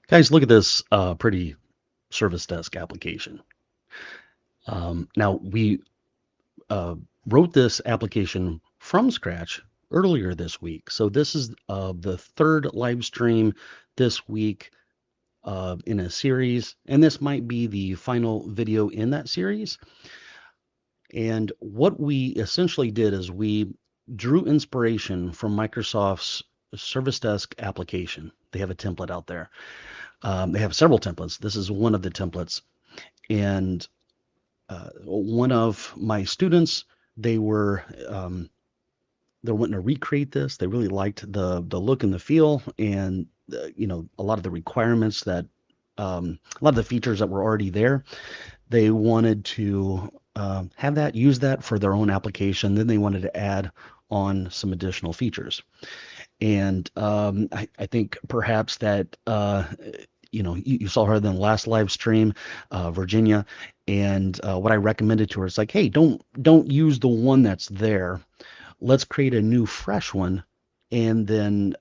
Guys, look at this pretty service desk application. Now, we uh, wrote this application from scratch earlier this week. So this is the third live stream this week in a series, and this might be the final video in that series. And what we essentially did is we drew inspiration from Microsoft's Service Desk application. They have a template out there. They have several templates. This is one of the templates. And one of my students, they were they're wanting to recreate this. They really liked the look and the feel, and a lot of the requirements that a lot of the features that were already there. They wanted to have that, use that for their own application. Then they wanted to add on some additional features. And I think perhaps that you saw her in the last live stream, Virginia, and what I recommended to her is like, hey, don't use the one that's there. Let's create a new, fresh one, and then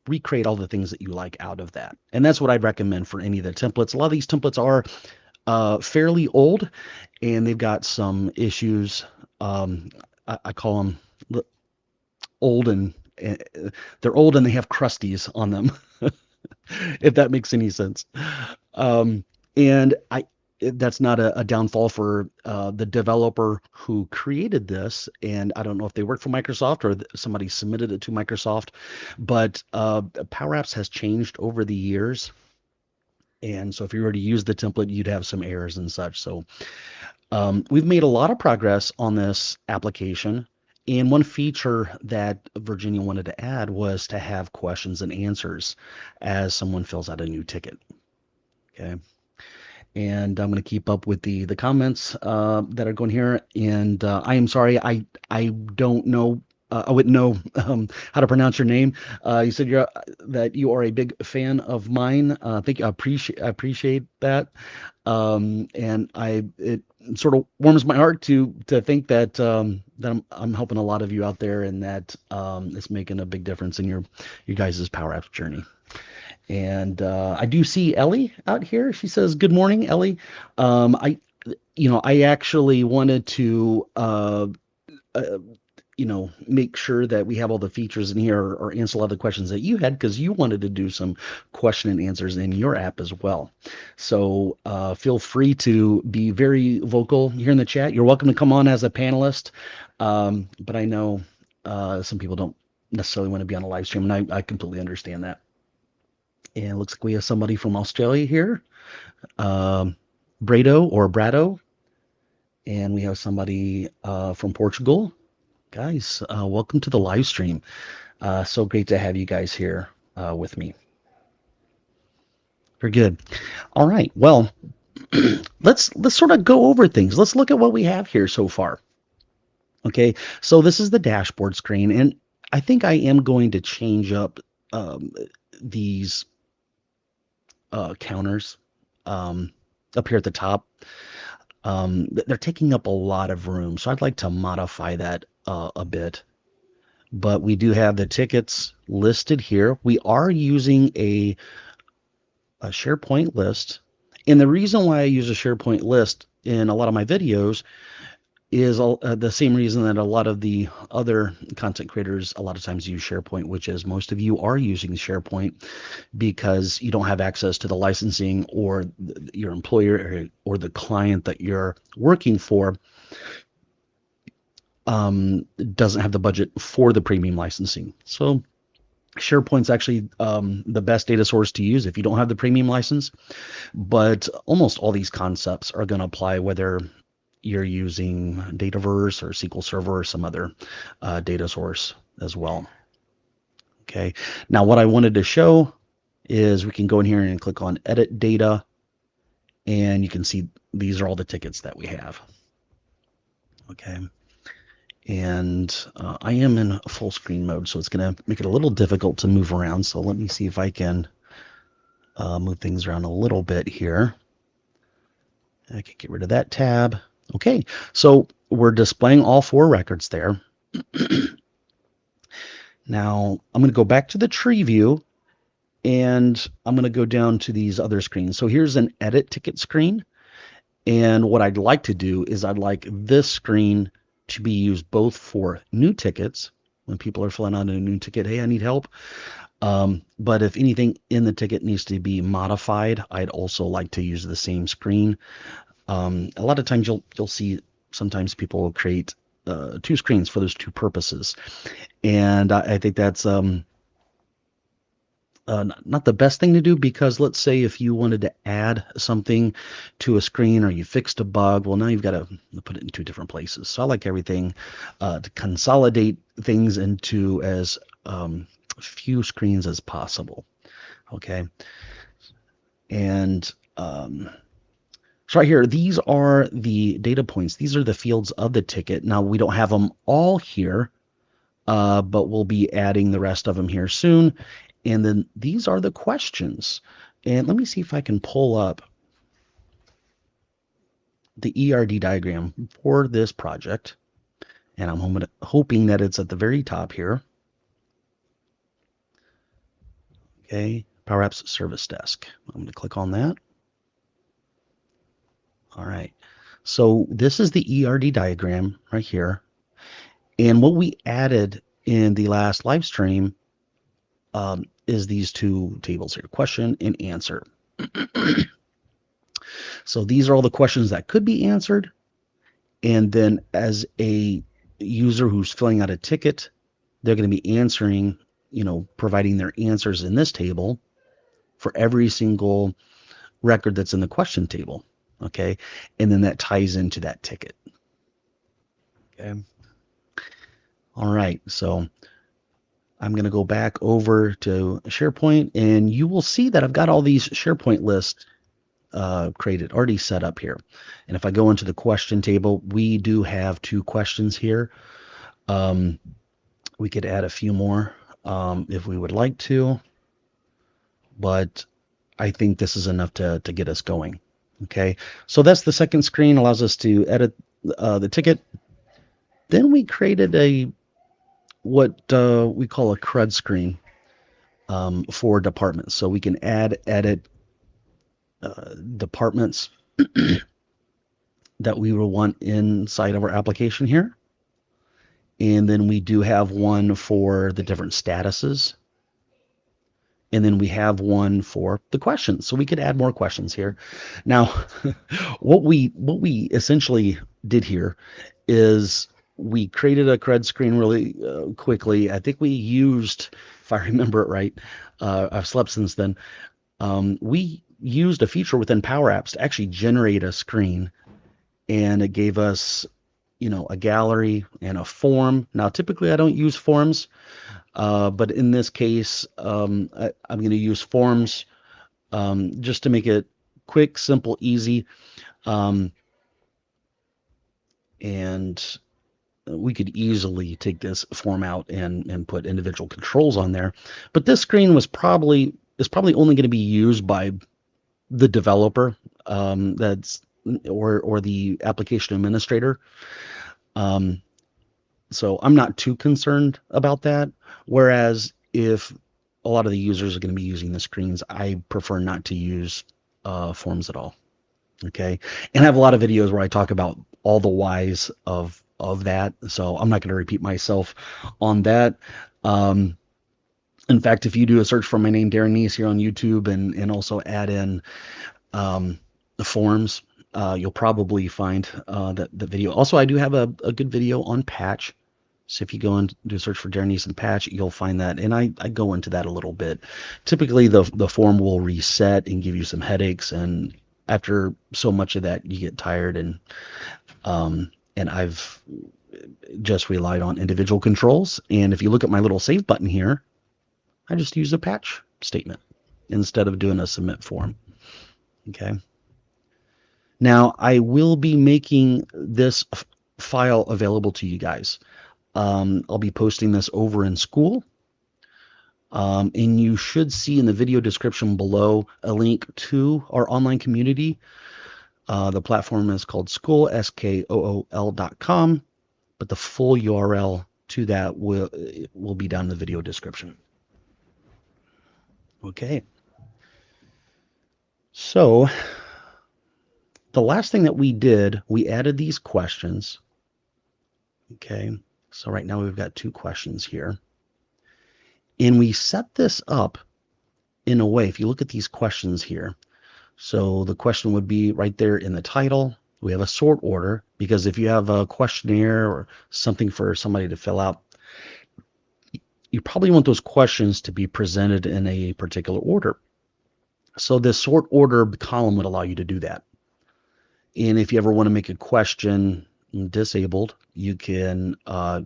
recreate all the things that you like out of that. And that's what I'd recommend for any of the templates. A lot of these templates are fairly old, and they've got some issues. I call them old and they're old and they have crusties on them, if that makes any sense. And that's not a downfall for the developer who created this. And I don't know if they work for Microsoft or somebody submitted it to Microsoft, but Power Apps has changed over the years. And so if you were to use the template, you'd have some errors and such. So we've made a lot of progress on this application. And one feature that Virginia wanted to add was to have questions and answers as someone fills out a new ticket. Okay. And I'm going to keep up with the comments that are going here. And I am sorry, I don't know. I wouldn't know how to pronounce your name. You said that you are a big fan of mine. Thank you. I appreciate that. And it sort of warms my heart to think that I'm helping a lot of you out there, and that it's making a big difference in your guys' Power Apps journey. And I do see Ellie out here. She says, "Good morning, Ellie." I actually wanted to uh, make sure that we have all the features in here, or answer a lot of the questions that you had, because you wanted to do some question and answers in your app as well. So feel free to be very vocal here in the chat. You're welcome to come on as a panelist, but I know some people don't necessarily want to be on a live stream, and I completely understand that. And it looks like we have somebody from Australia here, Brado. And we have somebody from Portugal. Guys, welcome to the live stream. So great to have you guys here with me. Very good. All right. Well, let's sort of go over things. Let's look at what we have here so far. Okay. So this is the dashboard screen, and I think I am going to change up these counters up here at the top. They're taking up a lot of room, so I'd like to modify that a bit. But we do have the tickets listed here. We are using a SharePoint list, and the reason why I use a SharePoint list in a lot of my videos is the same reason that a lot of the other content creators a lot of times use SharePoint, which is most of you are using SharePoint because you don't have access to the licensing, or your employer or the client that you're working for doesn't have the budget for the premium licensing. So SharePoint's actually the best data source to use if you don't have the premium license. But almost all these concepts are going to apply whether you're using Dataverse or SQL Server or some other data source as well. Okay. Now, what I wanted to show is we can go in here and click on Edit Data, and you can see these are all the tickets that we have. Okay. And I am in full screen mode, so it's going to make it a little difficult to move around. So let me see if I can move things around a little bit here. I can get rid of that tab. Okay, so we're displaying all 4 records there. Now, I'm going to go back to the tree view, and I'm going to go down to these other screens. So here's an edit ticket screen. And what I'd like to do is I'd like this screen to be used both for new tickets, when people are filling out a new ticket, hey, I need help. But if anything in the ticket needs to be modified, I'd also like to use the same screen. A lot of times you'll see sometimes people will create two screens for those two purposes, and I think that's not the best thing to do, because let's say if you wanted to add something to a screen or you fixed a bug, well, now you've got to put it in two different places. So I like everything to consolidate things into as few screens as possible. Okay. And so right here, these are the data points. These are the fields of the ticket. Now, we don't have them all here, but we'll be adding the rest of them here soon. And then these are the questions. And let me see if I can pull up the ERD diagram for this project. And I'm hoping that it's at the very top here. Okay, Power Apps Service Desk. I'm going to click on that. All right. So this is the ERD diagram right here. And what we added in the last live stream is these two tables here, question and answer. So these are all the questions that could be answered. And then as a user who's filling out a ticket, they're going to be answering, providing their answers in this table for every single record that's in the question table. Okay. And then that ties into that ticket. Okay. All right. So I'm going to go back over to SharePoint, and you will see that I've got all these SharePoint lists created, already set up here. And if I go into the question table, we do have 2 questions here. We could add a few more if we would like to, but I think this is enough to get us going. Okay, so that's the second screen, allows us to edit the ticket. Then we created what we call a CRUD screen for departments. So we can edit departments that we will want inside of our application here. And then we do have one for the different statuses. And then we have one for the questions. So we could add more questions here. Now, what we essentially did here is we created a CRUD screen really quickly. I think we used, if I remember it right, I've slept since then. We used a feature within Power Apps to actually generate a screen, and it gave us, a gallery and a form. Now, typically I don't use forms, but in this case, I'm going to use forms just to make it quick, simple, easy. And we could easily take this form out and put individual controls on there. But this screen is probably only going to be used by the developer or the application administrator. So I'm not too concerned about that. Whereas if a lot of the users are going to be using the screens, I prefer not to use forms at all. Okay. And I have a lot of videos where I talk about all the whys of that. So I'm not going to repeat myself on that. In fact, if you do a search for my name, Darren Neese, here on YouTube, and also add in the forms, you'll probably find that the video. Also, I do have a good video on patch. So if you go and do a search for Darren Neese and patch, you'll find that. And I go into that a little bit. Typically, the form will reset and give you some headaches. And after so much of that, you get tired. And I've just relied on individual controls. And if you look at my little save button here, I just use a patch statement instead of doing a submit form. Okay. Now, I will be making this file available to you guys. I'll be posting this over in school. And you should see in the video description below a link to our online community. The platform is called Skool, SKOOL.com, but the full URL to that will be down in the video description. Okay. So the last thing that we did, we added these questions. Okay. So right now we've got 2 questions here. And we set this up in a way, if you look at these questions here, so the question would be right there in the title. We have a sort order because if you have a questionnaire or something for somebody to fill out, you probably want those questions to be presented in a particular order. So this sort order column would allow you to do that. And if you ever want to make a question disabled, you can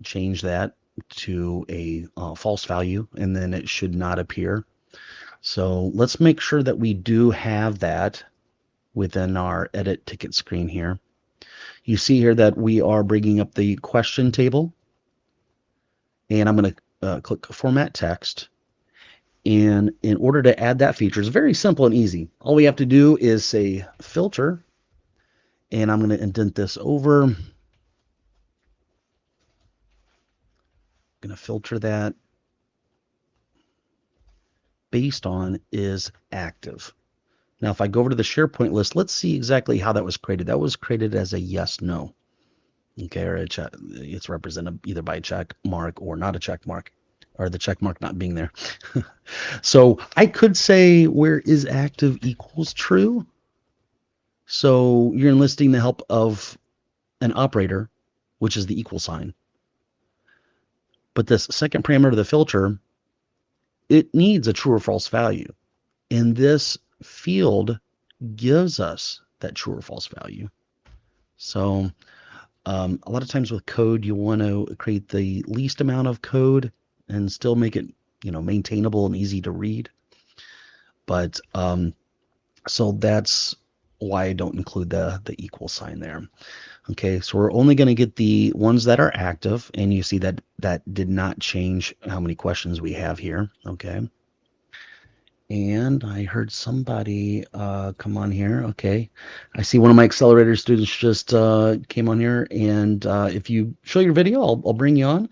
change that to a false value, and then it should not appear. So let's make sure that we do have that within our edit ticket screen here. You see here that we are bringing up the question table, and I'm going to click Format Text. And in order to add that feature, it's very simple and easy. All we have to do is say filter, and I'm going to indent this over. I'm going to filter that based on is active. Now, if I go over to the SharePoint list, let's see exactly how that was created. That was created as a yes, no. Okay, or it's represented either by a check mark or not a check mark, or the check mark not being there. So I could say where is active equals true. So you're enlisting the help of an operator, which is the equal sign. But this second parameter of the filter, it needs a true or false value. And this field gives us that true or false value. So a lot of times with code, you want to create the least amount of code and still make it, maintainable and easy to read. But so that's why I don't include the equal sign there. Okay, so we're only going to get the ones that are active, and you see that that did not change how many questions we have here. Okay. And I heard somebody come on here. Okay. I see one of my accelerator students just came on here. And if you show your video, I'll bring you on.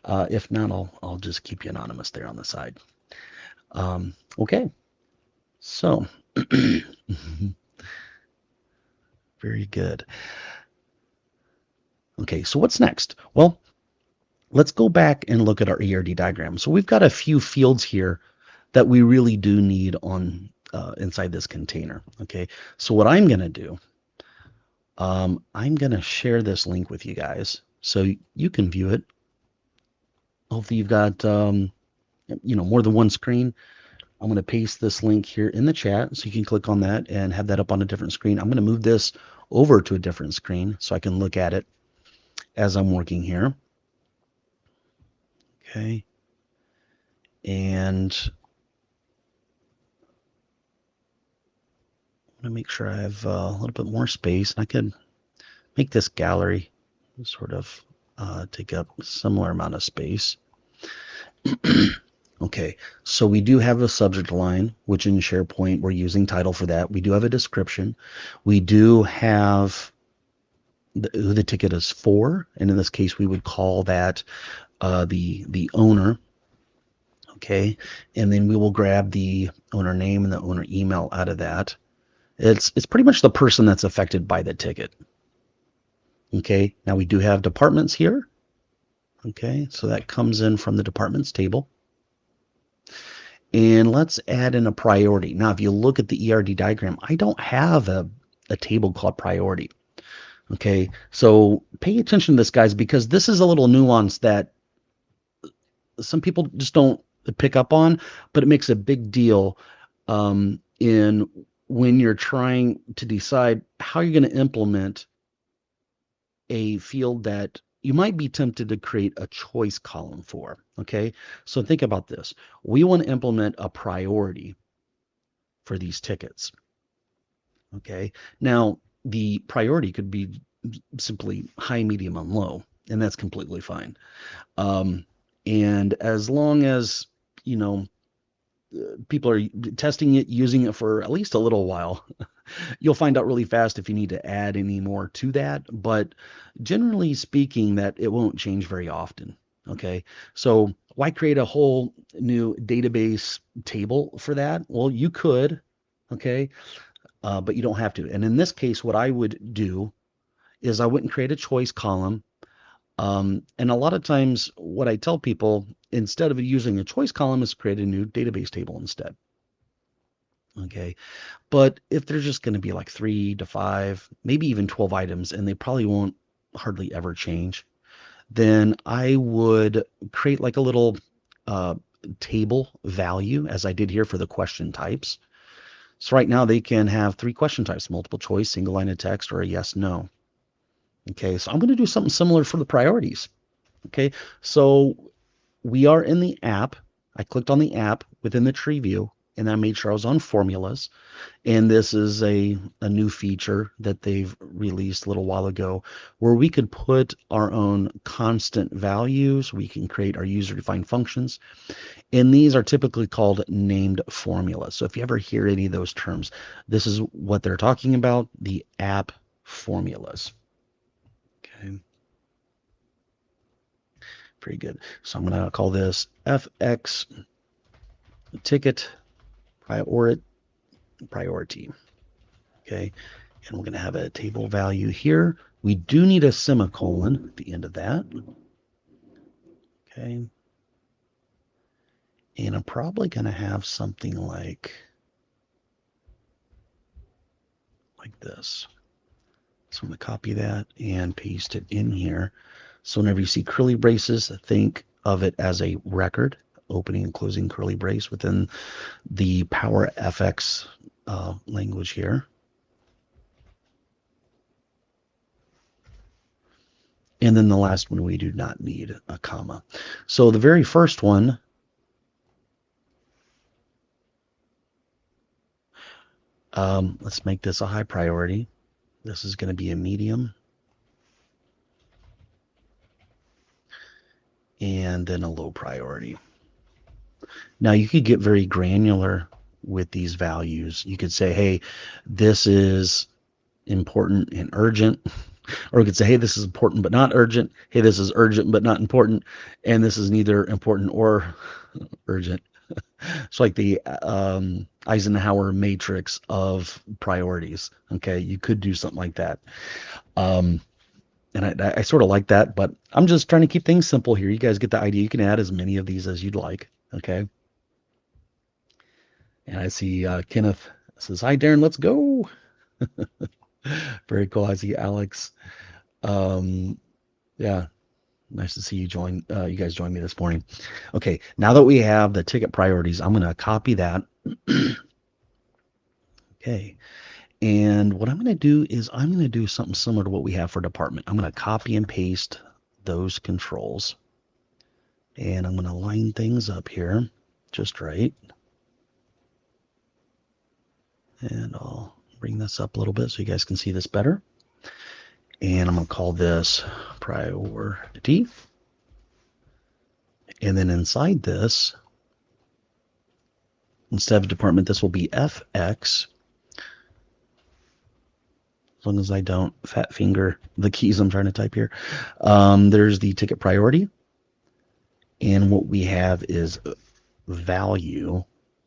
If not, I'll just keep you anonymous there on the side. Okay. So, very good. Okay. So what's next? Well, let's go back and look at our ERD diagram. So we've got a few fields here that we really do need on inside this container. Okay, so what I'm going to do, I'm going to share this link with you guys so you can view it. Hopefully you've got more than one screen. I'm going to paste this link here in the chat so you can click on that and have that up on a different screen. I'm going to move this over to a different screen so I can look at it as I'm working here. Okay, and to make sure I have a little bit more space. I could make this gallery sort of take up a similar amount of space. Okay, so we do have a subject line, which in SharePoint we're using title for that. We do have a description. We do have who the ticket is for, and in this case we would call that the owner. Okay, and then we will grab the owner name and the owner email out of that. It's pretty much the person that's affected by the ticket. Okay, now we do have departments here. Okay, so that comes in from the departments table. And let's add in a priority. Now, if you look at the ERD diagram, I don't have a table called priority. Okay, so pay attention to this, guys, because this is a little nuance that some people just don't pick up on, but it makes a big deal in when you're trying to decide how you're going to implement a field that you might be tempted to create a choice column for. Okay, so think about this. We want to implement a priority for these tickets. Okay, now the priority could be simply high, medium, and low, and that's completely fine. And as long as people are testing it, using it for at least a little while, you'll find out really fast if you need to add any more to that. But generally speaking, that it won't change very often. Okay, so Why create a whole new database table for that? Well, you could, okay, but you don't have to. And in this case, what I would do is I wouldn't create a choice column. And a lot of times, what I tell people instead of using a choice column is create a new database table instead. Okay. But if there's just going to be like 3 to 5, maybe even 12 items, and they probably won't hardly ever change, then I would create like a little uh, table value as I did here for the question types. So right now they can have 3 question types: multiple choice, single line of text, or a yes, no. Okay, so I'm going to do something similar for the priorities. Okay, so we are in the app. I clicked on the app within the tree view, and I made sure I was on formulas. And this is a new feature that they've released a little while ago where we could put our own constant values. We can create our user-defined functions. And these are typically called named formulas. So if you ever hear any of those terms, this is what they're talking about, the app formulas. Okay, pretty good. So I'm going to call this FX ticket priority. Okay, and we're going to have a table value here. We do need a semicolon at the end of that. Okay, and I'm probably going to have something like this. So I'm going to copy that and paste it in here. So whenever you see curly braces, think of it as a record, opening and closing curly brace within the Power FX language here. And then the last one, we do not need a comma. So the very first one, let's make this a high priority. This is going to be a medium. And then a low priority. Now you could get very granular with these values. You could say, hey, this is important and urgent. Or we could say, hey, this is important but not urgent. Hey, this is urgent but not important. And this is neither important or urgent. It's like the Eisenhower matrix of priorities. Okay, you could do something like that. And I sort of like that, but I'm just trying to keep things simple here. You guys get the idea. You can add as many of these as you'd like. Okay. And I see Kenneth says, hi, Darren, let's go. Very cool. I see Alex. Um, yeah, nice to see you you guys join me this morning. Okay, now that we have the ticket priorities, I'm going to copy that. Okay, and what I'm going to do is I'm going to do something similar to what we have for department. I'm going to copy and paste those controls, and I'm going to line things up here just right. And I'll bring this up a little bit so you guys can see this better. And I'm going to call this priority. And then inside this, instead of department, this will be FX. As long as I don't fat finger the keys I'm trying to type here. There's the ticket priority. And what we have is value.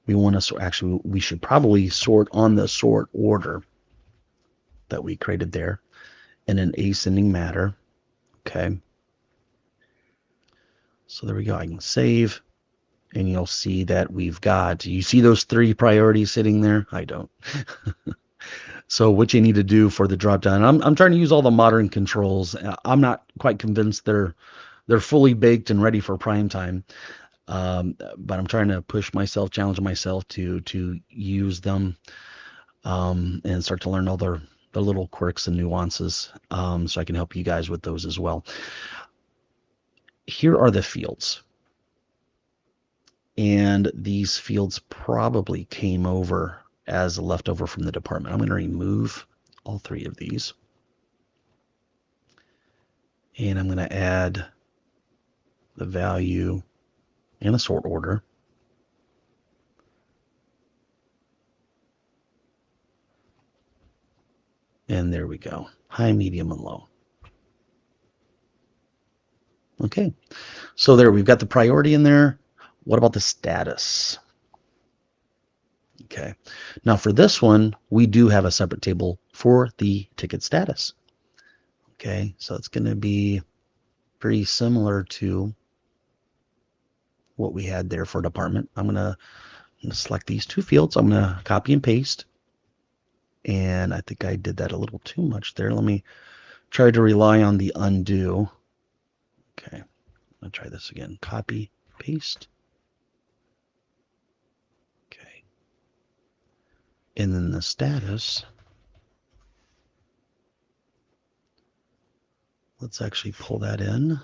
We want to actually, we should probably sort on the sort order that we created there in an ascending matter. Okay. So there we go. I can save. And you'll see that we've got, you see those 3 priorities sitting there? I don't. So what you need to do for the drop down, I'm trying to use all the modern controls. I'm not quite convinced they're fully baked and ready for prime time. But I'm trying to push myself, challenge myself to use them and start to learn all the little quirks and nuances so I can help you guys with those as well. Here are the fields. And these fields probably came over as a leftover from the department. I'm going to remove all 3 of these. And I'm going to add the value in a sort order. And there we go. High, medium, and low. Okay, so there we've got the priority in there. What about the status? Okay, now for this one, we do have a separate table for the ticket status. Okay, so it's going to be pretty similar to what we had there for department. I'm going to select these two fields. I'm going to copy and paste. And I think I did that a little too much there. Let me try to rely on the undo. Okay, I'll try this again. Copy, paste. Okay. And then the status. Let's actually pull that in.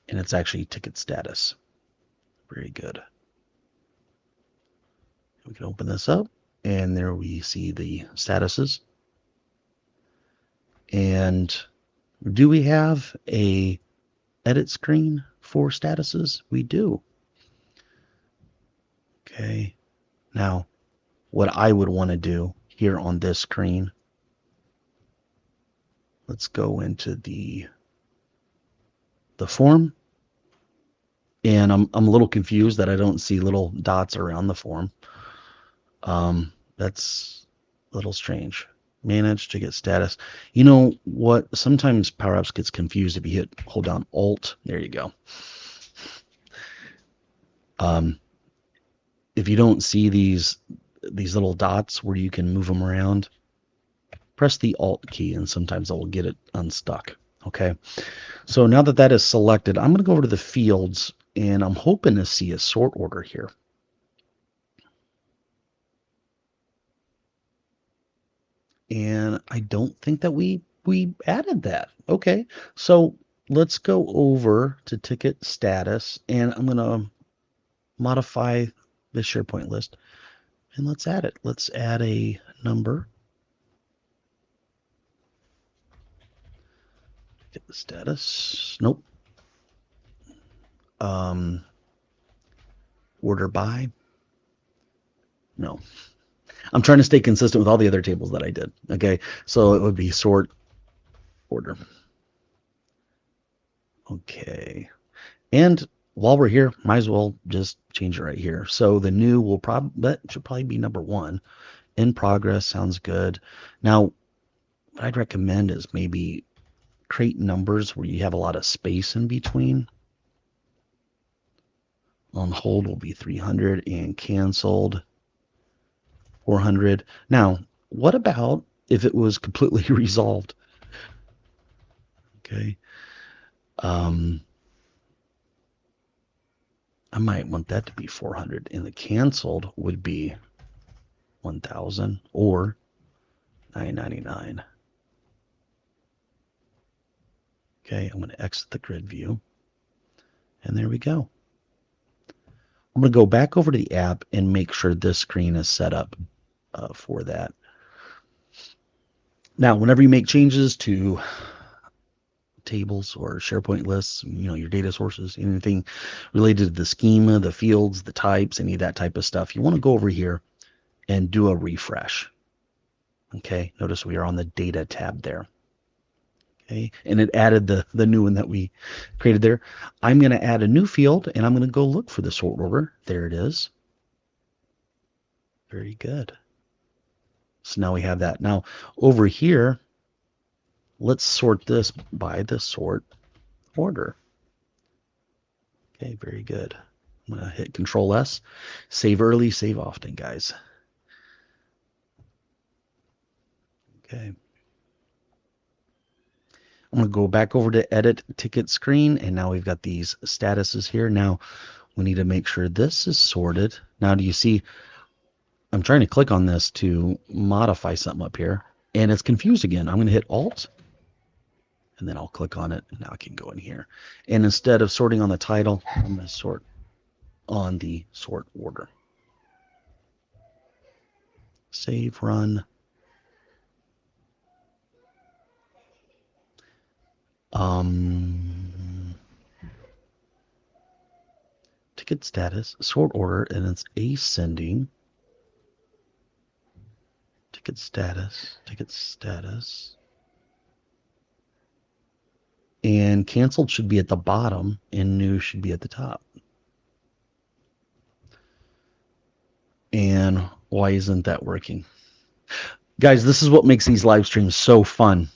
And it's actually ticket status. Very good. We can open this up, and there we see the statuses. And do we have a edit screen for statuses? We do. Okay. Now, what I would want to do here on this screen, let's go into the form. And I'm a little confused that I don't see little dots around the form. That's a little strange. Manage to get status. You know what? Sometimes Power Apps gets confused if you hold down Alt. There you go. If you don't see these little dots where you can move them around, press the Alt key and sometimes it will get it unstuck. Okay. So now that that is selected, I'm going to go over to the fields and I'm hoping to see a sort order here. And I don't think that we added that. Okay, so let's go over to ticket status, and I'm going to modify the SharePoint list, and let's add it. Let's add a number. Get the status. Nope. Order by. No. I'm trying to stay consistent with all the other tables that I did. Okay, so it would be sort order. Okay, and while we're here, might as well just change it right here. So the new will that should probably be number 1. In progress sounds good. Now, what I'd recommend is maybe create numbers where you have a lot of space in between. On hold will be 300 and canceled 400. Now, what about if it was completely resolved? Okay. I might want that to be 400, and the canceled would be 1,000 or 999. Okay, I'm going to exit the grid view, and there we go. I'm going to go back over to the app and make sure this screen is set up for that. Now, whenever you make changes to tables or SharePoint lists, your data sources, anything related to the schema, the fields, the types, any of that type of stuff, you want to go over here and do a refresh. Okay, notice we are on the data tab there. Okay, and it added the new one that we created there. I'm going to add a new field and I'm going to go look for the sort order. There it is. Very good. So now we have that. Now over here, let's sort this by the sort order. Okay, very good. I'm going to hit Control S. Save early, save often, guys. Okay. I'm going to go back over to Edit Ticket Screen, and now we've got these statuses here. Now we need to make sure this is sorted. Now do you see, I'm trying to click on this to modify something up here, and it's confused again. I'm going to hit Alt, and then I'll click on it, and now I can go in here. And instead of sorting on the title, I'm going to sort on the sort order. Save, run. Ticket status, sort order, and it's ascending. Ticket status, ticket status. And canceled should be at the bottom and new should be at the top. And why isn't that working? Guys, this is what makes these live streams so fun.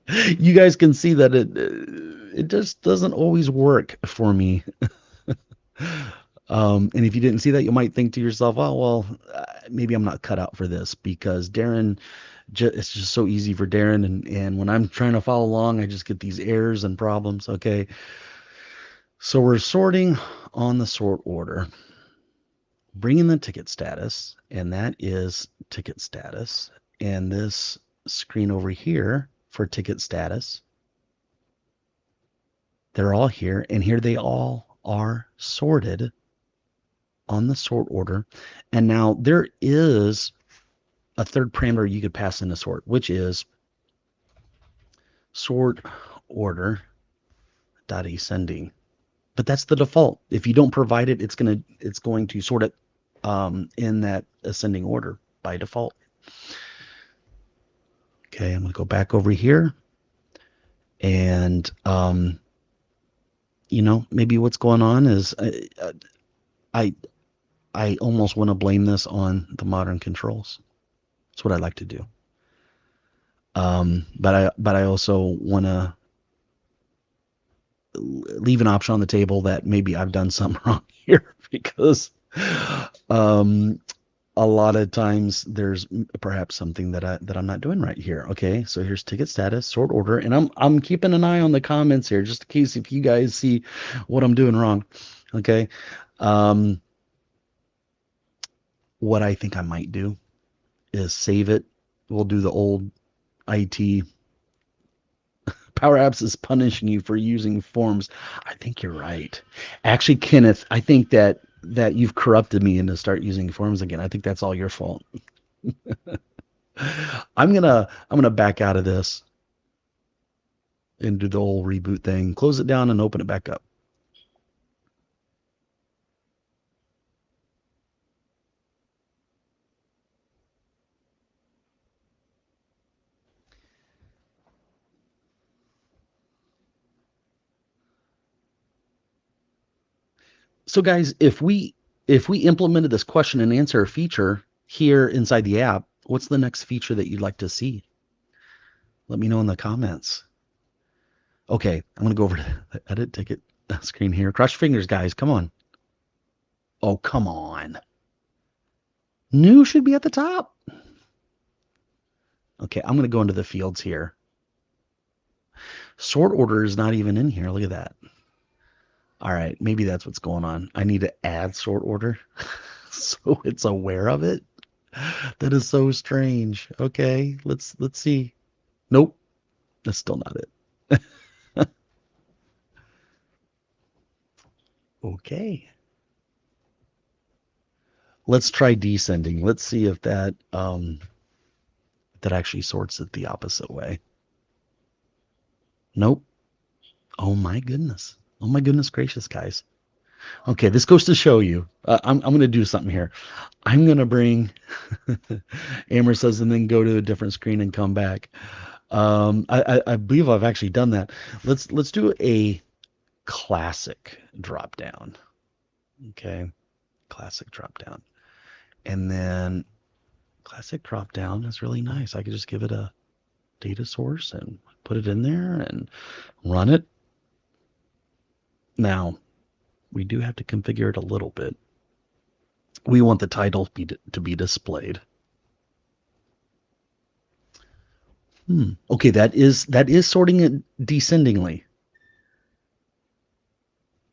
You guys can see that it just doesn't always work for me. And if you didn't see that, you might think to yourself, "Oh, well, maybe I'm not cut out for this because Darren. It's just so easy for Darren, and when I'm trying to follow along, I just get these errors and problems." Okay, so we're sorting on the sort order, bring in the ticket status, and that is ticket status. And this screen over here for ticket status, they're all here, and here they all are sorted on the sort order. And now there is a third parameter you could pass in the sort, which is sort order dot ascending. But that's the default. If you don't provide it, it's going to sort it in that ascending order by default. Okay, I'm going to go back over here, and maybe what's going on is I I almost want to blame this on the modern controls. That's what I like to do. But I also want to leave an option on the table that maybe I've done something wrong here because a lot of times there's perhaps something that I'm not doing right here. Okay, so here's ticket status, sort order, and I'm keeping an eye on the comments here just in case if you guys see what I'm doing wrong. Okay, what I think I might do is save it. We'll do the old IT. Power Apps is punishing you for using forms. I think you're right. Actually, Kenneth, I think that you've corrupted me into start using forms again. I think that's all your fault. I'm gonna back out of this and do the whole reboot thing. Close it down and open it back up. So guys, if we implemented this question and answer feature here inside the app, what's the next feature that you'd like to see? Let me know in the comments. Okay, I'm gonna go over to the edit ticket screen here. Cross your fingers, guys. Come on. Oh, come on. New should be at the top. Okay, I'm gonna go into the fields here. Sort order is not even in here. Look at that. All right, maybe that's what's going on. I need to add sort order so it's aware of it. That is so strange. Okay, let's see. Nope, that's still not it. Okay. Let's try descending. Let's see if that actually sorts it the opposite way. Nope. Oh my goodness. Oh my goodness gracious, guys. Okay, this goes to show you. I'm going to do something here. I'm going to bring Amber says and then go to a different screen and come back. I believe I've actually done that. Let's do a classic drop down. Okay, classic drop down, and then classic drop down is really nice. I could just give it a data source and put it in there and run it. Now we do have to configure it a little bit. We want the title to be displayed. Okay, that is sorting it descendingly.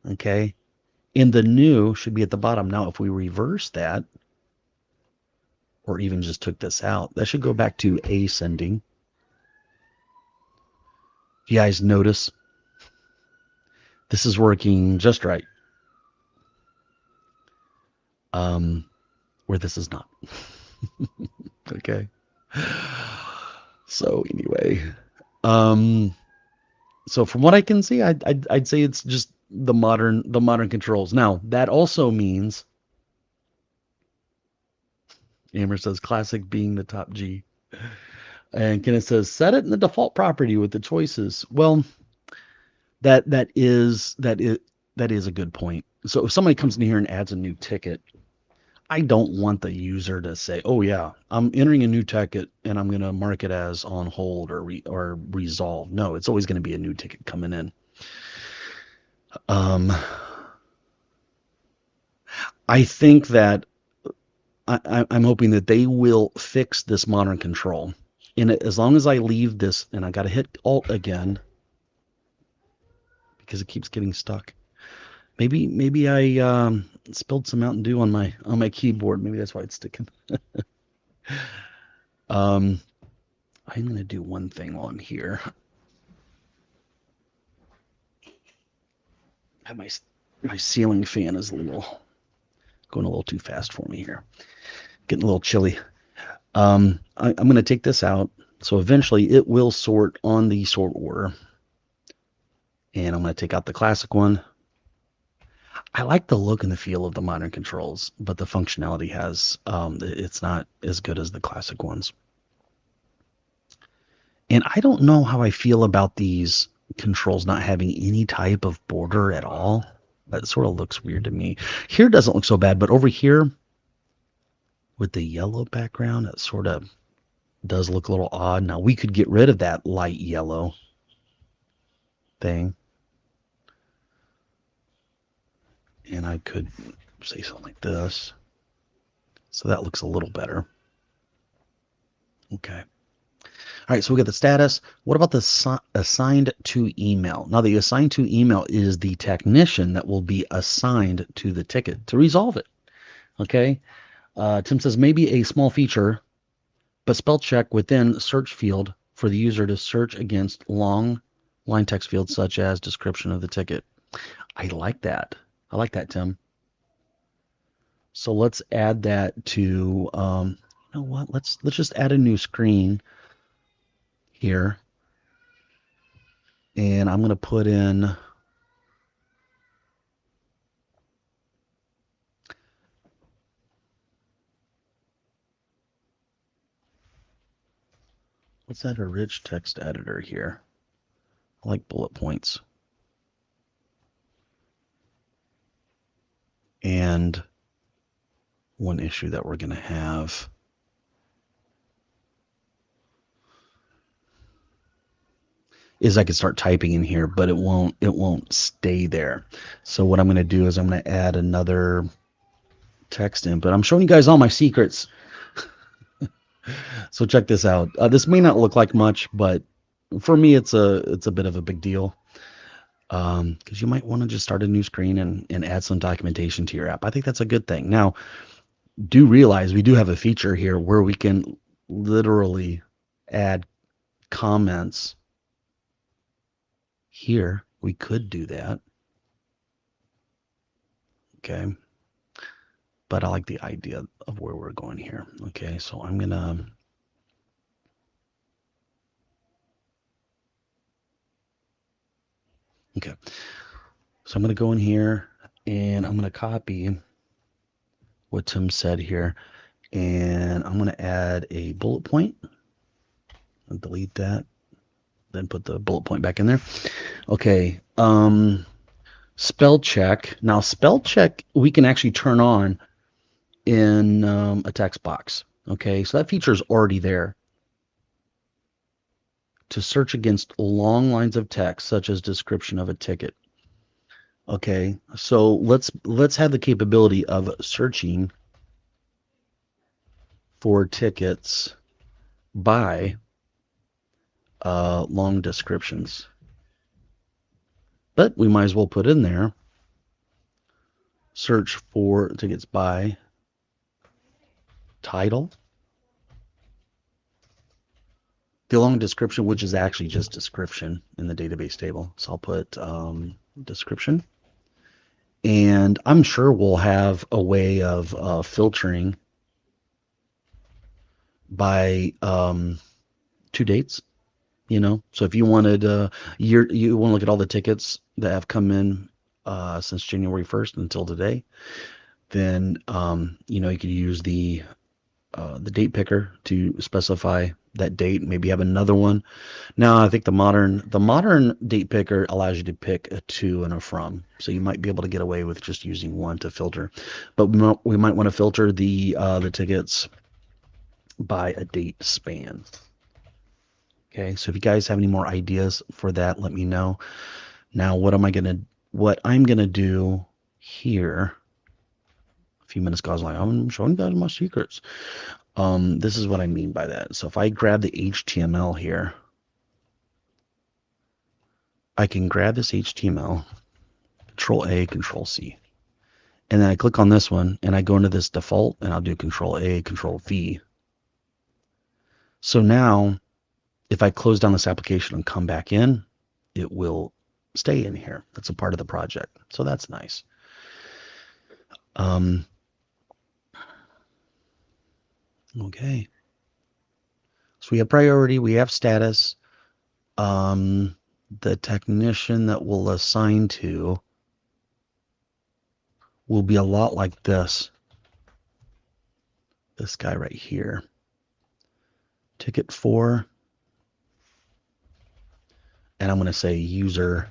Okay, and the new should be at the bottom. Now, if we reverse that, or even just took this out, that should go back to ascending. You guys notice this is working just right. Where this is not. Okay. So anyway, so from what I can see, I'd say it's just the modern controls. Now that also means Amber says classic being the top G. And it says set it in the default property with the choices. Well, that that is that is that is a good point. So if somebody comes in here and adds a new ticket, I don't want the user to say, "Oh yeah, I'm entering a new ticket and I'm going to mark it as on hold or resolved." No, it's always going to be a new ticket coming in. Um, I think that I'm hoping that they will fix this modern control. And as long as I leave this, and I got to hit Alt again because it keeps getting stuck. Maybe I spilled some Mountain Dew on my keyboard. Maybe that's why it's sticking. Um, I'm gonna do one thing while I'm here. Have my ceiling fan is going a little too fast for me here. Getting a little chilly. I'm gonna take this out. So eventually it will sort on the sort order. And I'm gonna take out the classic one. I like the look and the feel of the modern controls, but the functionality it's not as good as the classic ones. And I don't know how I feel about these controls not having any type of border at all. That sort of looks weird to me. Here doesn't look so bad, but over here with the yellow background, it sort of does look a little odd. Now we could get rid of that light yellow thing. And I could say something like this. So that looks a little better. Okay. All right, so we got the status. What about the assigned to email? Now, the assigned to email is the technician that will be assigned to the ticket to resolve it. Okay. Tim says maybe a small feature, but spell check within search field for the user to search against long line text fields such as description of the ticket. I like that. I like that, Tim. So let's add that to, you know what? Let's just add a new screen here. And I'm going to put in let's add a rich text editor here. I like bullet points. And one issue that we're going to have is I could start typing in here, but it won't stay there. So what I'm going to do is I'm going to add another text input. I'm showing you guys all my secrets. So check this out. This may not look like much, but for me, it's a bit of a big deal. Because you might want to just start a new screen and add some documentation to your app. I think that's a good thing. Now, do realize we do have a feature here where we can literally add comments here. We could do that. Okay. But I like the idea of where we're going here. Okay, so I'm gonna okay. So I'm gonna go in here and I'm gonna copy what Tim said here, and I'm gonna add a bullet point. I'll delete that, then put the bullet point back in there. Okay. Spell check. Now spell check we can actually turn on in a text box. Okay, so that feature is already there to search against long lines of text such as description of a ticket. Okay, so let's have the capability of searching for tickets by long descriptions. But we might as well put in there search for tickets by title. The long description, which is actually just description in the database table. So I'll put description. And I'm sure we'll have a way of filtering by two dates, you know. So if you wanted you want to look at all the tickets that have come in since January 1st until today, then you know, you could use the the date picker to specify that date. Maybe have another one. Now, I think the modern date picker allows you to pick a to and a from, so you might be able to get away with just using one to filter. But we might want to filter the tickets by a date span. Okay, so if you guys have any more ideas for that, let me know. Now, what I'm gonna do here? A few minutes ago, I was like, I'm showing you guys my secrets. This is what I mean by that. So if I grab the HTML here, I can grab this HTML, Control A, Control C, and then I click on this one, and I go into this default, and I'll do Control A, Control V. So now, if I close down this application and come back in, it will stay in here. That's a part of the project. So that's nice. Okay. So we have priority, we have status. The technician that we'll assign to will be a lot like this guy right here. Ticket 4. And I'm going to say user.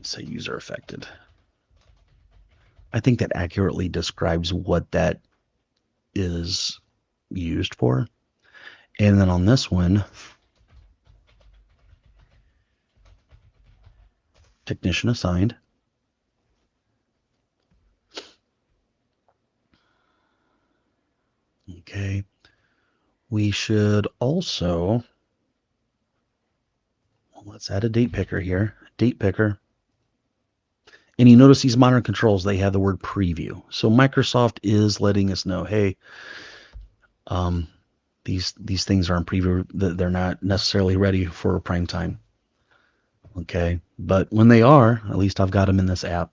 Say user affected. I think that accurately describes what that is used for. And then on this one, technician assigned. Okay. We should also, well, let's add a date picker here. Date picker. And you notice these modern controls, they have the word preview. So Microsoft is letting us know, hey, these things are in preview, they're not necessarily ready for prime time. Okay, but when they are, at least I've got them in this app.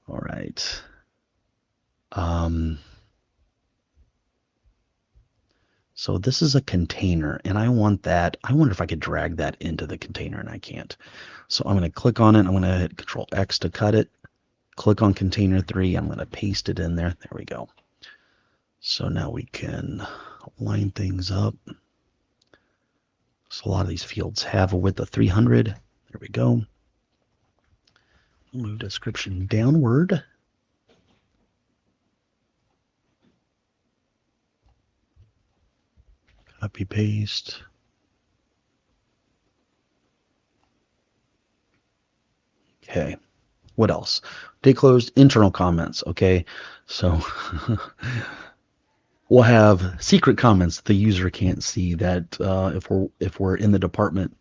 All right. So this is a container, and I wonder if I could drag that into the container, and I can't. So I'm going to click on it. I'm going to hit Control X to cut it. Click on container 3. I'm going to paste it in there. There we go. So now we can line things up. So a lot of these fields have a width of 300. There we go. Move description downward. Copy paste. Okay. What else? Date closed, internal comments. Okay. So we'll have secret comments the user can't see that if we're in the department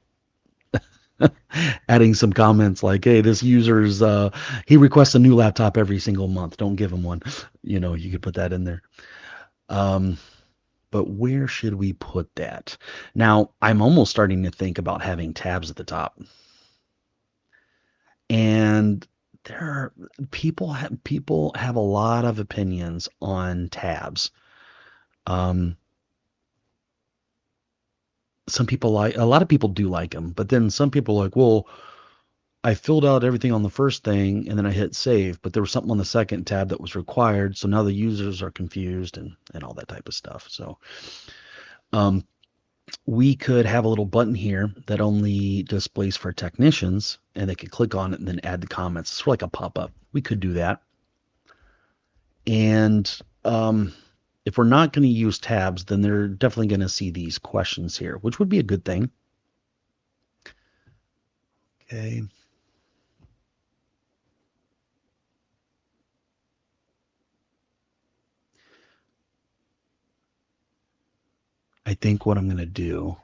adding some comments like, hey, this user's he requests a new laptop every single month. Don't give him one. You know, you could put that in there. But where should we put that? Now, I'm almost starting to think about having tabs at the top. And there are people have a lot of opinions on tabs. Some people a lot of people do like them, but then some people are like, well, I filled out everything on the first thing and then I hit save, but there was something on the second tab that was required. So now the users are confused and all that type of stuff. So we could have a little button here that only displays for technicians, and they could click on it and then add the comments. It's like a pop-up. We could do that. And if we're not going to use tabs, then they're definitely going to see these questions here, which would be a good thing. Okay. I think what I'm going to do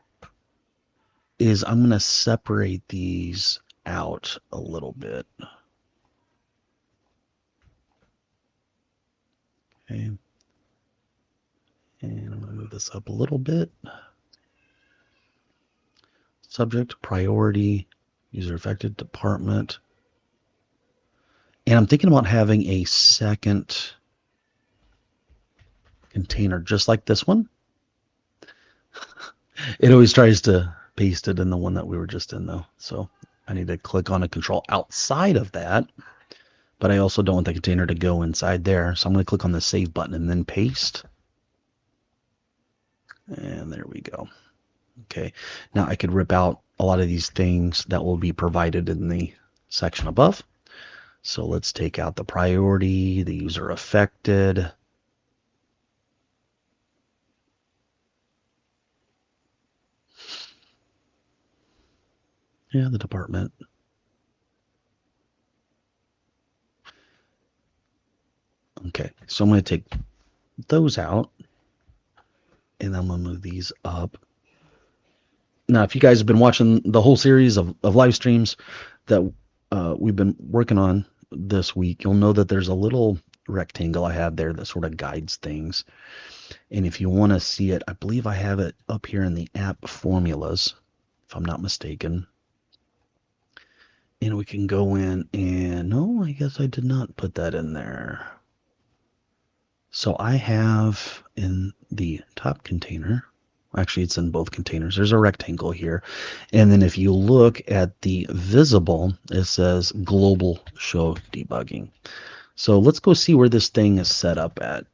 is I'm going to separate these out a little bit. Okay. And I'm going to move this up a little bit. Subject, priority, user affected, department. And I'm thinking about having a second container just like this one. It always tries to pasted in the one that we were just in though. So I need to click on a control outside of that, but I also don't want the container to go inside there. So I'm going to click on the save button and then paste. And there we go. Okay. Now I could rip out a lot of these things that will be provided in the section above. So let's take out the priority, the user affected. Yeah, the department. Okay, so I'm going to take those out, and I'm going to move these up. Now, if you guys have been watching the whole series of live streams that we've been working on this week, you'll know that there's a little rectangle I have there that sort of guides things. And if you want to see it, I believe I have it up here in the app formulas, if I'm not mistaken. And we can go in and, no, I guess I did not put that in there. So I have in the top container, actually it's in both containers, there's a rectangle here. And then if you look at the visible, it says global show debugging. So let's go see where this thing is set up at.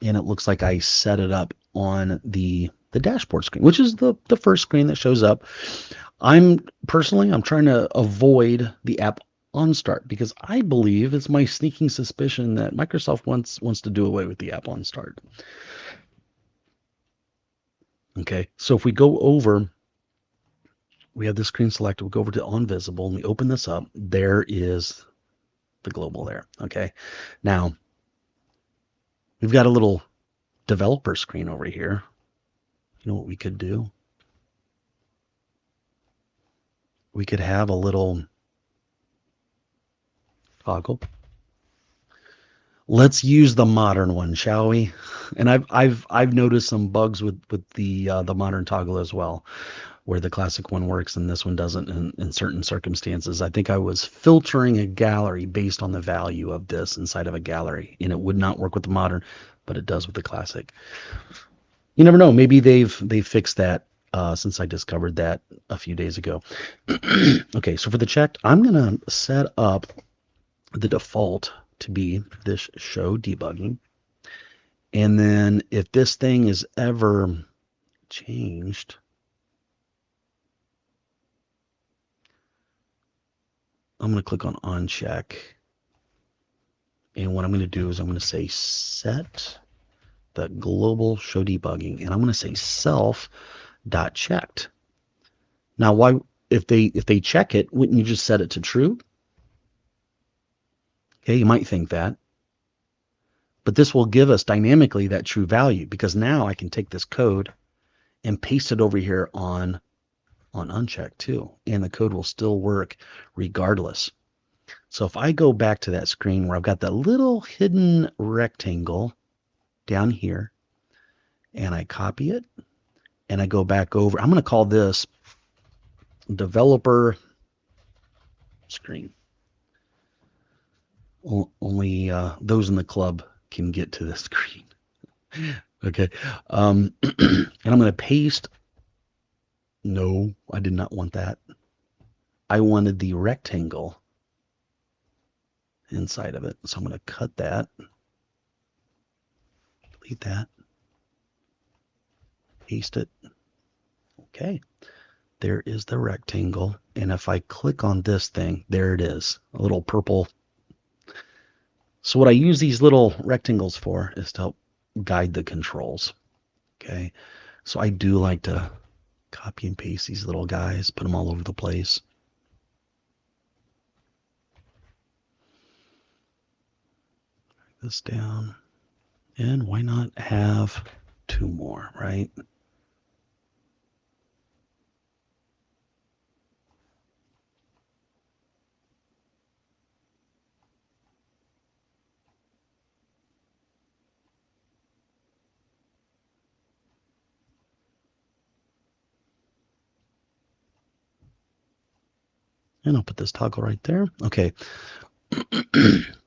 And it looks like I set it up on the dashboard screen, which is the first screen that shows up. I'm trying to avoid the app on start because I believe it's my sneaking suspicion that Microsoft wants to do away with the app on start. Okay, so if we go over, we have this screen selected, we go over to on visible and we open this up, there is the global there. Okay, now we've got a little developer screen over here. You know what we could do? We could have a little toggle. Let's use the modern one, shall we? And I've noticed some bugs with the modern toggle as well, where the classic one works and this one doesn't in certain circumstances. I think I was filtering a gallery based on the value of this inside of a gallery, and it would not work with the modern, but it does with the classic. You never know. Maybe they've fixed that since I discovered that a few days ago. Okay, so for the checked, I'm gonna set up the default to be this show debugging. And then if this thing is ever changed, I'm going to click on check. And what I'm going to do is I'm going to say set the global show debugging. And I'm going to say self.checked. Now, why if they check it, wouldn't you just set it to true? Okay, you might think that. But this will give us dynamically that true value because now I can take this code and paste it over here on unchecked too. And the code will still work regardless. So if I go back to that screen where I've got that little hidden rectangle down here and I copy it and I go back over, I'm going to call this developer screen. Only those in the club can get to this screen. Okay. And I'm going to paste. No, I did not want that. I wanted the rectangle inside of it. So I'm going to cut that. Delete that. Paste it. Okay. There is the rectangle. And if I click on this thing, there it is. A little purple. So what I use these little rectangles for is to help guide the controls. Okay. So I do like to copy and paste these little guys, put them all over the place. Drag this down. And why not have two more, right? And I'll put this toggle right there. Okay.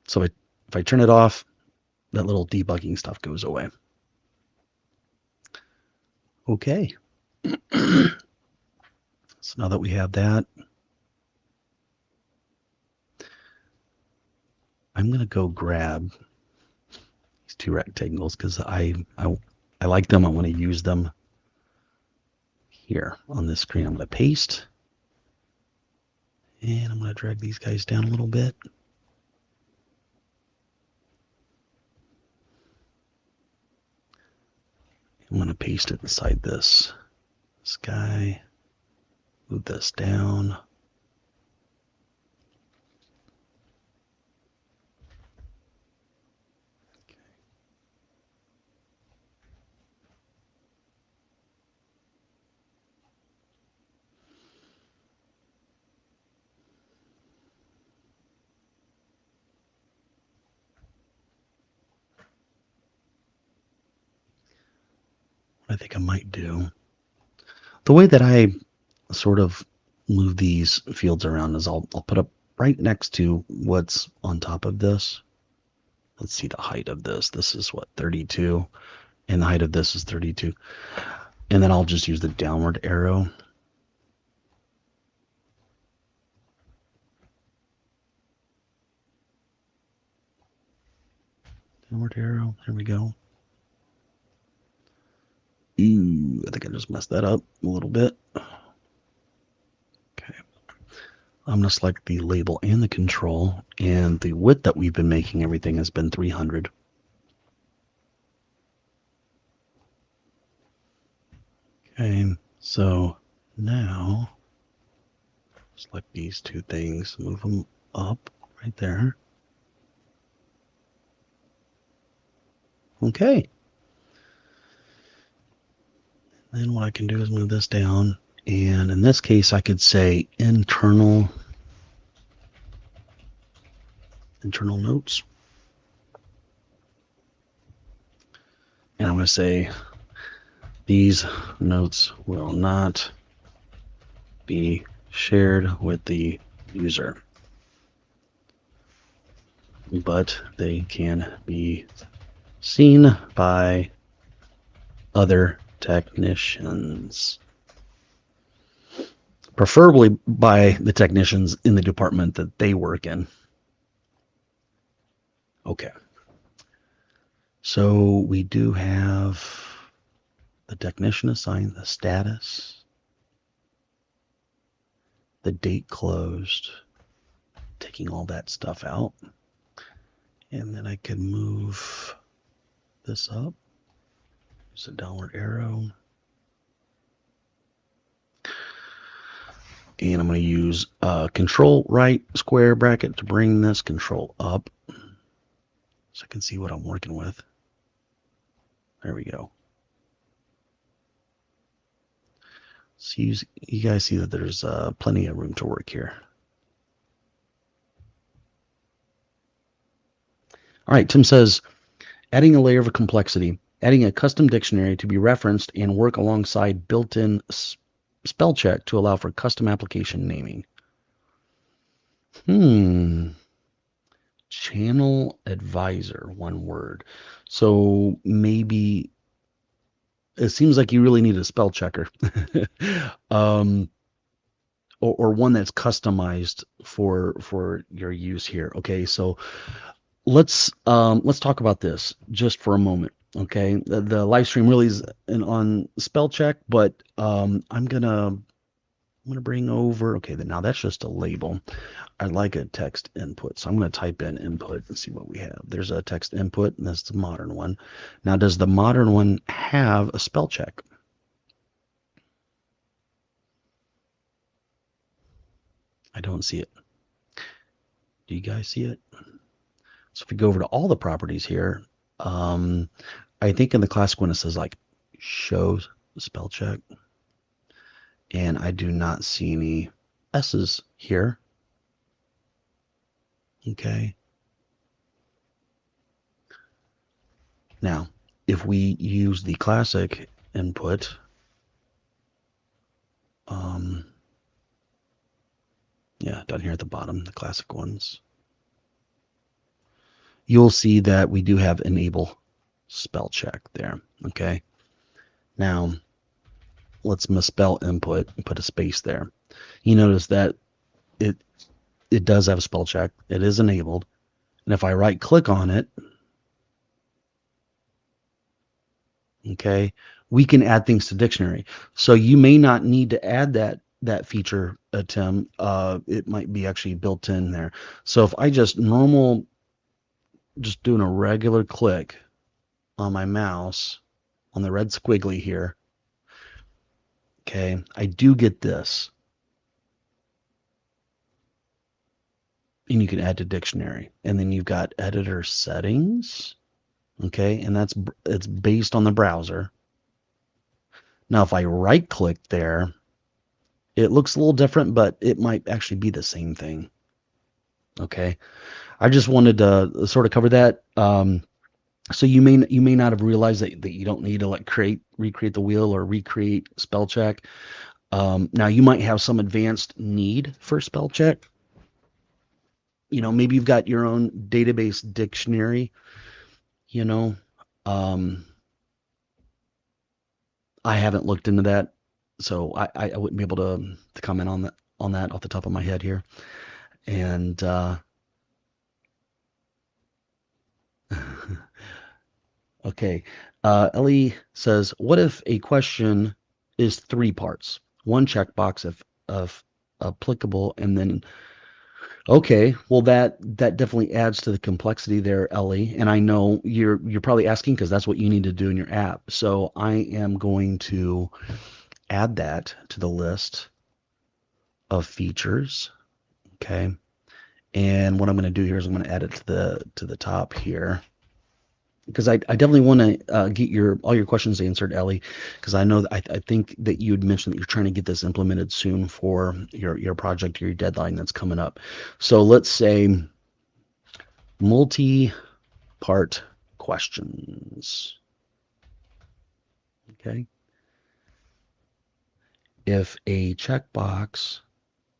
So if I turn it off, that little debugging stuff goes away. Okay. So now that we have that, I'm going to go grab these two rectangles because I like them. I want to use them here on this screen. I'm going to paste, and I'm going to drag these guys down a little bit. I'm going to paste it inside this guy. Move this down. What I think I might do. The way that I sort of move these fields around is I'll put up right next to what's on top of this. Let's see the height of this. This is what, 32, and the height of this is 32. And then I'll just use the downward arrow. Downward arrow. There we go. Ooh, I think I just messed that up a little bit. Okay. I'm going to select the label and the control, and the width that we've been making everything has been 300. Okay, so now select these two things, move them up right there. Okay. Then what I can do is move this down, and in this case I could say internal notes. And I'm going to say these notes will not be shared with the user, but they can be seen by other technicians, preferably by the technicians in the department that they work in. Okay. So we do have the technician assigned, the status, the date closed, taking all that stuff out. And then I could move this up. Use a downward arrow. And I'm going to use control right square bracket to bring this control up so I can see what I'm working with. There we go. So you guys see that there's plenty of room to work here. All right, Tim says, adding a layer of complexity, adding a custom dictionary to be referenced and work alongside built-in spell check to allow for custom application naming. Channel advisor, one word. So maybe it seems like you really need a spell checker. Or one that's customized for your use here. Okay, so let's talk about this just for a moment. Okay, the live stream really is on spell check, but I'm gonna bring over. Okay, now that's just a label. I like a text input, so I'm gonna type in input and see what we have. There's a text input, and that's the modern one. Now, does the modern one have a spell check? I don't see it. Do you guys see it? So if we go over to all the properties here, I think in the classic one it says like shows spell check, and I do not see any S's here. Okay. Now, if we use the classic input, yeah, down here at the bottom, the classic ones, you'll see that we do have enable spell check there. Okay. Now, let's misspell input and put a space there. You notice that it it does have a spell check. It is enabled. And if I right click on it, okay, we can add things to dictionary. So you may not need to add that feature, Tim. It might be actually built in there. So if I just doing a regular click on my mouse on the red squiggly here, okay, I do get this. And you can add to dictionary. And then you've got editor settings, okay, and it's based on the browser. Now, if I right click there, it looks a little different, but it might actually be the same thing. Okay. I just wanted to sort of cover that. So you may not have realized that you don't need to like recreate the wheel or recreate spell check. Now you might have some advanced need for spell check. Maybe you've got your own database dictionary, you know. Um, I haven't looked into that, so I wouldn't be able to comment on that off the top of my head here. And okay, Ellie says, "What if a question is three parts? One checkbox if applicable, and then okay, well that definitely adds to the complexity there, Ellie. And I know you're probably asking because that's what you need to do in your app. So I am going to add that to the list of features. Okay. And what I'm going to do here is I'm going to add it to the top here because I definitely want to get all your questions answered, Ellie, because I know that I think that you had mentioned that you're trying to get this implemented soon for your project or your deadline that's coming up. So let's say multi-part questions. Okay. If a checkbox,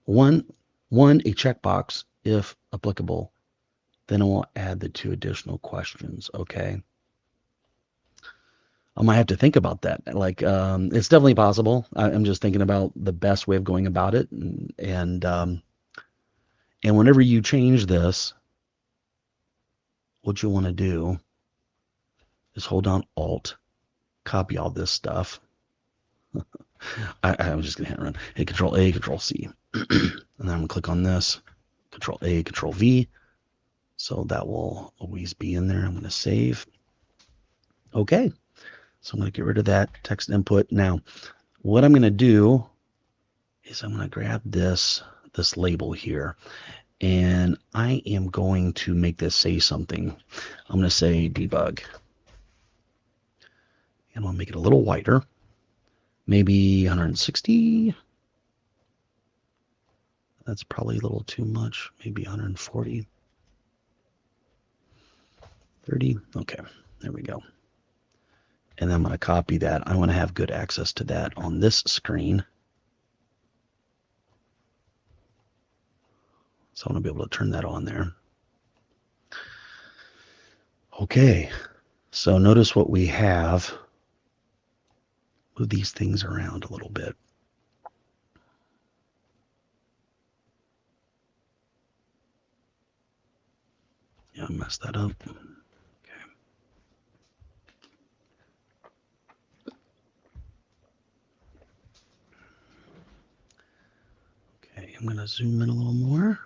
one a checkbox if applicable, then I will add the two additional questions. Okay. I might have to think about that. Like, it's definitely possible. I'm just thinking about the best way of going about it. And whenever you change this, what you want to do is hold down Alt, copy all this stuff. I'm just going to hit run. Hit Control A, Control C. And then I'm going to click on this, Control A, Control V. So that will always be in there. I'm going to save. Okay. So I'm going to get rid of that text input. Now, what I'm going to do is I'm going to grab this label here, and I am going to make this say something. I'm going to say debug, and I'll make it a little wider, maybe 160. That's probably a little too much. Maybe 140. 30. Okay, there we go. And then I'm going to copy that. I want to have good access to that on this screen. So I'm going to be able to turn that on there. Okay, so notice what we have. Move these things around a little bit. Yeah, I messed that up. Okay, I'm going to zoom in a little more.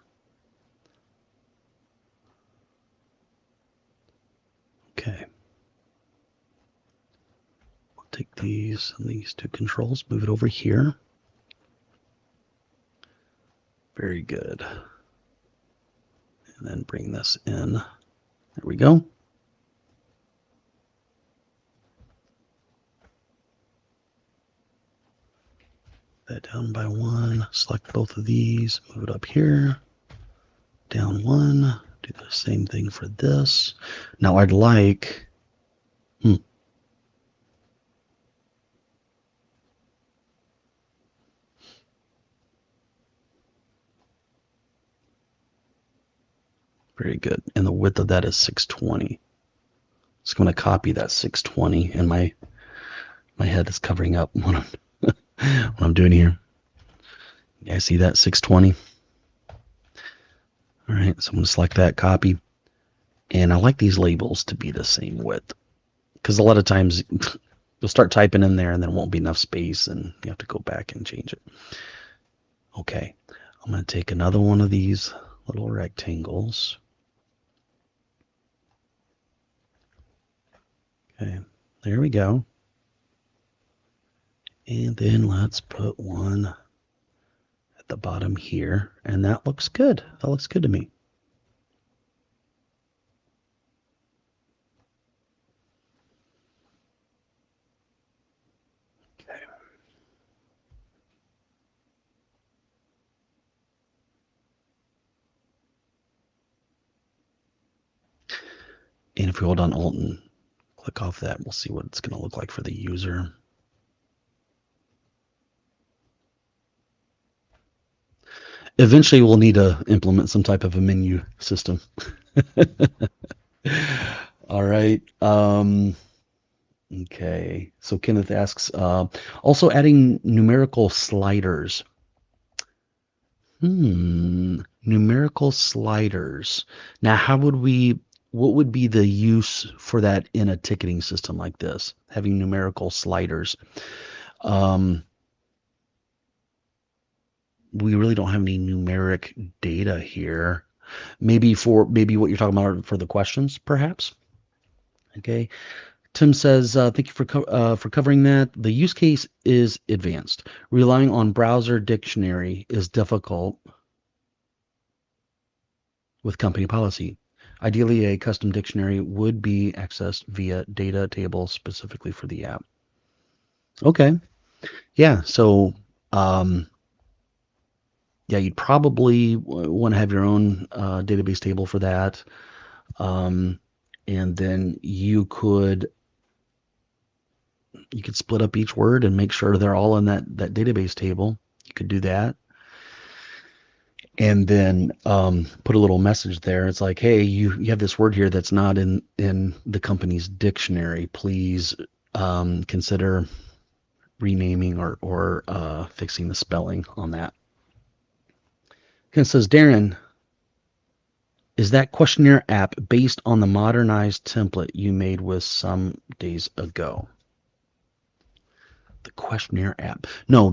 Okay. I'll take these two controls, move it over here. Very good. And then bring this in. There we go. That down by one. Select both of these, move it up here. Down one. Do the same thing for this. Now I'd like very good. And the width of that is 620. Just going to copy that 620, and my head is covering up. what I'm doing here. You guys see that 620? All right, so I'm going to select that, copy. And I like these labels to be the same width, because a lot of times you'll start typing in there and then it won't be enough space and you have to go back and change it. Okay, I'm going to take another one of these little rectangles. Okay, there we go. And then let's put one at the bottom here, and that looks good. That looks good to me. Okay. And if we hold on Alt and click off that, we'll see what it's going to look like for the user. Eventually, we'll need to implement some type of a menu system. All right. Okay. So Kenneth asks, also adding numerical sliders. Numerical sliders. Now, what would be the use for that in a ticketing system like this? Having numerical sliders. We really don't have any numeric data here. Maybe what you're talking about for the questions, perhaps. Okay. Tim says, thank you for covering that. The use case is advanced. Relying on browser dictionary is difficult with company policy. Ideally, a custom dictionary would be accessed via data table specifically for the app. Okay. Yeah. So, yeah, you'd probably want to have your own database table for that. And then you could split up each word and make sure they're all in that database table. You could do that. And then put a little message there. It's like, hey, you have this word here that's not in the company's dictionary. Please consider renaming or fixing the spelling on that. And it says, Darren, is that questionnaire app based on the modernized template you made with some days ago? The questionnaire app. No,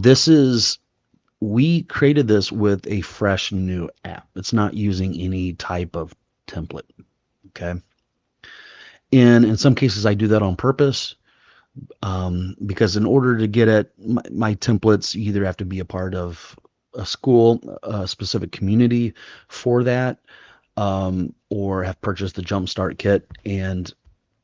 we created this with a fresh new app. It's not using any type of template. Okay. And in some cases, I do that on purpose because in order to get at my templates, you either have to be a part of a school, a specific community for that, or have purchased the Jumpstart kit. And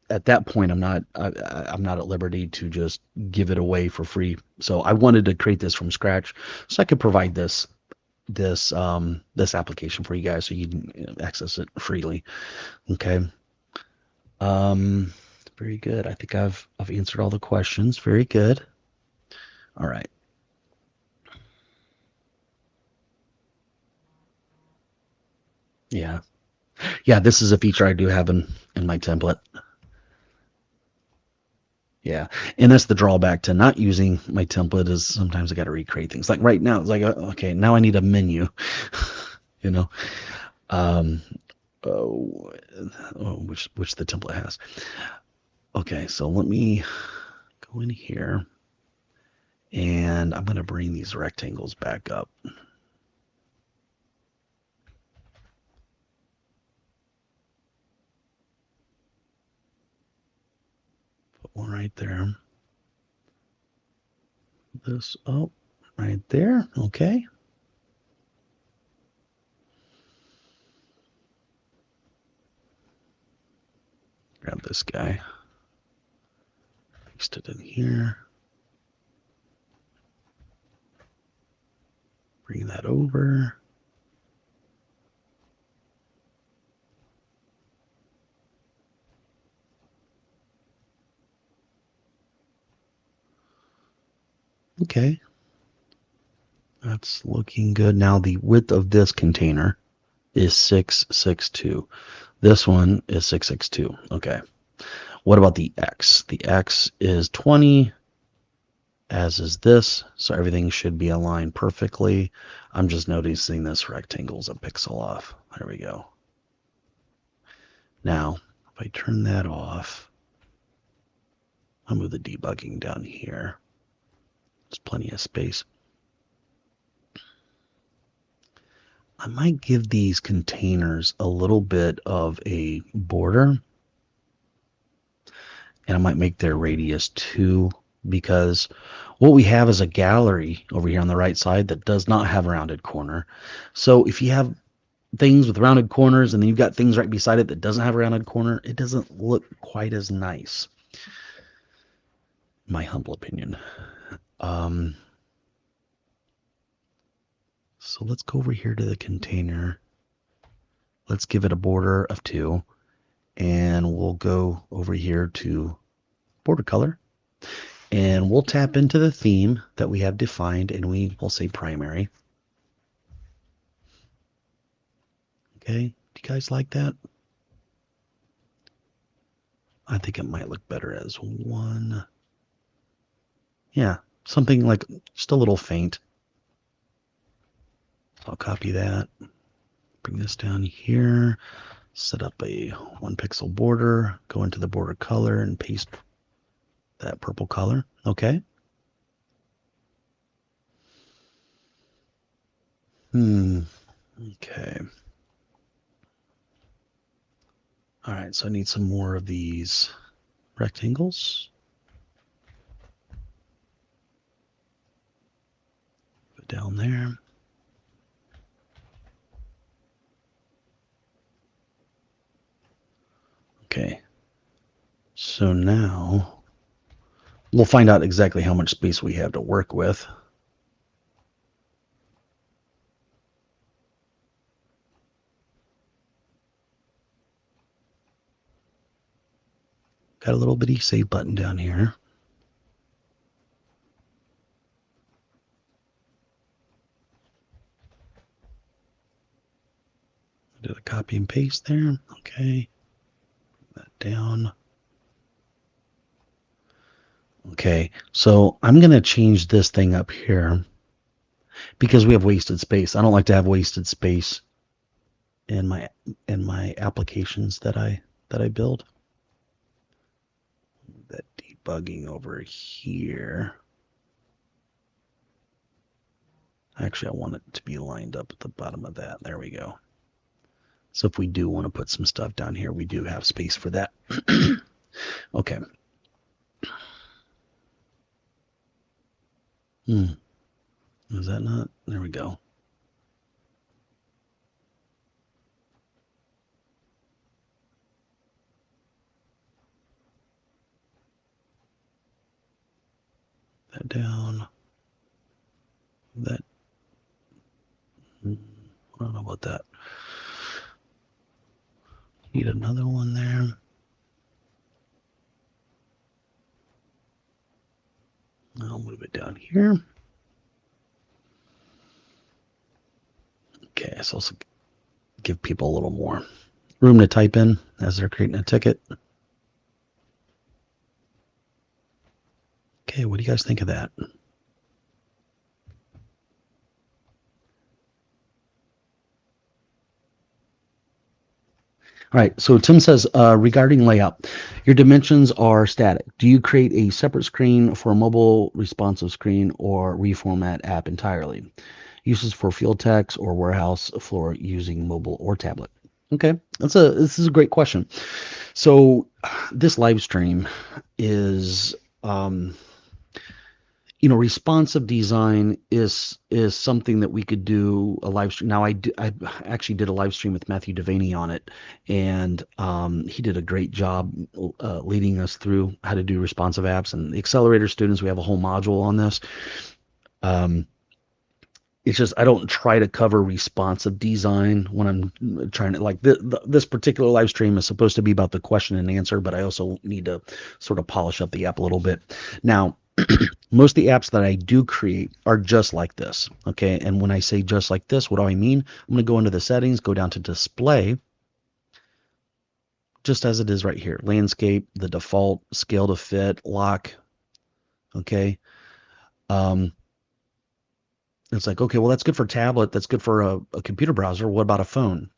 at that point, I'm not at liberty to just give it away for free. So I wanted to create this from scratch so I could provide this application for you guys so you can access it freely. Okay. Very good. I think I've answered all the questions. Very good. All right. Yeah. Yeah, this is a feature I do have in my template. Yeah. And that's the drawback to not using my template is sometimes I got to recreate things. Like right now, it's like, okay, now I need a menu, you know, which the template has. Okay, so let me go in here and I'm going to bring these rectangles back up. Put one right there. This up right there. Okay. Grab this guy. Paste it in here. Bring that over. Okay. That's looking good. Now the width of this container is 662. This one is 662. Okay. What about the X? The X is 20. as is this. So everything should be aligned perfectly. I'm just noticing this rectangle's a pixel off. There we go. Now, if I turn that off, I'll move the debugging down here. There's plenty of space. I might give these containers a little bit of a border, and I might make their radius 2, because what we have is a gallery over here on the right side that does not have a rounded corner. So if you have things with rounded corners and then you've got things right beside it that doesn't have a rounded corner, it doesn't look quite as nice, my humble opinion. So let's go over here to the container. Let's give it a border of 2, and we'll go over here to border color, and we'll tap into the theme that we have defined, and we will say primary. Okay, do you guys like that? I think it might look better as 1. Yeah, something like just a little faint. So I'll copy that, bring this down here, set up a 1 pixel border, go into the border color and paste that purple color. Okay. Okay. All right, so I need some more of these rectangles. Go down there. Okay. So now we'll find out exactly how much space we have to work with. Got a little bitty save button down here. Do the copy and paste there. Okay. Put that down. Okay, so I'm going to change this thing up here because we have wasted space. I don't like to have wasted space in my applications that I build. That debugging over here. Actually, I want it to be lined up at the bottom of that. There we go. So if we do want to put some stuff down here, we do have space for that. Okay. Is that not? There we go. That down. That. I don't know about that. Need another one there. I'll move it down here. Okay, so also give people a little more room to type in as they're creating a ticket. Okay, what do you guys think of that? All right, so Tim says, regarding layout, your dimensions are static. Do you create a separate screen for a mobile responsive screen or reformat app entirely? Uses for field text or warehouse floor using mobile or tablet. Okay, this is a great question. So this live stream is responsive design is something that we could do a live stream. Now I actually did a live stream with Matthew Devaney on it, and he did a great job leading us through how to do responsive apps. And the accelerator students, we have a whole module on this. It's just I don't try to cover responsive design when I'm trying to, like, this particular live stream is supposed to be about the question and answer, but I also need to sort of polish up the app a little bit. Now, most of the apps that I do create are just like this, okay? And when I say just like this, what do I mean? I'm going to go into the settings, go down to display, just as it is right here. Landscape, the default, scale to fit, lock, okay? Um, it's like, okay, well, that's good for tablet. That's good for a computer browser. What about a phone?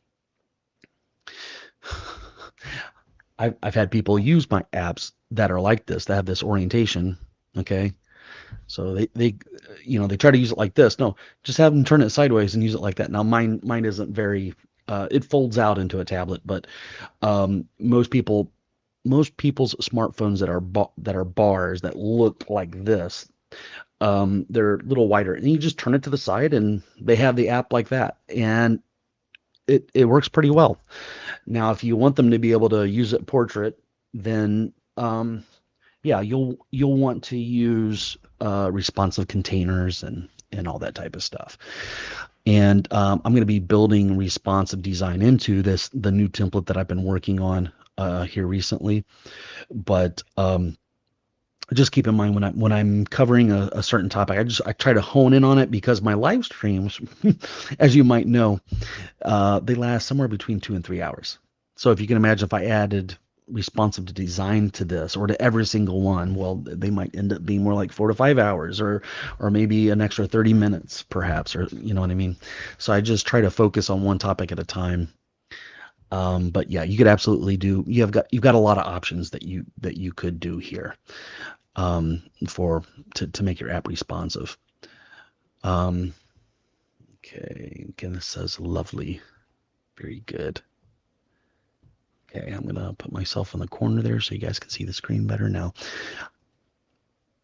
I've had people use my apps that are like this, that have this orientation. Okay. So they try to use it like this. No, just have them turn it sideways and use it like that. Now mine isn't very, it folds out into a tablet, but most people's smartphones that are bars that look like this, they're a little wider, and you just turn it to the side, and they have the app like that, and it works pretty well. Now, if you want them to be able to use it portrait, then yeah, you'll want to use responsive containers and all that type of stuff. And I'm going to be building responsive design into the new template that I've been working on here recently. But just keep in mind when I'm covering a certain topic, I try to hone in on it because my live streams, as you might know, they last somewhere between 2 and 3 hours. So if you can imagine, if I added responsive to design to this or to every single one, well, they might end up being more like 4 to 5 hours, or maybe an extra 30 minutes perhaps, or you know what I mean. So I just try to focus on one topic at a time. But yeah, you could absolutely do. You've got a lot of options that you could do here, for to make your app responsive. Um, okay, again, this says lovely, very good. Okay, I'm gonna put myself in the corner there so you guys can see the screen better now.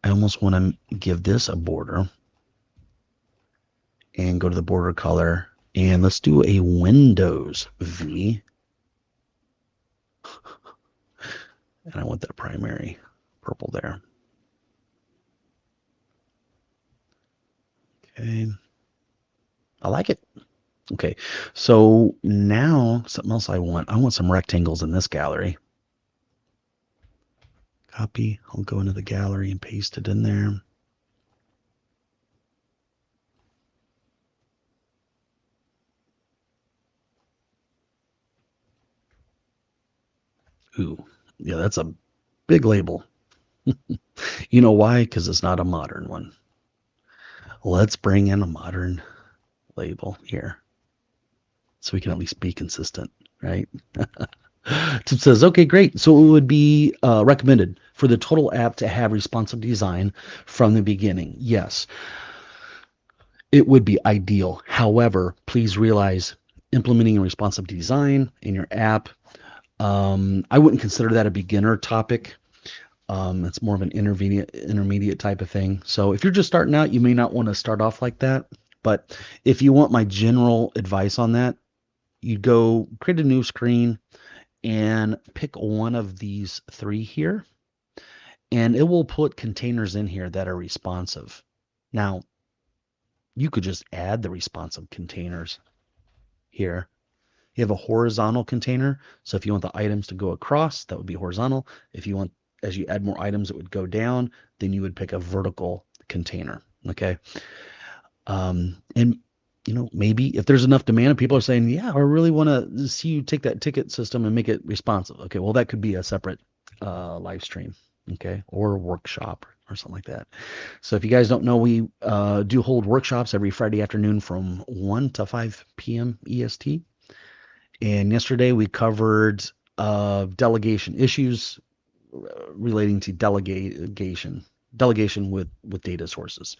I almost want to give this a border and go to the border color, and let's do a Windows V. And I want that primary purple there. Okay, I like it. Okay, so now something else I want some rectangles in this gallery. Copy, I'll go into the gallery and paste it in there. Ooh, yeah, that's a big label. You know why? Because it's not a modern one. Let's bring in a modern label here so we can at least be consistent, right? Tip says, okay, great. So it would be recommended for the total app to have responsive design from the beginning. Yes, it would be ideal. However, please realize implementing a responsive design in your app, I wouldn't consider that a beginner topic. It's more of an intermediate type of thing. So if you're just starting out, you may not want to start off like that. But if you want my general advice on that, you go create a new screen and pick one of these three here, and it will put containers in here that are responsive. Now, you could just add the responsive containers here. You have a horizontal container. So if you want the items to go across, that would be horizontal. If you want, as you add more items, it would go down, then you would pick a vertical container. Okay. And maybe if there's enough demand and people are saying, yeah, I really want to see you take that ticket system and make it responsive. Okay. Well, that could be a separate live stream. Okay. Or a workshop or something like that. So if you guys don't know, we do hold workshops every Friday afternoon from 1 to 5 p.m. EST. And yesterday we covered delegation issues relating to delegation with data sources.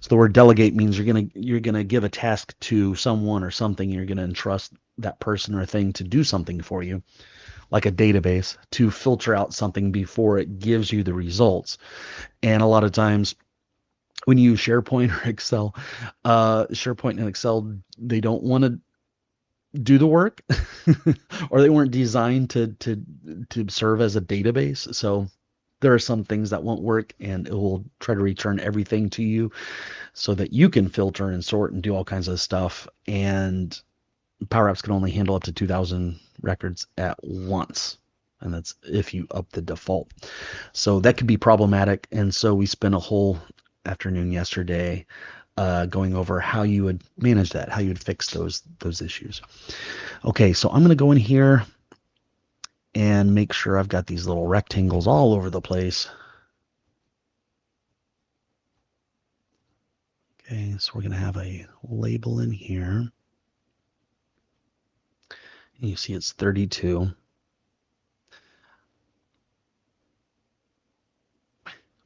So the word delegate means you're gonna give a task to someone or something. You're gonna entrust that person or thing to do something for you, like a database, to filter out something before it gives you the results. And a lot of times when you use SharePoint or Excel, SharePoint and Excel, they don't want to do the work or they weren't designed to serve as a database. So there are some things that won't work, and it will try to return everything to you so that you can filter and sort and do all kinds of stuff. And Power Apps can only handle up to 2,000 records at once, and that's if you up the default. So that could be problematic. And so we spent a whole afternoon yesterday going over how you would manage that, how you would fix those issues. Okay, so I'm going to go in here and make sure I've got these little rectangles all over the place. Okay, so we're going to have a label in here. And you see it's 32.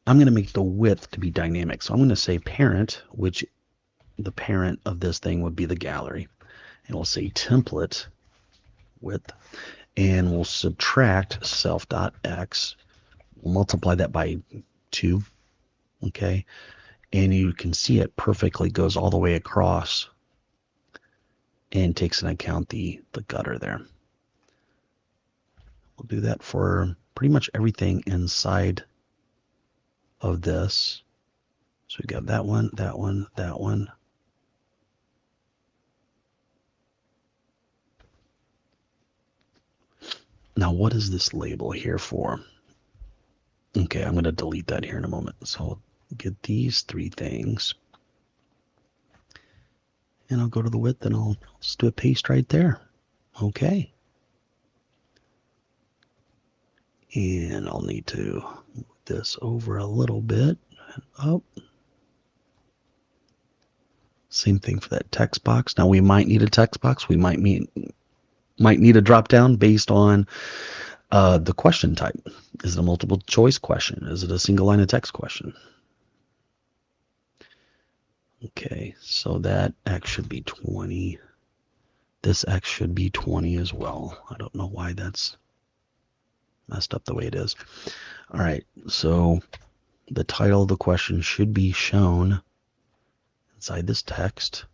I'm going to make the width to be dynamic. So I'm going to say parent, which the parent of this thing would be the gallery. And we'll say template width. And we'll subtract self.x. We'll multiply that by 2. Okay. And you can see it perfectly goes all the way across and takes into account the gutter there. We'll do that for pretty much everything inside of this. So we got that one, that one, that one. Now, what is this label here for? Okay, I'm going to delete that here in a moment. So I'll get these 3 things. And I'll go to the width and I'll just do a paste right there. Okay. And I'll need to move this over a little bit and up. Same thing for that text box. Now we might need a text box. We might need a drop down based on the question type. Is it a multiple choice question? Is it a single line of text question? Okay, so that X should be 20. This X should be 20 as well. I don't know why that's messed up the way it is. All right, so the title of the question should be shown inside this text.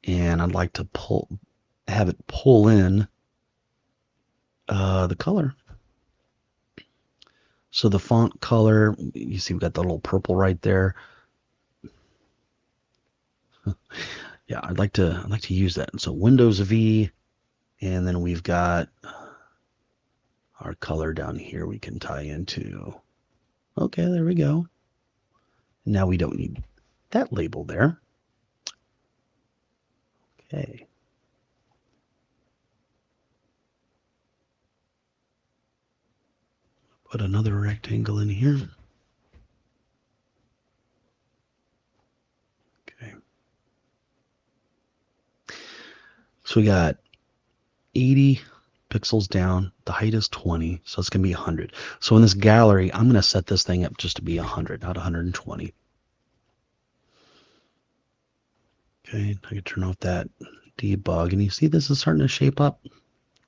And I'd like to have it pull in the color. So the font color, you see we've got the little purple right there. Yeah, I'd like to use that. So Windows V, and then we've got our color down here we can tie into. Okay, there we go. Now we don't need that label there. Okay. Put another rectangle in here. Okay. So we got 80 pixels down. The height is 20, so it's going to be 100. So in this gallery, I'm going to set this thing up just to be 100, not 120. Okay, I can turn off that debug, and you see this is starting to shape up.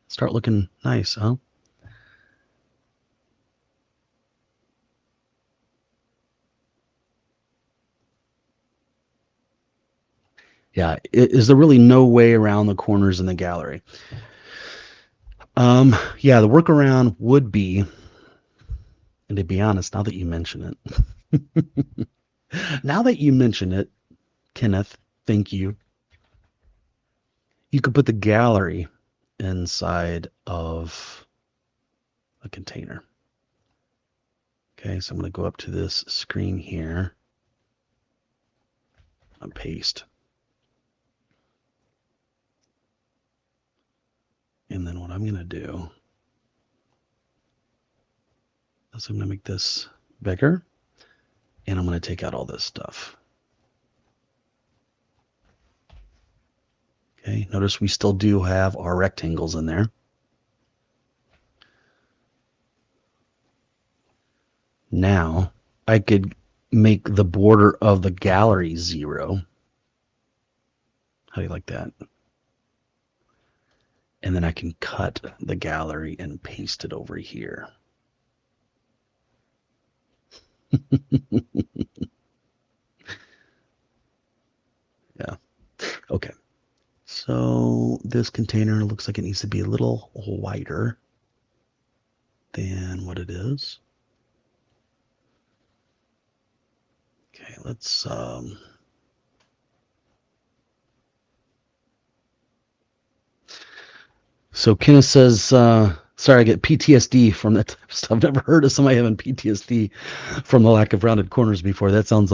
Start looking nice, huh? Yeah, is there really no way around the corners in the gallery? Yeah, the workaround would be, and to be honest, now that you mention it, Kenneth, thank you. You could put the gallery inside of a container. Okay, so I'm going to go up to this screen here and paste. And then what I'm going to do is I'm going to make this bigger, and I'm going to take out all this stuff. Okay, notice we still do have our rectangles in there. Now I could make the border of the gallery 0. How do you like that? And then I can cut the gallery and paste it over here. Yeah. Okay. So this container looks like it needs to be a little wider than what it is. Okay, let's so Kenneth says, sorry, I get PTSD from that type of stuff. I've never heard of somebody having PTSD from the lack of rounded corners before. That sounds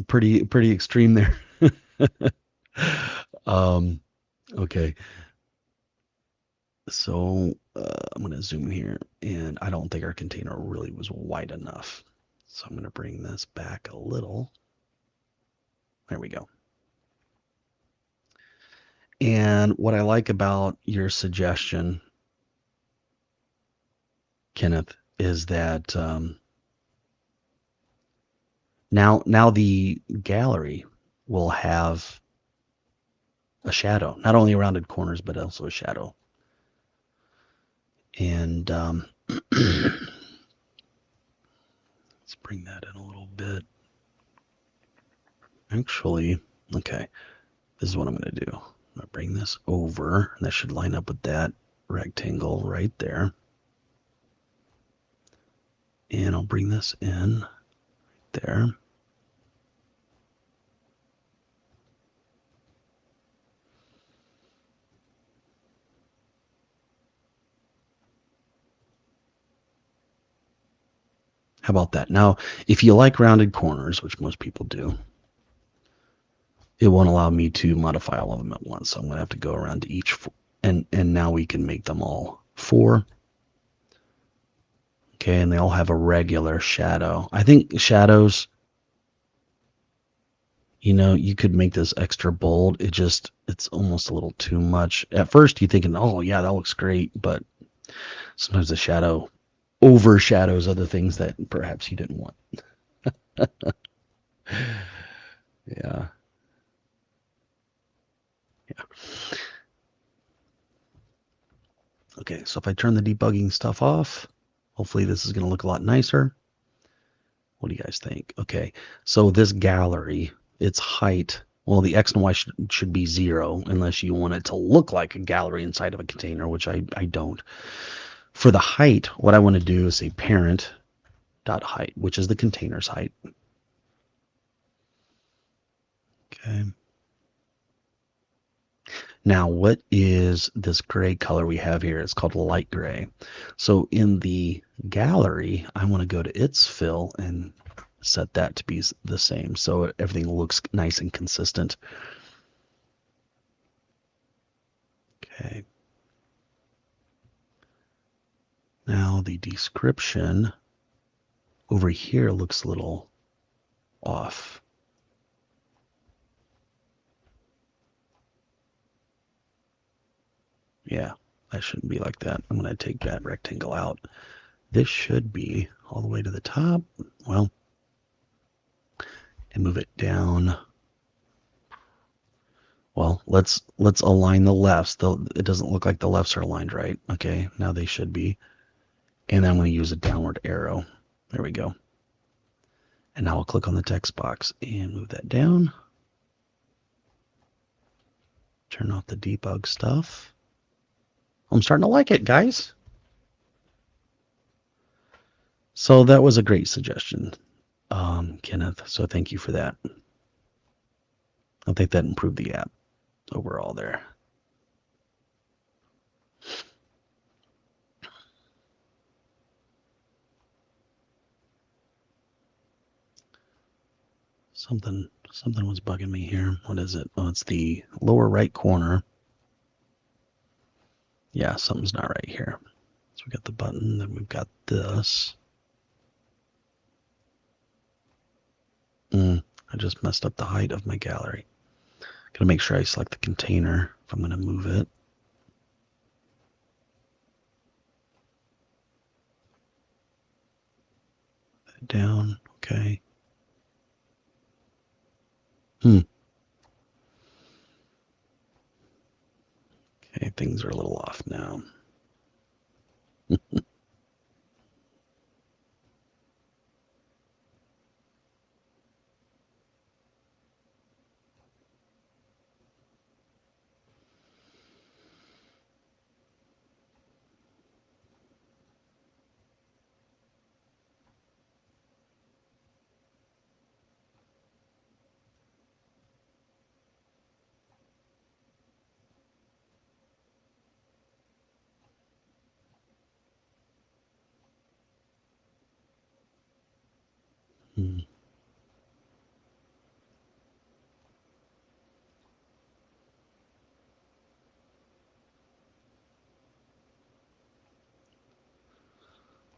pretty extreme there. Okay. So I'm going to zoom in here, and I don't think our container really was wide enough. So I'm going to bring this back a little. There we go. And what I like about your suggestion, Kenneth, is that now the gallery will have a shadow, not only rounded corners, but also a shadow. And let's bring that in a little bit. Actually, okay, this is what I'm going to do. I'm going to bring this over, and that should line up with that rectangle right there. And I'll bring this in there. How about that? Now, if you like rounded corners, which most people do, it won't allow me to modify all of them at once. So I'm going to have to go around to each, and now we can make them all 4. Okay, and they all have a regular shadow. I think shadows, you could make this extra bold. It's almost a little too much. At first, you're thinking, oh, yeah, that looks great. But sometimes the shadow overshadows other things that perhaps you didn't want. Yeah. Yeah. Okay, so if I turn the debugging stuff off, hopefully this is going to look a lot nicer. What do you guys think? Okay, so this gallery, its height, well, the X and Y should be 0 unless you want it to look like a gallery inside of a container, which I don't. For the height, what I want to do is say parent dot height, which is the container's height. Okay. Now, what is this gray color we have here? It's called light gray. So in the gallery, I want to go to its fill and set that to be the same so everything looks nice and consistent. Okay. Now the description over here looks a little off. Yeah, that shouldn't be like that. I'm going to take that rectangle out. This should be all the way to the top. Well, and move it down. Well, let's align the lefts. It doesn't look like the lefts are aligned right. Okay, now they should be. And then I'm going to use a downward arrow. There we go. And now I'll click on the text box and move that down. Turn off the debug stuff. I'm starting to like it, guys. So that was a great suggestion, Kenneth. So thank you for that. I think that improved the app overall there. Something was bugging me here. What is it? Oh, it's the lower right corner. Yeah, something's not right here. So we got the button, then we've got this. I just messed up the height of my gallery. Gotta make sure I select the container if I'm gonna move it. Down, okay. Okay, things are a little off now. Hmm.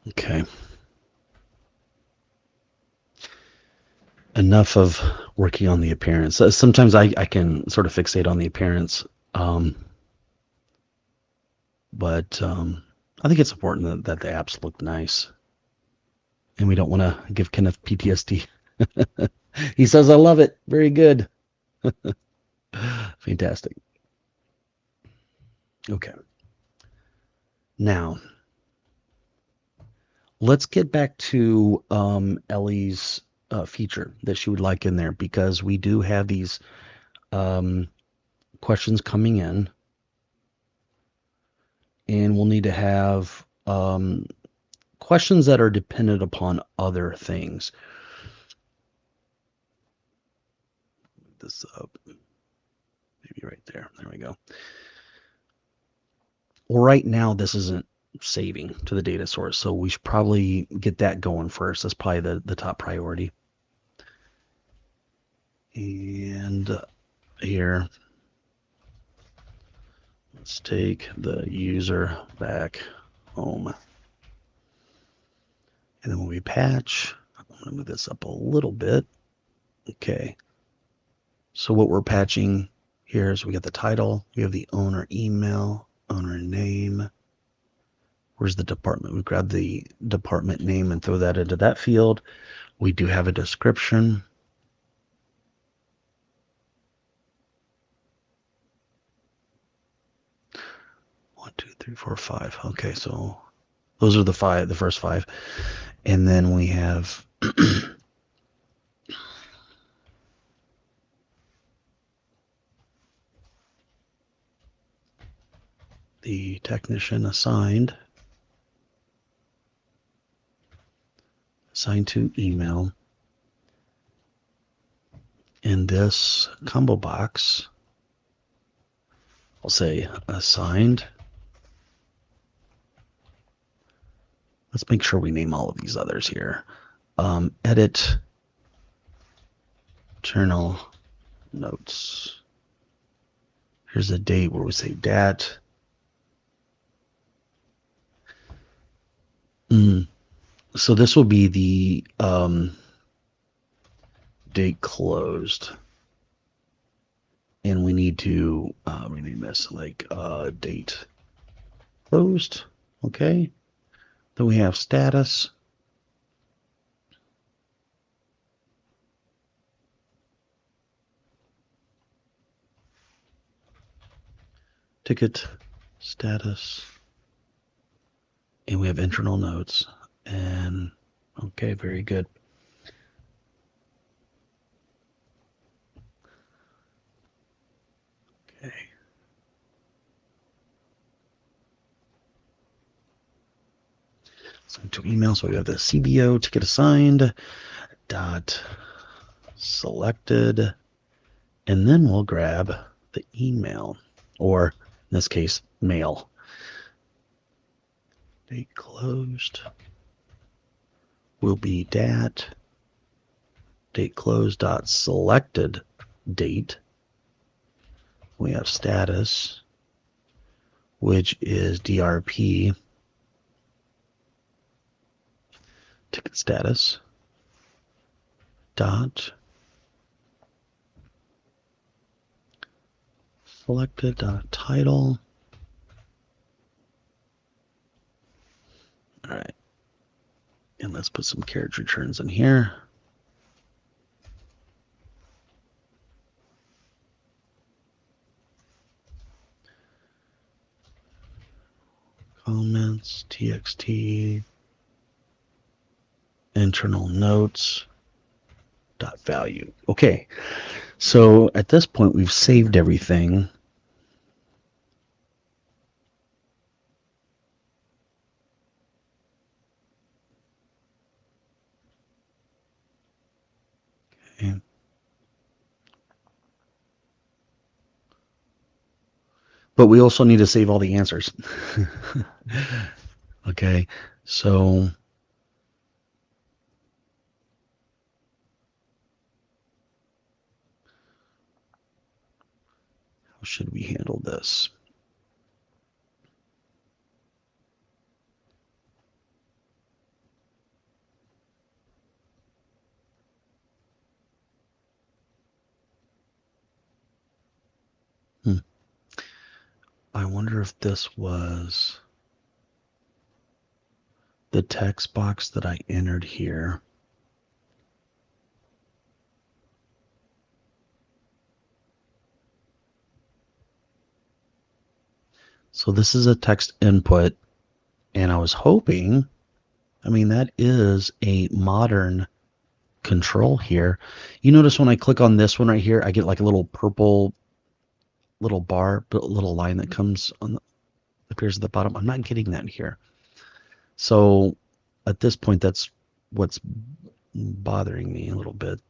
Okay. enough of working on the appearance. Sometimes I can sort of fixate on the appearance, um, but I think it's important that the apps look nice, and we don't want to give Kenneth PTSD. He says, "I love it. Very good. Fantastic." Okay. Now, let's get back to Ellie's feature that she would like in there, because we do have these um, questions coming in, and we'll need to have questions that are dependent upon other things. This up, maybe right there. There we go. Well, right now this isn't saving to the data source, so we should probably get that going first. That's probably the top priority. And here, let's take the user back home. And then when we patch, I'm going to move this up a little bit. Okay. So what we're patching here is we got the title, we have the owner email, owner name. Where's the department? We grab the department name and throw that into that field. We do have a description. One, two, three, four, five. Okay, so those are the first five. And then we have the technician assigned to email. In this combo box, I'll say assigned. Let's make sure we name all of these others here. Edit journal notes. Here's a date where we say dat. So this will be the date closed. And we need to rename this like date closed. Okay. Then we have status. Ticket status. And we have internal notes. And okay, very good. Okay. Send to email. So we have the CBO ticket assigned dot selected, and then we'll grab the email, or in this case, mail. Date closed will be dat date closed dot selected date. We have status, which is DRP ticket status dot selected dot title. All right, and let's put some carriage returns in here. Comments, txt, internal notes, dot value. Okay, so at this point we've saved everything. Okay. But we also need to save all the answers. Okay, so how should we handle this? I wonder if this was the text box that I entered here. So this is a text input, and I was hoping, I mean, that is a modern control here. You notice when I click on this one right here, I get like a little purple little bar, little line that comes on the, appears at the bottom. I'm not getting that here. So at this point, that's what's bothering me a little bit.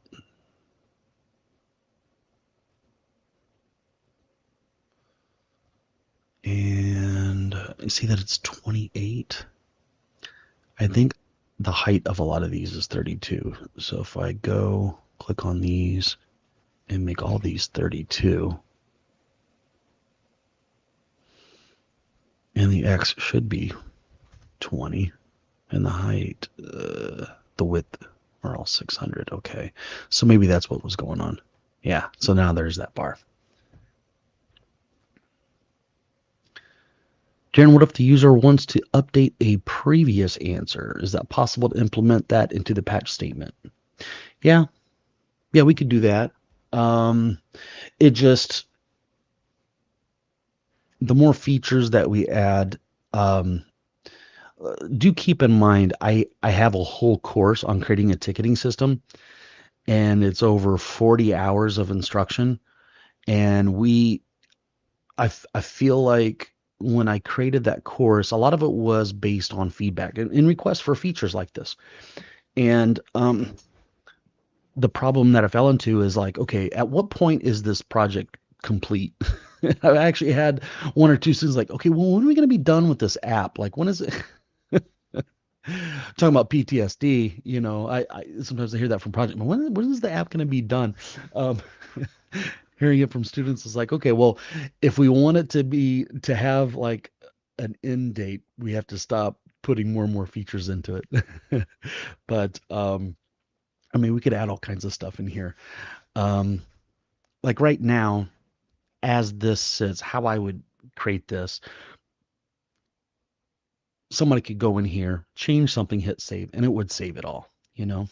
And I see that it's 28. I think the height of a lot of these is 32. So if I go click on these and make all these 32, and the X should be 20, and the height, the width are all 600. Okay. So maybe that's what was going on. Yeah. So now there's that bar. Jen, what if the user wants to update a previous answer? Is that possible to implement that into the patch statement? Yeah. Yeah, we could do that. Um, it just, the more features that we add, um, do keep in mind, I have a whole course on creating a ticketing system, and it's over 40 hours of instruction. And I feel like when I created that course, a lot of it was based on feedback and in requests for features like this. And the problem that I fell into is like, okay, at what point is this project complete? I actually had one or two students like, okay, well, when are we going to be done with this app? Like, when is it? Talking about PTSD, I sometimes I hear that from project, but when is the app going to be done? Um, hearing it from students is like, okay, well, if we want it to have like an end date, we have to stop putting more and more features into it. But I mean, we could add all kinds of stuff in here. Um, like right now, as this sits, how I would create this, somebody could go in here, change something, hit save, and it would save it all, you know?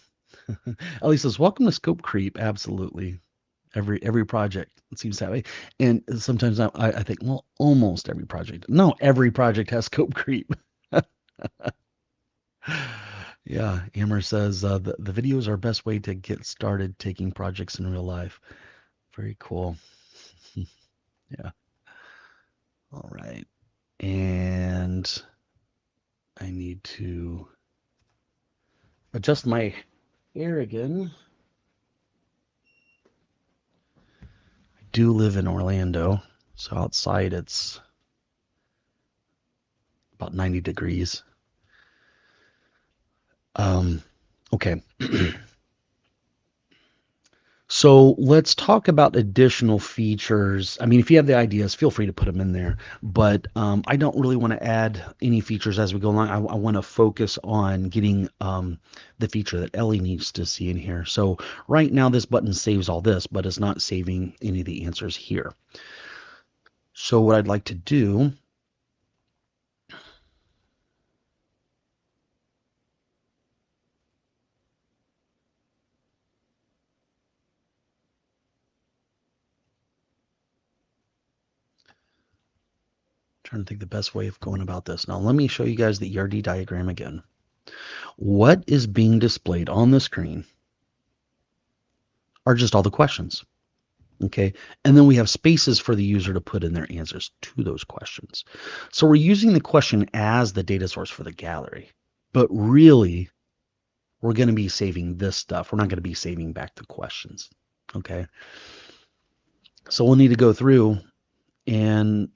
Ellie says, welcome to scope creep. Absolutely. Every project seems that way. And sometimes I think, well, almost every project. No, every project has scope creep. Yeah, Amber says the videos are best way to get started taking projects in real life. Very cool. Yeah. All right. And I need to adjust my hair again. I do live in Orlando, so outside it's about 90 degrees. Okay. So let's talk about additional features. I mean, if you have the ideas, feel free to put them in there. But I don't really want to add any features as we go along. I want to focus on getting the feature that Ellie needs to see in here. So right now, this button saves all this, but it's not saving any of the answers here. So what I'd like to do, trying to think the best way of going about this. Now, let me show you guys the ERD diagram again. What is being displayed on the screen are just all the questions. Okay. And then we have spaces for the user to put in their answers to those questions. So we're using the question as the data source for the gallery, but really we're going to be saving this stuff. We're not going to be saving back the questions. Okay. So we'll need to go through and,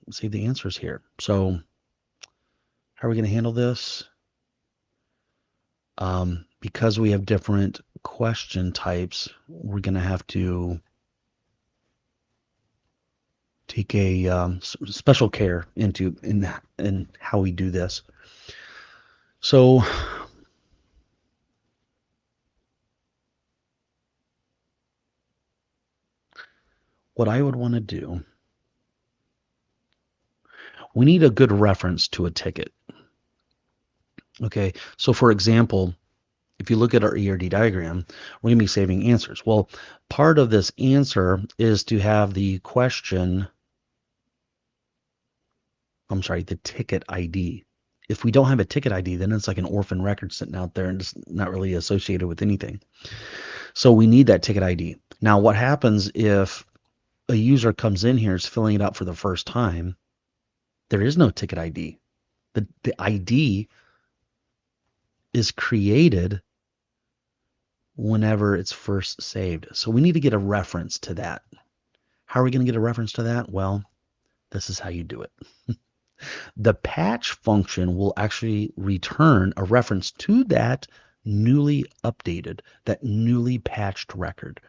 save the answers here. So how are we going to handle this? Because we have different question types, we're going to have to take a special care in how we do this. So what I would want to do we need a good reference to a ticket. Okay, so for example, if you look at our ERD diagram, we're going to be saving answers. Well, part of this answer is to have the ticket ID. If we don't have a ticket ID, then it's like an orphan record sitting out there and just not really associated with anything. So we need that ticket ID. Now, what happens if a user comes in here, is filling it out for the first time? There is no ticket ID. The ID is created whenever it's first saved. So we need to get a reference to that. How are we going to get a reference to that? Well, this is how you do it. The patch function will actually return a reference to that newly updated, that newly patched record.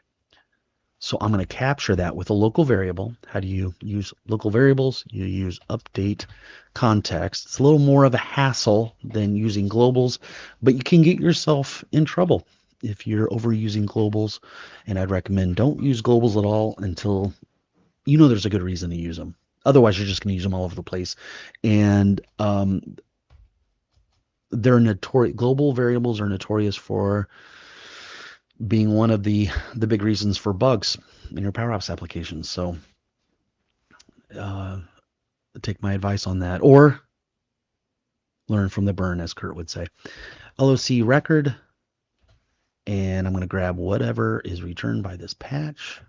So I'm going to capture that with a local variable. How do you use local variables? You use update context. It's a little more of a hassle than using globals, but you can get yourself in trouble if you're overusing globals. And I'd recommend don't use globals at all until you know there's a good reason to use them. Otherwise, you're just going to use them all over the place. And they're notorious. Global variables are notorious for being one of the big reasons for bugs in your Power Apps applications. So take my advice on that, or learn from the burn, as Kurt would say. LOC record, and I'm going to grab whatever is returned by this patch.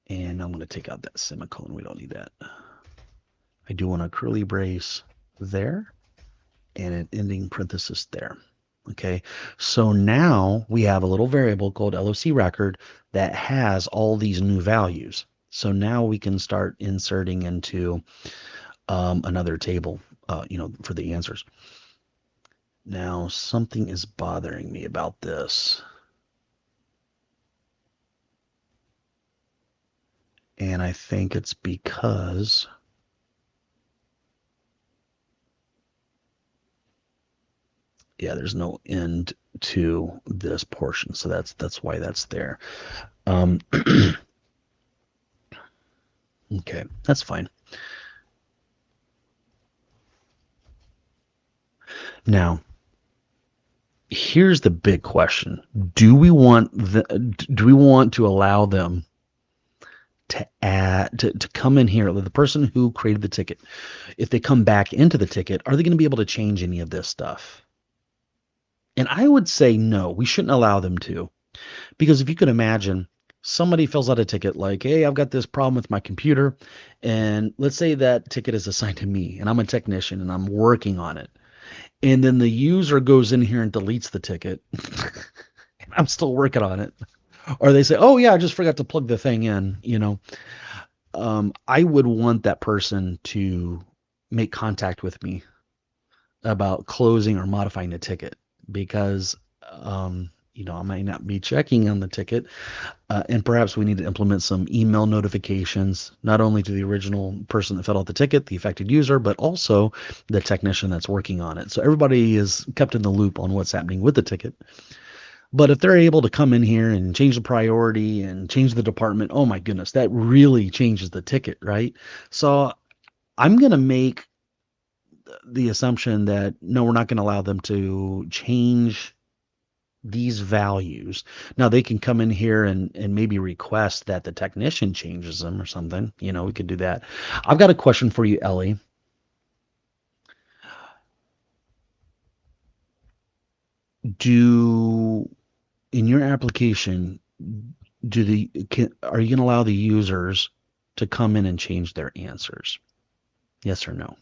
And I'm going to take out that semicolon. We don't need that. I do want a curly brace there and an ending parenthesis there. Okay, so now we have a little variable called LOC record that has all these new values. So now we can start inserting into another table, for the answers. Now something is bothering me about this. And I think it's because there's no end to this portion. So that's why that's there. Okay, that's fine. Now, here's the big question. Do we want to allow them to come in here, the person who created the ticket, if they come back into the ticket, are they going to be able to change any of this stuff? And I would say no, we shouldn't allow them to, because if you could imagine somebody fills out a ticket like, hey, I've got this problem with my computer, and let's say that ticket is assigned to me and I'm a technician and I'm working on it. And then the user goes in here and deletes the ticket. And I'm still working on it. Or they say, oh yeah, I just forgot to plug the thing in, I would want that person to make contact with me about closing or modifying the ticket, because I might not be checking on the ticket, and perhaps we need to implement some email notifications, not only to the original person that filled out the ticket, the affected user, but also the technician that's working on it. So everybody is kept in the loop on what's happening with the ticket. But if they're able to come in here and change the priority and change the department, oh my goodness, that really changes the ticket, right? So I'm going to make the assumption that no, we're not going to allow them to change these values. Now they can come in here and maybe request that the technician changes them or something. We could do that. I've got a question for you, Ellie. In your application, are you going to allow the users to come in and change their answers? Yes or no?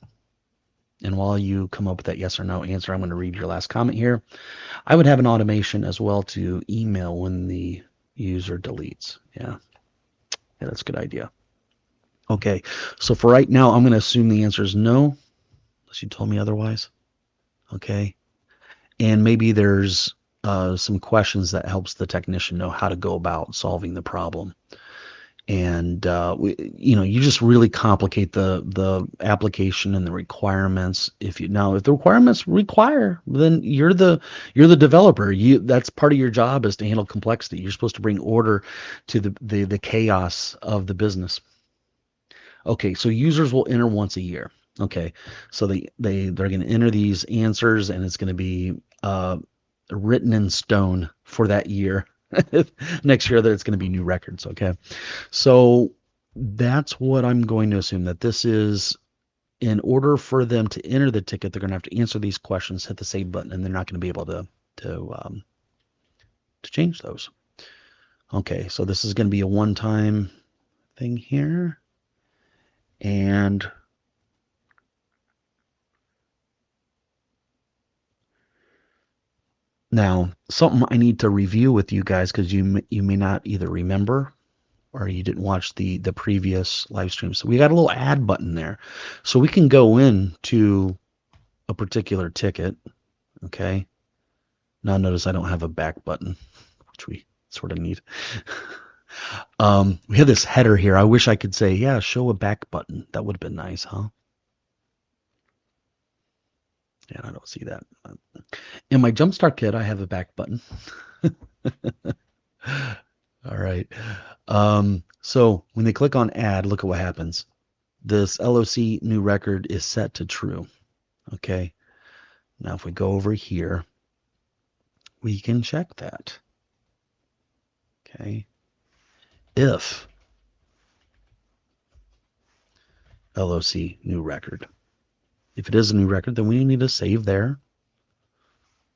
And while you come up with that yes or no answer, I'm going to read your last comment here. I would have an automation as well to email when the user deletes. Yeah, that's a good idea. Okay, so for right now, I'm going to assume the answer is no, unless you told me otherwise. Okay, and maybe there's some questions that helps the technician know how to go about solving the problem. And you just really complicate the application and the requirements. If the requirements require, then you're the developer. That's part of your job, is to handle complexity. You're supposed to bring order to the chaos of the business. Okay, so users will enter once a year. Okay, so they're going to enter these answers, and it's going to be written in stone for that year. Next year, that it's going to be new records. Okay, so that's what I'm going to assume, that this is in order for them to enter the ticket. They're going to have to answer these questions, hit the save button, and they're not going to be able to change those. Okay, so this is going to be a one-time thing here, and now, something I need to review with you guys, because you may not either remember or you didn't watch the previous live stream. So we got a little add button there, so we can go into a particular ticket. Okay. Now notice I don't have a back button, which we sort of need. We have this header here. I wish I could say, yeah, show a back button. That would have been nice, huh? Yeah, I don't see that. In my Jumpstart kit, I have a back button. All right. So when they click on add, look at what happens. This LOC new record is set to true. Okay. Now if we go over here, we can check that. Okay. If LOC new record. If it is a new record, then we need to save their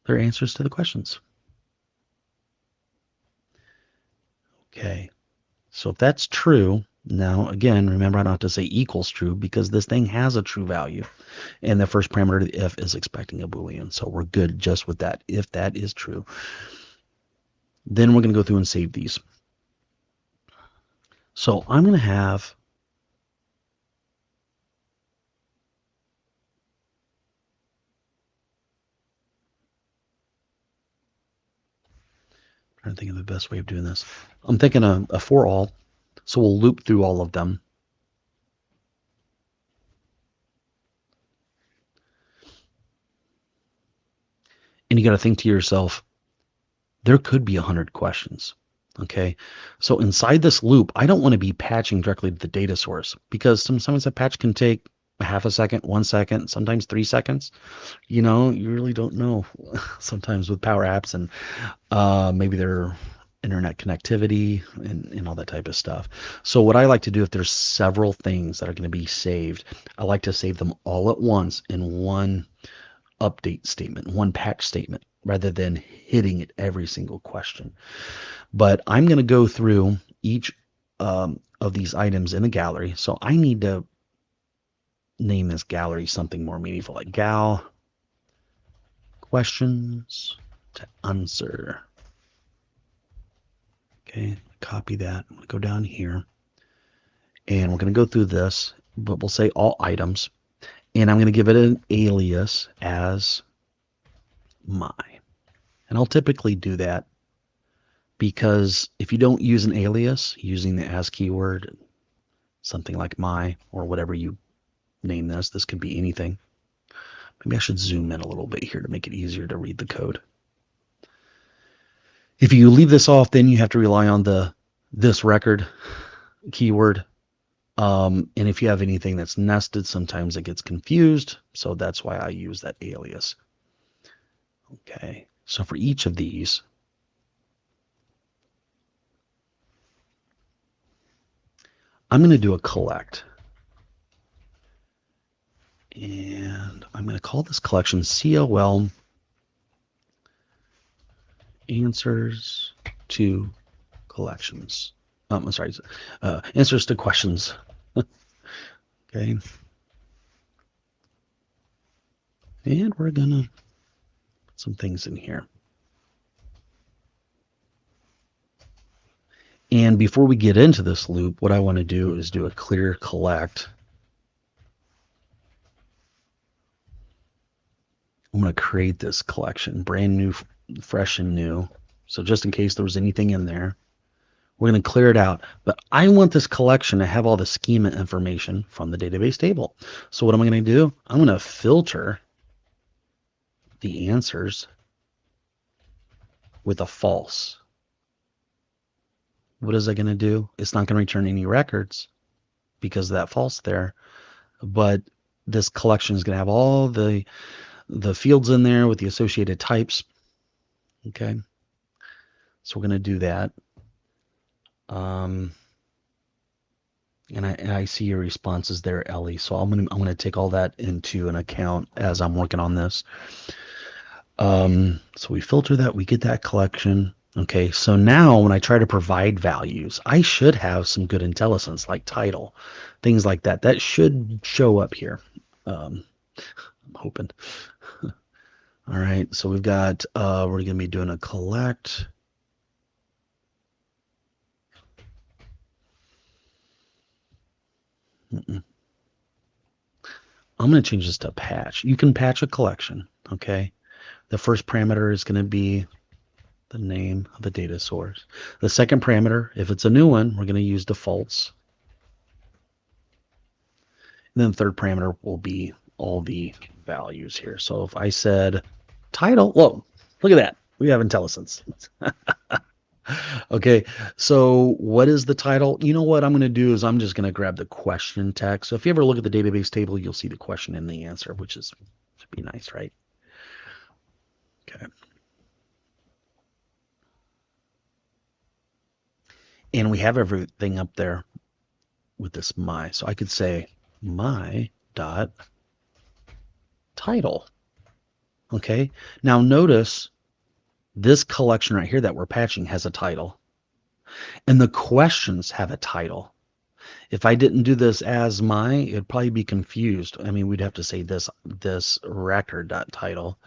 answers to the questions. Okay. So if that's true, now again, remember I don't have to say equals true, because this thing has a true value. And the first parameter of the if is expecting a Boolean. So we're good just with that, if that is true. Then we're going to go through and save these. So I'm going to have trying to think of the best way of doing this. I'm thinking a for all. So we'll loop through all of them. And you got to think to yourself, there could be 100 questions. Okay. So inside this loop, I don't want to be patching directly to the data source, because sometimes a patch can take a half a second, 1 second, sometimes 3 seconds. You know, you really don't know sometimes with Power Apps, and maybe their internet connectivity and all that type of stuff. So what I like to do, if there's several things that are going to be saved, I like to save them all at once in one update statement, one patch statement, rather than hitting it every single question. But I'm going to go through each of these items in the gallery. So I need to name this gallery something more meaningful, like gal questions to answer. Okay, copy that. I'm going to go down here, and we're going to go through this, but we'll say all items, and I'm going to give it an alias as my. And I'll typically do that because if you don't use an alias using the as keyword, something like my or whatever you name this could be anything. Maybe I should zoom in a little bit here to make it easier to read the code. If you leave this off, then you have to rely on this record keyword. And if you have anything that's nested, sometimes it gets confused. So that's why I use that alias. Okay, so for each of these, I'm going to do a collect. And I'm going to call this collection COL answers to collections. I'm sorry, answers to questions. Okay. And we're going to put some things in here. And before we get into this loop, what I want to do is do a clear collect. I'm going to create this collection, brand new, fresh and new. So just in case there was anything in there, we're going to clear it out. But I want this collection to have all the schema information from the database table. So what am I going to do? I'm going to filter the answers with a false. What is that going to do? It's not going to return any records. because of that false there. But this collection is going to have all the fields in there with the associated types. Okay, so we're going to do that. And I see your responses there, Ellie. So I'm gonna take all that into an account as I'm working on this. So we filter that, we get that collection. Okay, so now when I try to provide values, I should have some good intelligence like title, things like that. That should show up here. I'm hoping. All right, so we've got, we're gonna be doing a collect. I'm gonna change this to patch. You can patch a collection, okay? The first parameter is gonna be the name of the data source. The second parameter, if it's a new one, we're gonna use defaults. And then the third parameter will be all the values here. So if I said title, whoa, look at that. We have IntelliSense. Okay, so what is the title? You know what I'm going to do is I'm just going to grab the question text. So if you ever look at the database table, you'll see the question and the answer, which is should be nice, right? Okay. And we have everything up there with this my. So I could say my dot title. Okay. Now notice this collection right here that we're patching has a title, and the questions have a title. If I didn't do this as my, it'd probably be confused. I mean, we'd have to say this record dot title,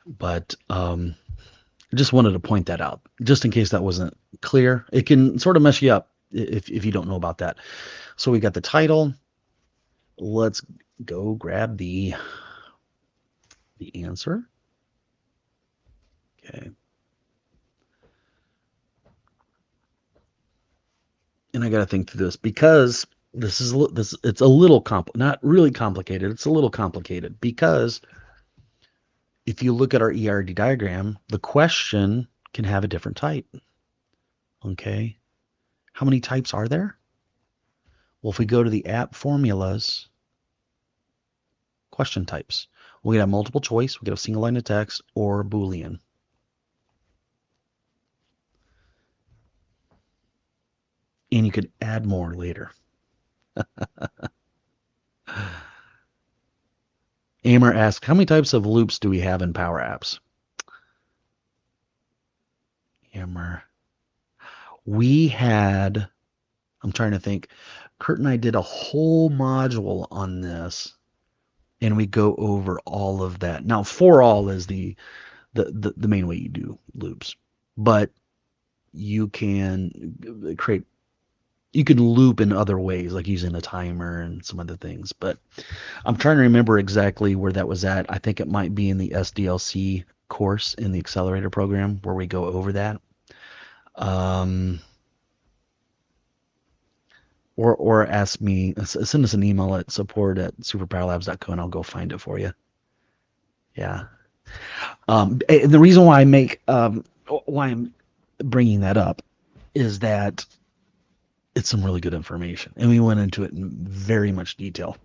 but I just wanted to point that out just in case that wasn't clear. It can sort of mess you up if you don't know about that. So we got the title. Let's go grab the answer. Okay. And I got to think through this because it's a little not really complicated. It's a little complicated because if you look at our ERD diagram, the question can have a different type. Okay. How many types are there? Well, if we go to the app formulas, question types, we can have multiple choice, we can have single line of text, or Boolean. And you could add more later. Amer asks, how many types of loops do we have in Power Apps? Amer. We had, I'm trying to think, Kurt and I did a whole module on this, and we go over all of that. Now, for all is the main way you do loops, but you can loop in other ways, like using a timer and some other things. But I'm trying to remember exactly where that was at. I think it might be in the SDLC course in the accelerator program where we go over that. Or ask me, send us an email at support@superpowerlabs.co and I'll go find it for you. Yeah. And the reason why why I'm bringing that up is that it's some really good information, and we went into it in very much detail.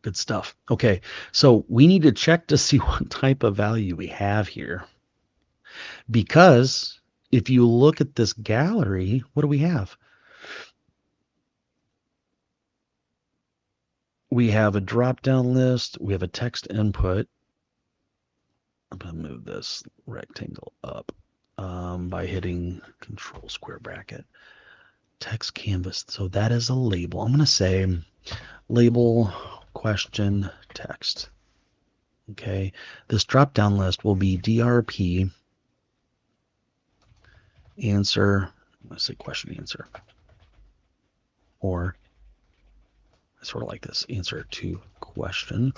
Good stuff. Okay, so we need to check to see what type of value we have here, because if you look at this gallery, what do we have? We have a drop-down list. We have a text input. I'm going to move this rectangle up by hitting Control square bracket. Text canvas. So that is a label. I'm going to say label question text. Okay. This drop-down list will be DRP answer. Let's say question answer. Or I sort of like this, answer to question.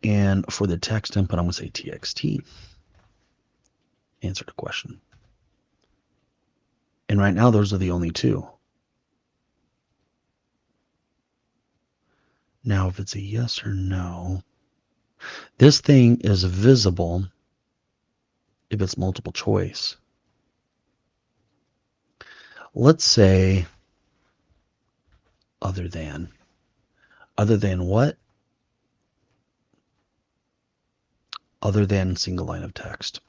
And for the text input, I'm going to say TXT, answer to question. And right now, those are the only two. Now, if it's a yes or no, this thing is visible if it's multiple choice. Let's say other than. Other than what? Other than single line of text.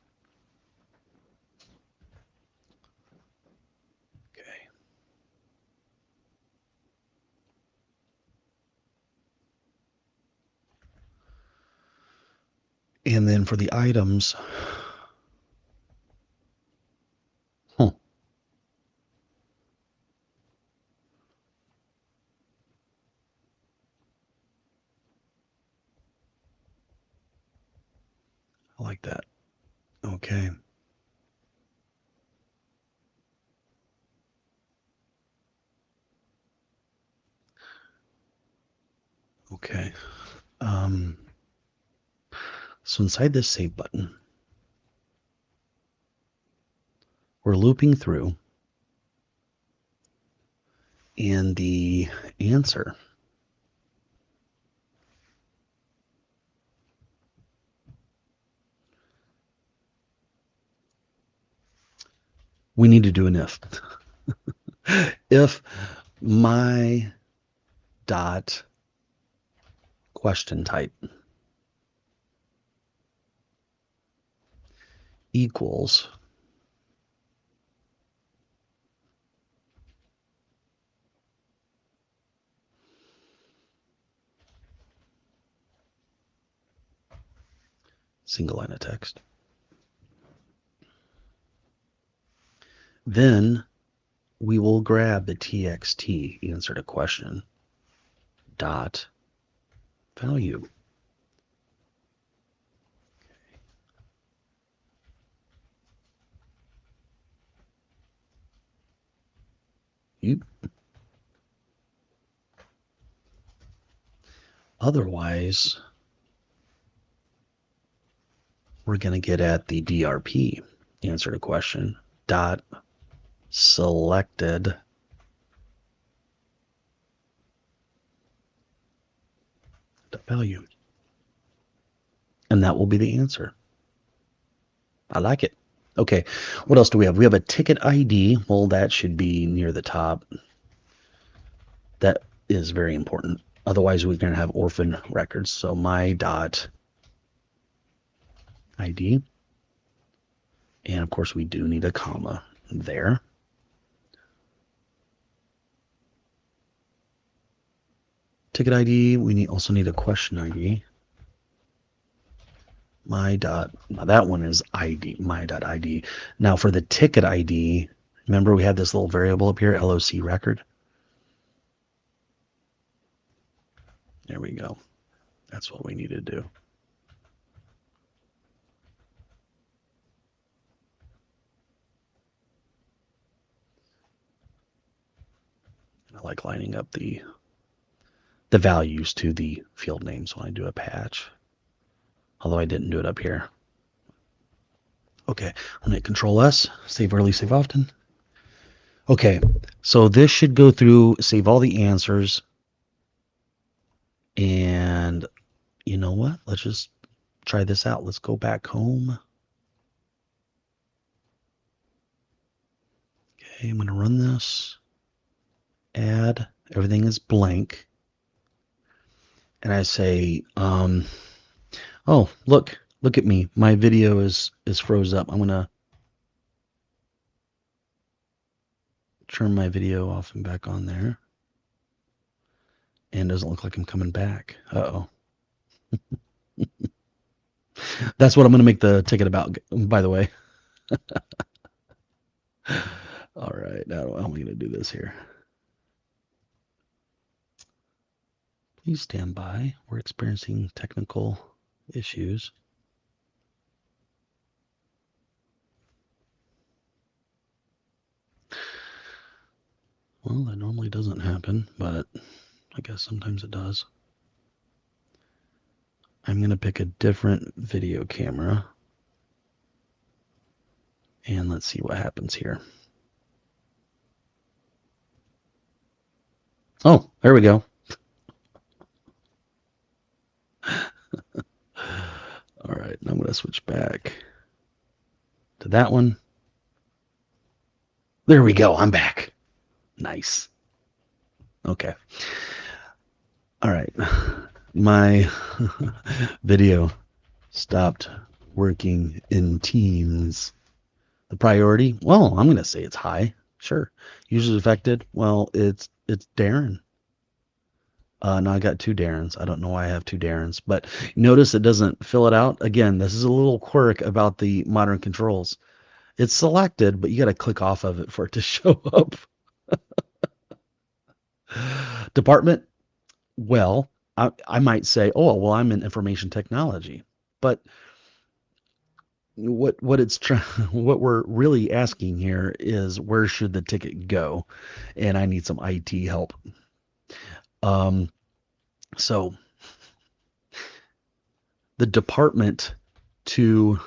Okay. And then for the items, I like that. Okay. Okay. Um, so inside this save button, we're looping through, and the answer we need to do an if. If my dot question type equals single line of text, then we will grab the txt answer to question dot value. Otherwise, we're going to get at the DRP answer to question dot selected value. And that will be the answer. I like it. Okay, what else do we have? We have a ticket ID. Well, that should be near the top. That is very important. Otherwise, we're going to have orphan records. So my dot ID. And of course, we do need a comma there. Ticket ID, we also need a question ID. My dot, now that one is ID, my dot ID. Now for the ticket ID, remember we had this little variable up here, LOC record. There we go. That's what we need to do. I like lining up the values to the field names when I do a patch. Although I didn't do it up here. Okay, I'm gonna hit Control S, save early, save often. Okay, so this should go through, save all the answers. And you know what? Let's just try this out. Let's go back home. Okay, I'm gonna run this. Add, everything is blank. And I say, oh, look at me. My video is froze up. I'm gonna turn my video off and back on there. And it doesn't look like I'm coming back. Uh-oh. That's what I'm gonna make the ticket about, by the way. All right, now how am I gonna do this here? Please stand by. We're experiencing technical issues. Well, that normally doesn't happen, but I guess sometimes it does. I'm going to pick a different video camera. And let's see what happens here. Oh, there we go. All right, now I'm going to switch back to that one. There we go. I'm back. Nice. Okay. All right. My video stopped working in Teams. The priority? Well, I'm going to say it's high. Sure. Users affected? Well, it's Darren. Now I got two Darrens. I don't know why I have two Darrens, but notice it doesn't fill it out. Again, this is a little quirk about the modern controls. It's selected, but you got to click off of it for it to show up. Department? Well, I might say, oh, well, I'm in information technology, but what it's what we're really asking here is where should the ticket go, and I need some IT help. Um, so the department to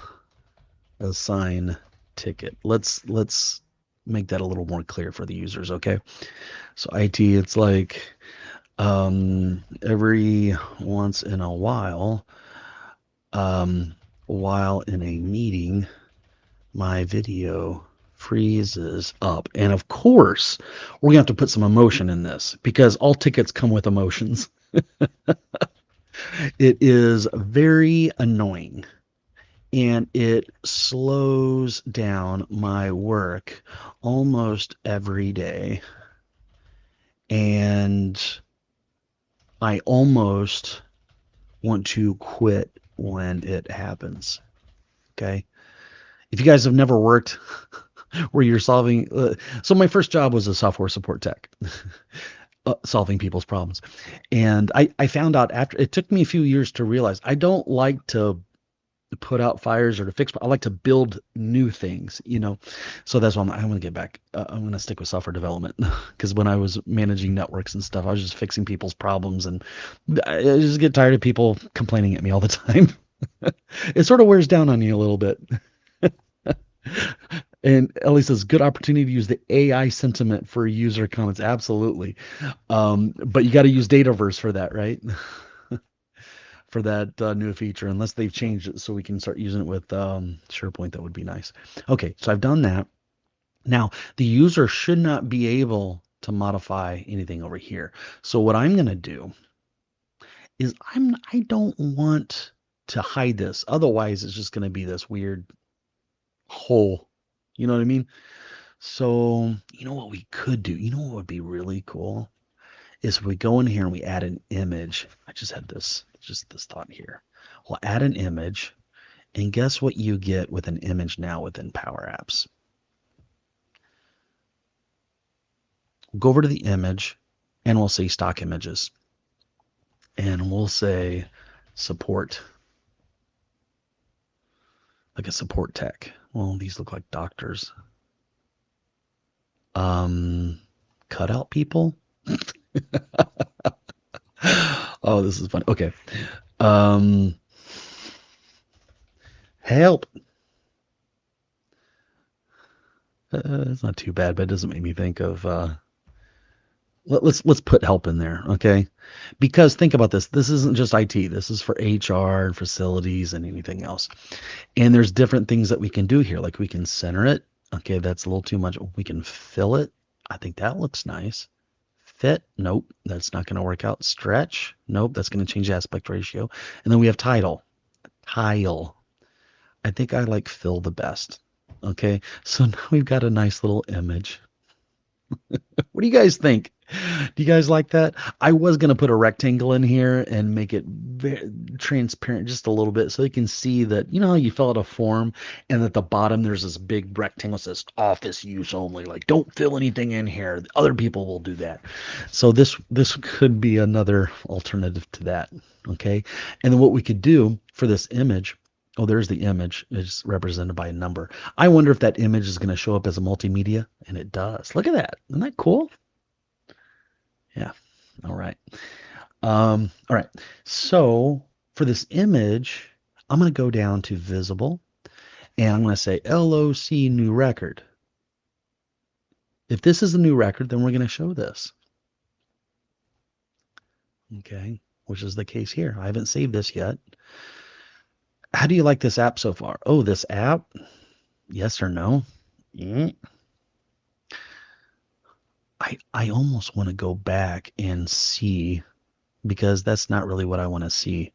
assign ticket. Let's make that a little more clear for the users, okay? So IT, it's like every once in a while in a meeting, my video freezes up. And of course, we're gonna have to put some emotion in this because all tickets come with emotions. It is very annoying and it slows down my work almost every day. And I almost want to quit when it happens. Okay. If you guys have never worked where you're solving, so my first job was a software support tech, solving people's problems. And I found out after it took me a few years to realize I don't like to put out fires or to fix. I like to build new things, you know. So that's why I'm going to get back. I'm going to stick with software development because when I was managing networks and stuff, I was just fixing people's problems, and I just get tired of people complaining at me all the time. It sort of wears down on you a little bit. And Ellie says, good opportunity to use the AI sentiment for user comments. Absolutely. But you got to use Dataverse for that, right? For that new feature, unless they've changed it so we can start using it with SharePoint. That would be nice. Okay, so I've done that. Now, the user should not be able to modify anything over here. So what I'm going to do is I don't want to hide this. Otherwise, it's just going to be this weird hole. You know what I mean? So, you know what we could do? You know what would be really cool? Is if we go in here and we add an image. I just had this thought here. We'll add an image, and guess what you get with an image now within Power Apps? We'll go over to the image, and we'll say stock images, and we'll say support, like a support tech. Well, these look like doctors. Cutout people. Oh, this is fun. Okay. Um, help. It's not too bad, but it doesn't make me think of. Let's put help in there, okay? Because think about this. This isn't just IT. This is for HR and facilities and anything else. And there's different things that we can do here. Like we can center it. Okay, that's a little too much. We can fill it. I think that looks nice. Fit. Nope, that's not going to work out. Stretch. Nope, that's going to change the aspect ratio. And then we have title. Tile. I think I like fill the best. Okay, so now we've got a nice little image. What do you guys think? Do you guys like that? I was going to put a rectangle in here and make it very transparent just a little bit so you can see that, you know, you fill out a form and at the bottom there's this big rectangle that says office use only. Like, don't fill anything in here. Other people will do that. So this could be another alternative to that. Okay. And then what we could do for this image, oh, there's the image. It's represented by a number. I wonder if that image is going to show up as a multimedia, and it does. Look at that. Isn't that cool? Yeah. All right. All right. So for this image, I'm going to go down to visible and I'm going to say LOC new record. If this is a new record, then we're going to show this. Okay. Which is the case here. I haven't saved this yet. How do you like this app so far? Oh, this app? Yes or no? I I almost want to go back and see, because that's not really what I want to see.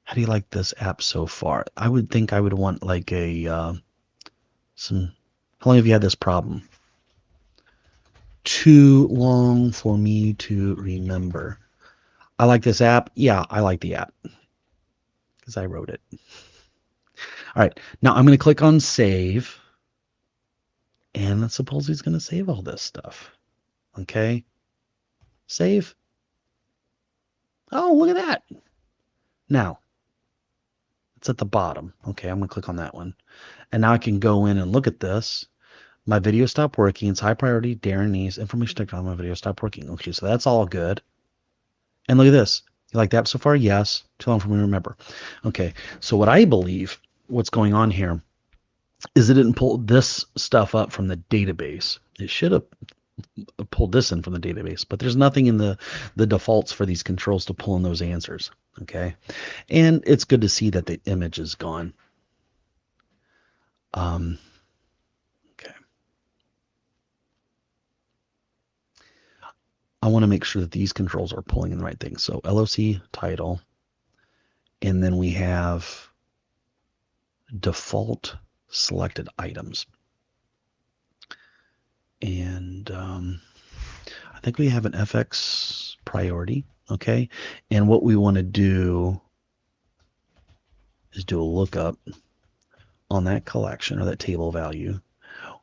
How do you like this app so far? I would think I would want like a some. How long have you had this problem? Too long for me to remember. I like this app. Yeah, I like the app because I wrote it. All right, now I'm going to click on save, and let's suppose he's going to save all this stuff. Okay, save. Oh, look at that. Now it's at the bottom. Okay, I'm going to click on that one, and now I can go in and look at this. My video stopped working. It's high priority. Darren needs information technology. My video stopped working. Okay, so that's all good. And look at this. You like that so far? Yes. Too long for me to remember. Okay, so what I believe what's going on here is it didn't pull this stuff up from the database. It should have pulled this in from the database, but there's nothing in the defaults for these controls to pull in those answers. Okay, and it's good to see that the image is gone. Okay. I want to make sure that these controls are pulling in the right thing. So LOC title, and then we have default selected items. And I think we have an FX priority. Okay. And what we want to do is do a lookup on that collection or that table value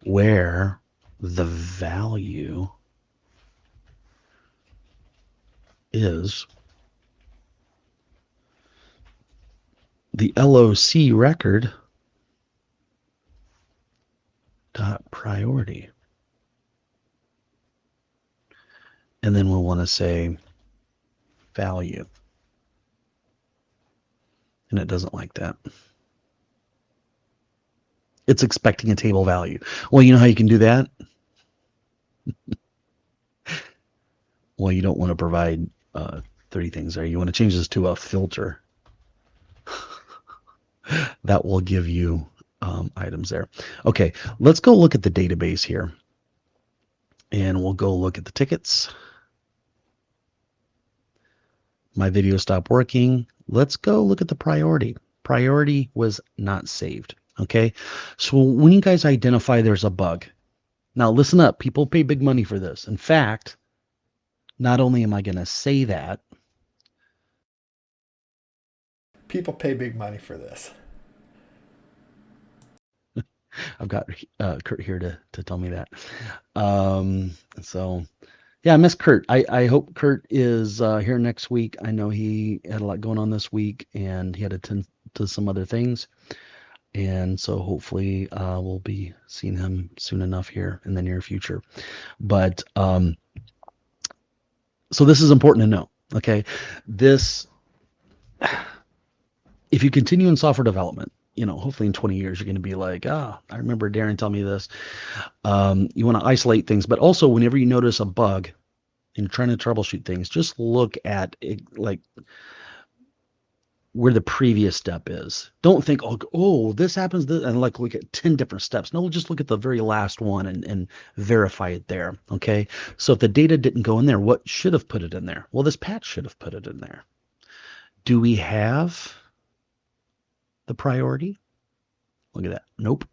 where the value is the LOC record dot priority. And then we'll want to say value. And it doesn't like that. It's expecting a table value. Well, you know how you can do that? Well, you don't want to provide 30 things there. You want to change this to a filter. That will give you items there. Okay, let's go look at the database here. And we'll go look at the tickets. My video stopped working. Let's go look at the priority. Priority was not saved. Okay, so when you guys identify there's a bug, now listen up, people pay big money for this. In fact, not only am I going to say that, People pay big money for this. I've got Kurt here to tell me that. So yeah, I miss Kurt. I hope Kurt is here next week. I know he had a lot going on this week and he had to attend to some other things. And so hopefully we'll be seeing him soon enough here in the near future. But so this is important to know. Okay, this, if you continue in software development, you know, hopefully in 20 years you're going to be like, I remember Darren telling me this. You want to isolate things, but also whenever you notice a bug and you're trying to troubleshoot things, just look at it, like where the previous step is. Don't think, oh, this happens, and like look at 10 different steps. No, just look at the very last one and verify it there. Okay. So if the data didn't go in there, what should have put it in there? Well, this patch should have put it in there. Do we have the priority? Look at that. Nope.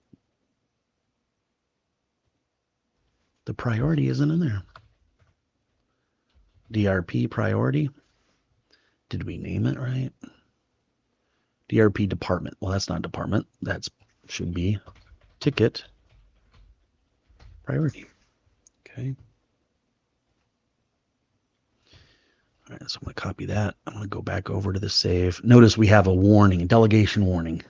The priority isn't in there. DRP priority. Did we name it right? DRP department. Well, that's not department. That should be ticket priority. Okay. All right, so I'm going to copy that. I'm going to go back over to the save. Notice we have a warning, delegation warning.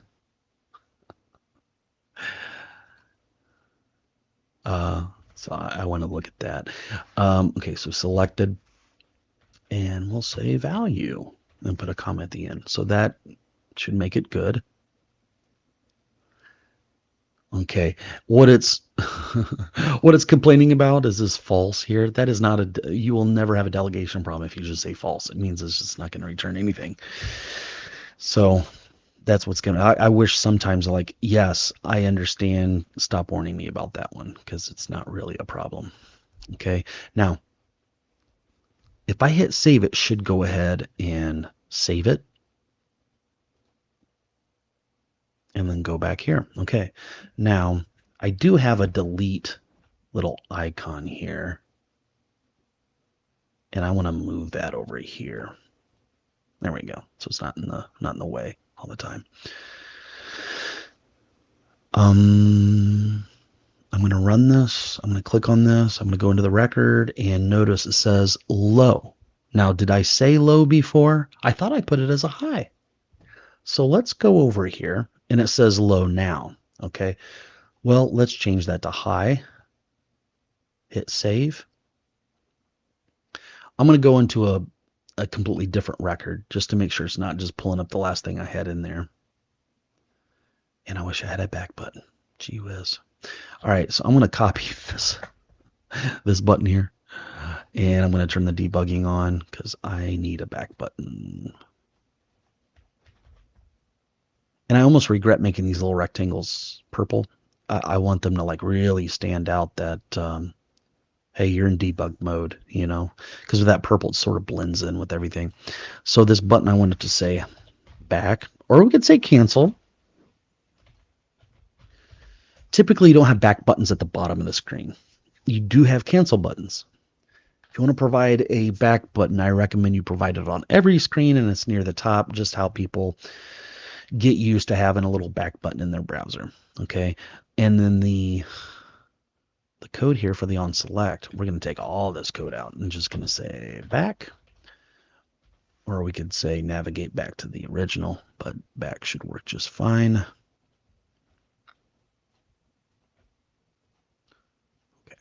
So I want to look at that. Okay, so selected, and we'll say value and put a comma at the end. So that should make it good. Okay, what it's what it's complaining about is this false here. That is not you will never have a delegation problem if you just say false. It means it's just not going to return anything. So that's what's going to, I wish sometimes like, yes, I understand. Stop warning me about that one because it's not really a problem. Okay. Now, if I hit save, it should go ahead and save it and then go back here. Okay. Now, I do have a delete little icon here, and I want to move that over here. There we go. So it's not in the way all the time. I'm going to run this. I'm going to click on this. I'm going to go into the record and notice it says low. Now, did I say low before? I thought I put it as a high. So let's go over here and it says low now. Okay. Well, let's change that to high. Hit save. I'm going to go into a completely different record just to make sure it's not just pulling up the last thing I had in there. And I wish I had a back button. Gee whiz. All right, so I'm going to copy this button here, and I'm going to turn the debugging on because I need a back button. And I almost regret making these little rectangles purple. I want them to like really stand out that, hey, you're in debug mode, you know, because with that purple, it sort of blends in with everything. So this button, I want it to say back, or we could say cancel. Typically, you don't have back buttons at the bottom of the screen. You do have cancel buttons. If you want to provide a back button, I recommend you provide it on every screen and it's near the top, just how people get used to having a little back button in their browser. Okay. And then the code here for the on select, we're going to take all this code out and just going to say back, or we could say navigate back to the original, but back should work just fine. Okay.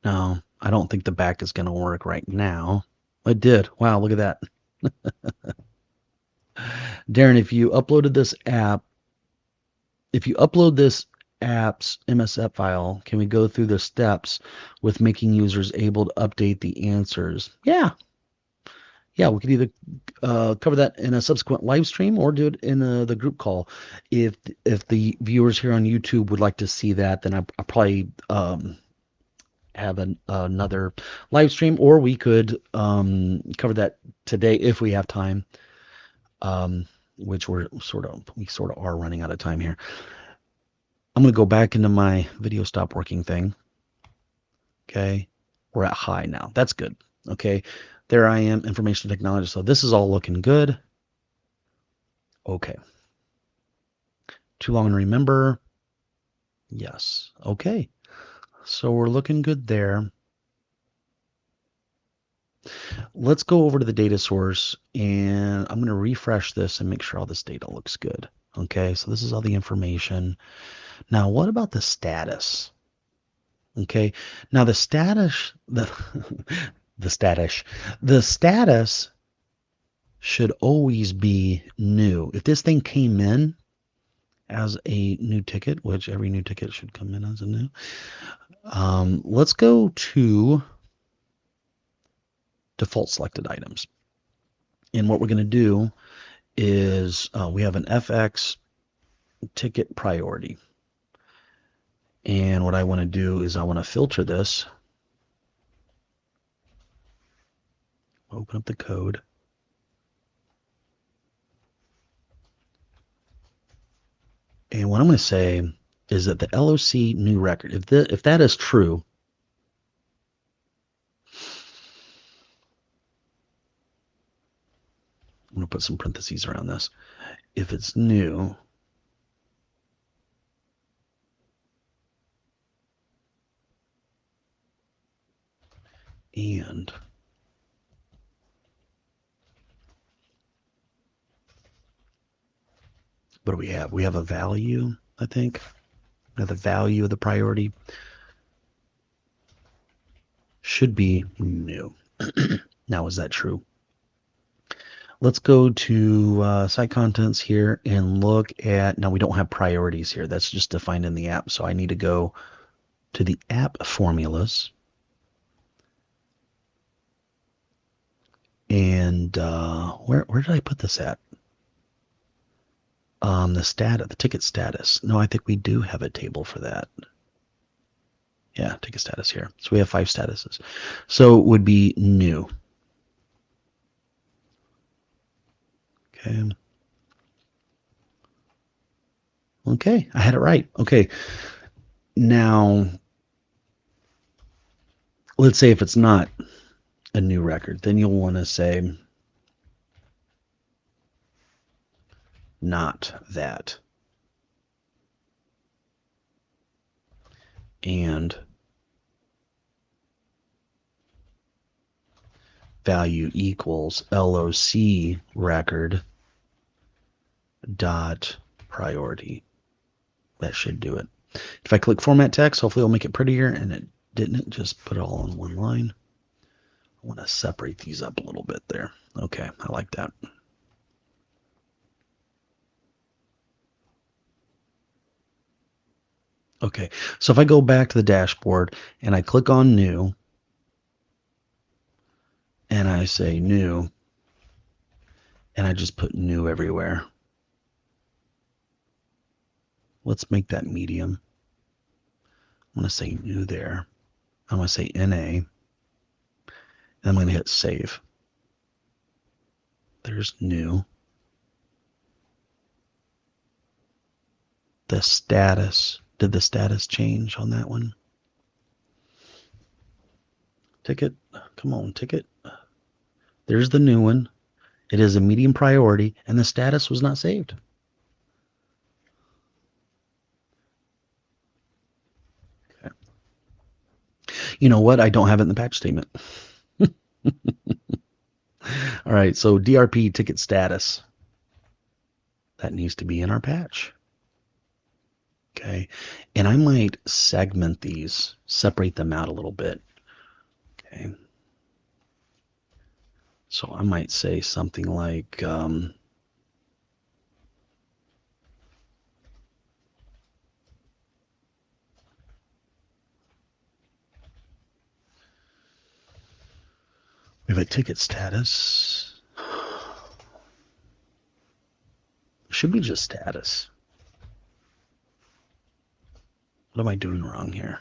Now, I don't think the back is going to work right now. It did. Wow, look at that. Darren, if you upload this app's MSF file, can we go through the steps with making users able to update the answers? Yeah. Yeah, we could either cover that in a subsequent live stream or do it in the group call. If the viewers here on YouTube would like to see that, then I'll probably have another live stream, or we could cover that today if we have time, which we sort of are running out of time here. I'm going to go back into my video stop working thing. Okay. We're at high now. That's good. Okay. There I am, information technology. So this is all looking good. Okay. Too long to remember. Yes. Okay. So we're looking good there. Let's go over to the data source and I'm going to refresh this and make sure all this data looks good. Okay. So this is all the information. Now, what about the status? Okay. Now the status, the status should always be new. If this thing came in as a new ticket, which every new ticket should come in as a new, let's go to default selected items. And what we're going to do is we have an FX ticket priority. And what I want to do is I want to filter this, open up the code. And what I'm going to say is that the LOC new record, if that is true, I'm going to put some parentheses around this. If it's new, and what do we have? We have a value, I think. Now the value of the priority should be new. Now, is that true? Let's go to site contents here and look at, now we don't have priorities here. That's just defined in the app. So I need to go to the app formulas. And where did I put this at? The ticket status. No, I think we do have a table for that. Yeah, ticket status here. So we have 5 statuses. So it would be new. Okay. Okay, I had it right. Okay. Now, let's say if it's not a new record, then you'll want to say not that. And value equals LOC record dot priority. That should do it. If I click format text, hopefully it'll make it prettier, and it didn't. Just put it all in one line. I want to separate these up a little bit there. Okay, I like that. Okay, so if I go back to the dashboard and I click on new and I say new and I just put new everywhere. Let's make that medium. I'm going to say new there. I'm going to say NA and I'm going to hit save. There's new. The status. Did the status change on that one? Ticket. Come on, ticket. There's the new one. It is a medium priority, and the status was not saved. Okay. You know what? I don't have it in the patch statement. All right, so DRP ticket status. That needs to be in our patch. Okay, and I might segment these, separate them out a little bit. Okay, so I might say something like, we have a ticket status. Should be just status. What am I doing wrong here?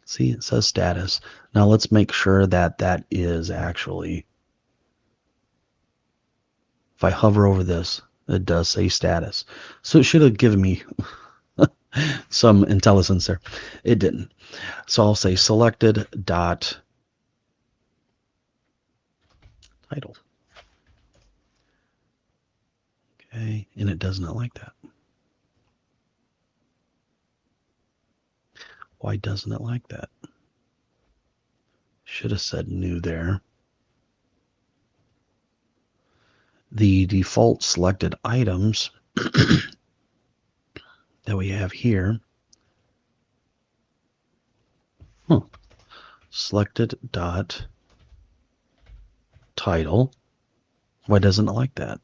See, it says status. Now let's make sure that that is actually, if I hover over this, it does say status. So it should have given me some intelligence there. It didn't. So I'll say selected dot title. Okay, and it does not like that. Why doesn't it like that? Should have said new there. The default selected items that we have here, selected dot title. Why doesn't it like that?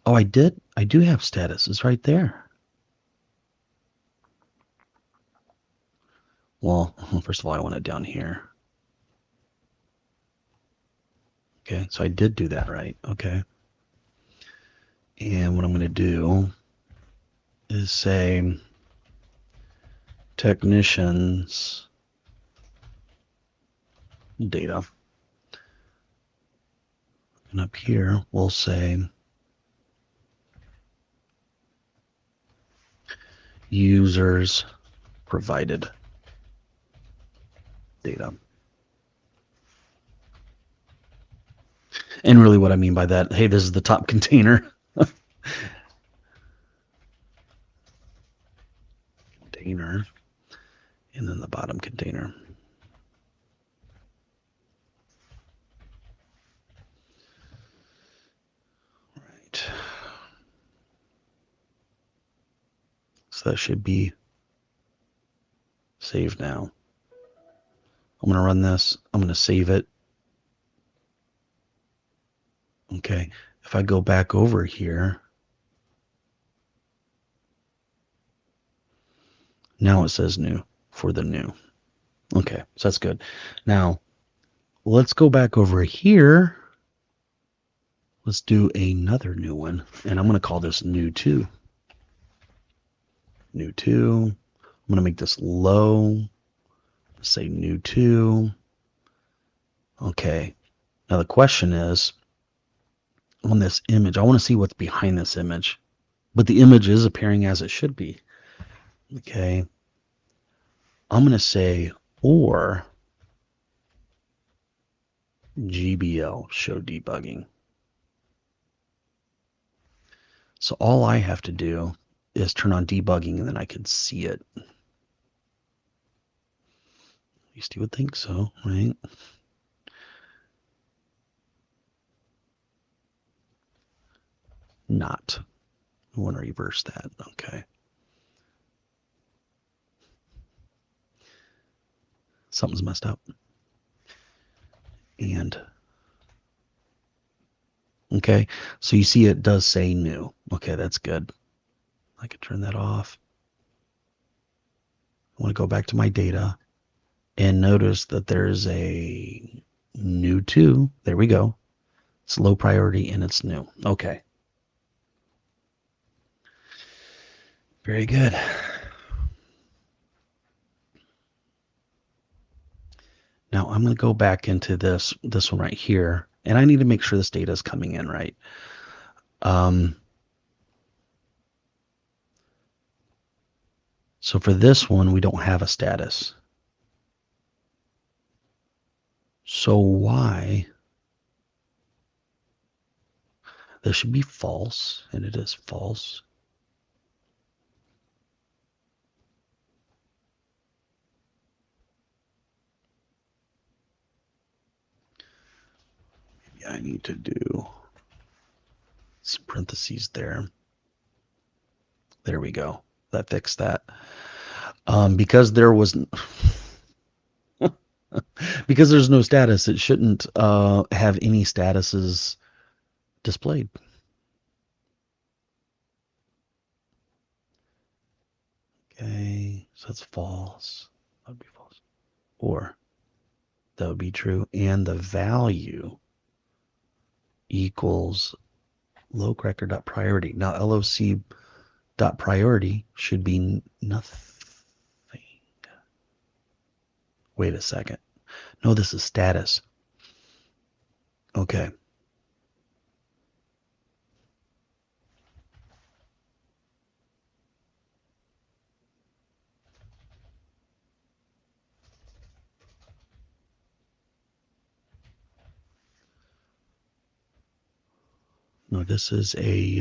Oh, I do have status. It's right there. Well, first of all, I want it down here. Okay, so I did do that right. Okay. And what I'm going to do is say technicians data. And up here, we'll say users provided data. And really what I mean by that, hey, this is the top container. Container. And then the bottom container. All right. So that should be saved now. I'm going to run this. I'm going to save it. Okay. If I go back over here, now it says new for the new. Okay, so that's good. Now, let's go back over here Let's do another new one. And I'm going to call this new 2. New 2. I'm going to make this low. Say new 2. Okay. Now the question is, on this image, I want to see what's behind this image. But the image is appearing as it should be. Okay. I'm going to say, or GBL, show debugging. So all I have to do is turn on debugging and then I can see it. At least you would think so, right? Not. I want to reverse that. Okay. Something's messed up. And okay, so you see it does say new. Okay, that's good. I can turn that off. I want to go back to my data and notice that there's a new 2. There we go. It's low priority and it's new. Okay. Very good. Now I'm going to go back into this one right here, and I need to make sure this data is coming in right. So for this one, we don't have a status. So why? This should be false, and it is false. Maybe I need to do some parentheses there. There we go. That fixed that. Because there was because there's no status, it shouldn't have any statuses displayed. Okay, so that's false. That would be false. Or that would be true. And the value equals low-cracker.priority. Now, LOC.priority should be nothing. Wait a second. No, this is status. Okay. No, this is a,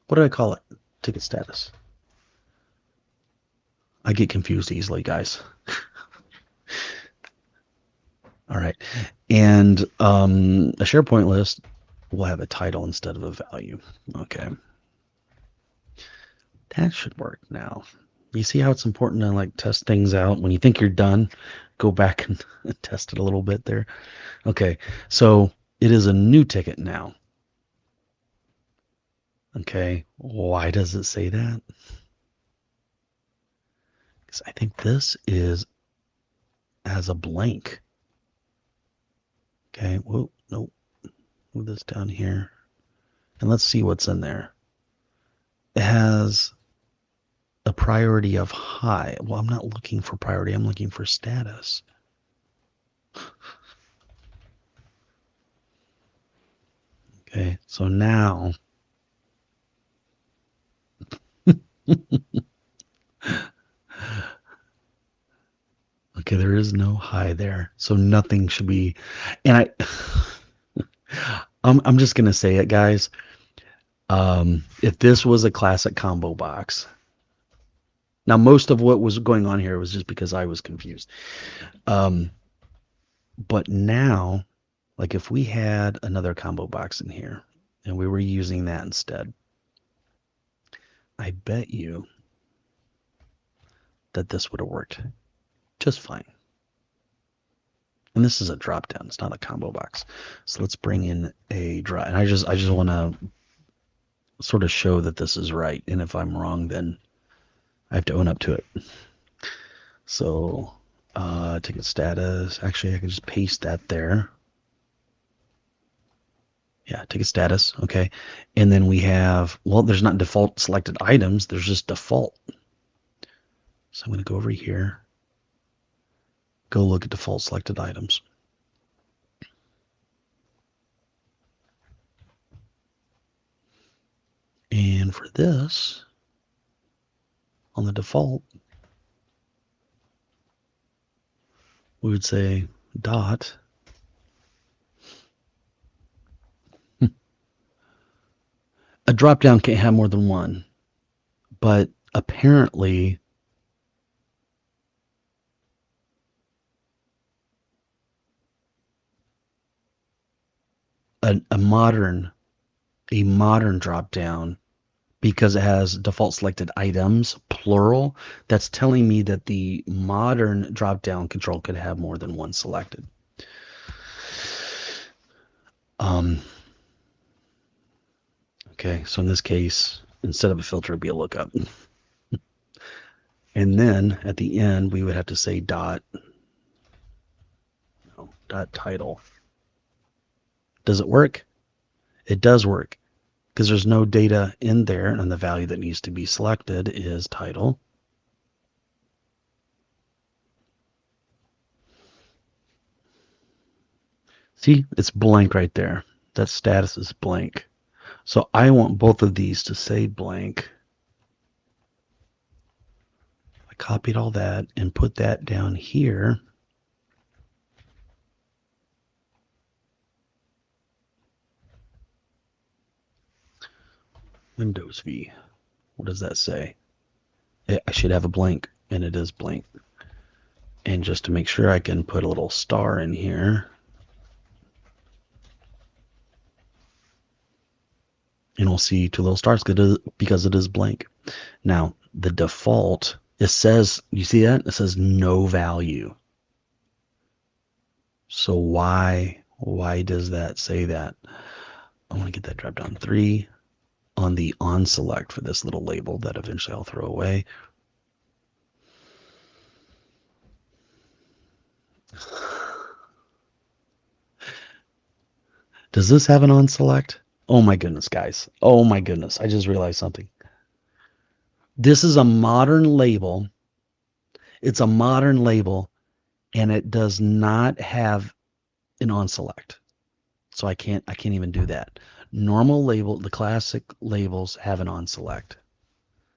what do I call it? Ticket status. I get confused easily, guys. All right. And a SharePoint list will have a title instead of a value. Okay. That should work now. You see how it's important to like test things out? When you think you're done, go back and test it a little bit there. Okay. So it is a new ticket now. Okay. Why does it say that? Because I think this is as a blank. Okay. Whoa, nope. Move this down here. And let's see what's in there. It has a priority of high. Well, I'm not looking for priority. I'm looking for status. Okay. So now. Okay, there is no high there. So nothing should be, and I'm just gonna say it, guys. If this was a classic combo box, now most of what was going on here was just because I was confused. But now, like if we had another combo box in here and we were using that instead, I bet you that this would have worked just fine. And this is a drop down. It's not a combo box. So let's bring in a drop. And I just want to sort of show that this is right. And if I'm wrong, then I have to own up to it. So ticket status. Actually, I can just paste that there. Yeah, ticket status. Okay. And then we have, well, there's not default selected items. There's just default. So I'm going to go over here, go look at default selected items. And for this, on the default, we would say dot. A dropdown can't have more than one, but apparently a modern dropdown, because it has default selected items, plural, that's telling me that the modern drop-down control could have more than one selected. Okay, so in this case, instead of a filter, it'd be a lookup. And then at the end, we would have to say dot title. Does it work? It does work, because there's no data in there, and the value that needs to be selected is title. See, it's blank right there. That status is blank. So I want both of these to say blank. I copied all that and put that down here. Windows V. What does that say? I should have a blank, and it is blank. And just to make sure, I can put a little star in here. And we'll see two little stars because it is blank. Now, the default, it says, you see that? It says no value. So why does that say that? I want to get that drop down 3 on the on select for this little label that eventually I'll throw away. Does this have an on select? Oh my goodness, guys. Oh my goodness. I just realized something. This is a modern label. It's a modern label, and it does not have an on select. So I can't even do that. Normal label, the classic labels have an on select.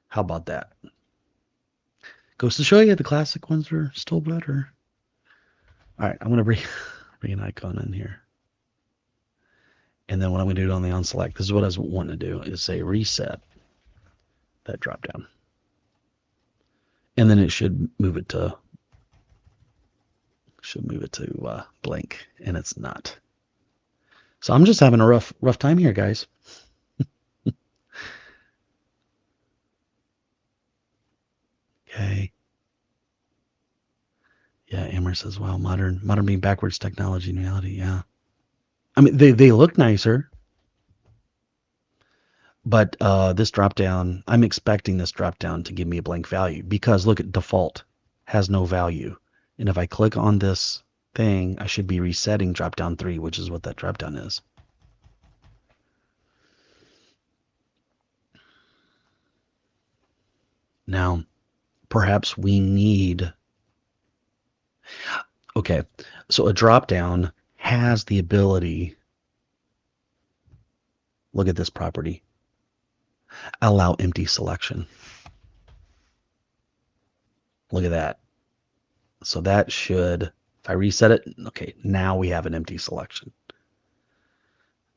How about that? Goes to show you the classic ones are still better. All right, I'm going to bring an icon in here. And then what I'm going to do on the on select, this is what I was wanting to do, is say reset that drop down. And then it should move it to blank, and it's not. So I'm just having a rough time here, guys. Okay. Yeah, Amber says, wow, modern being backwards technology in reality. Yeah. I mean, they look nicer, but this drop down, I'm expecting this drop down to give me a blank value, because look at default has no value. And if I click on this thing, I should be resetting drop down 3, which is what that drop down is. Now, perhaps we need, okay, so a drop down has the ability, look at this property, allow empty selection. Look at that. So that should, if I reset it, okay, now we have an empty selection.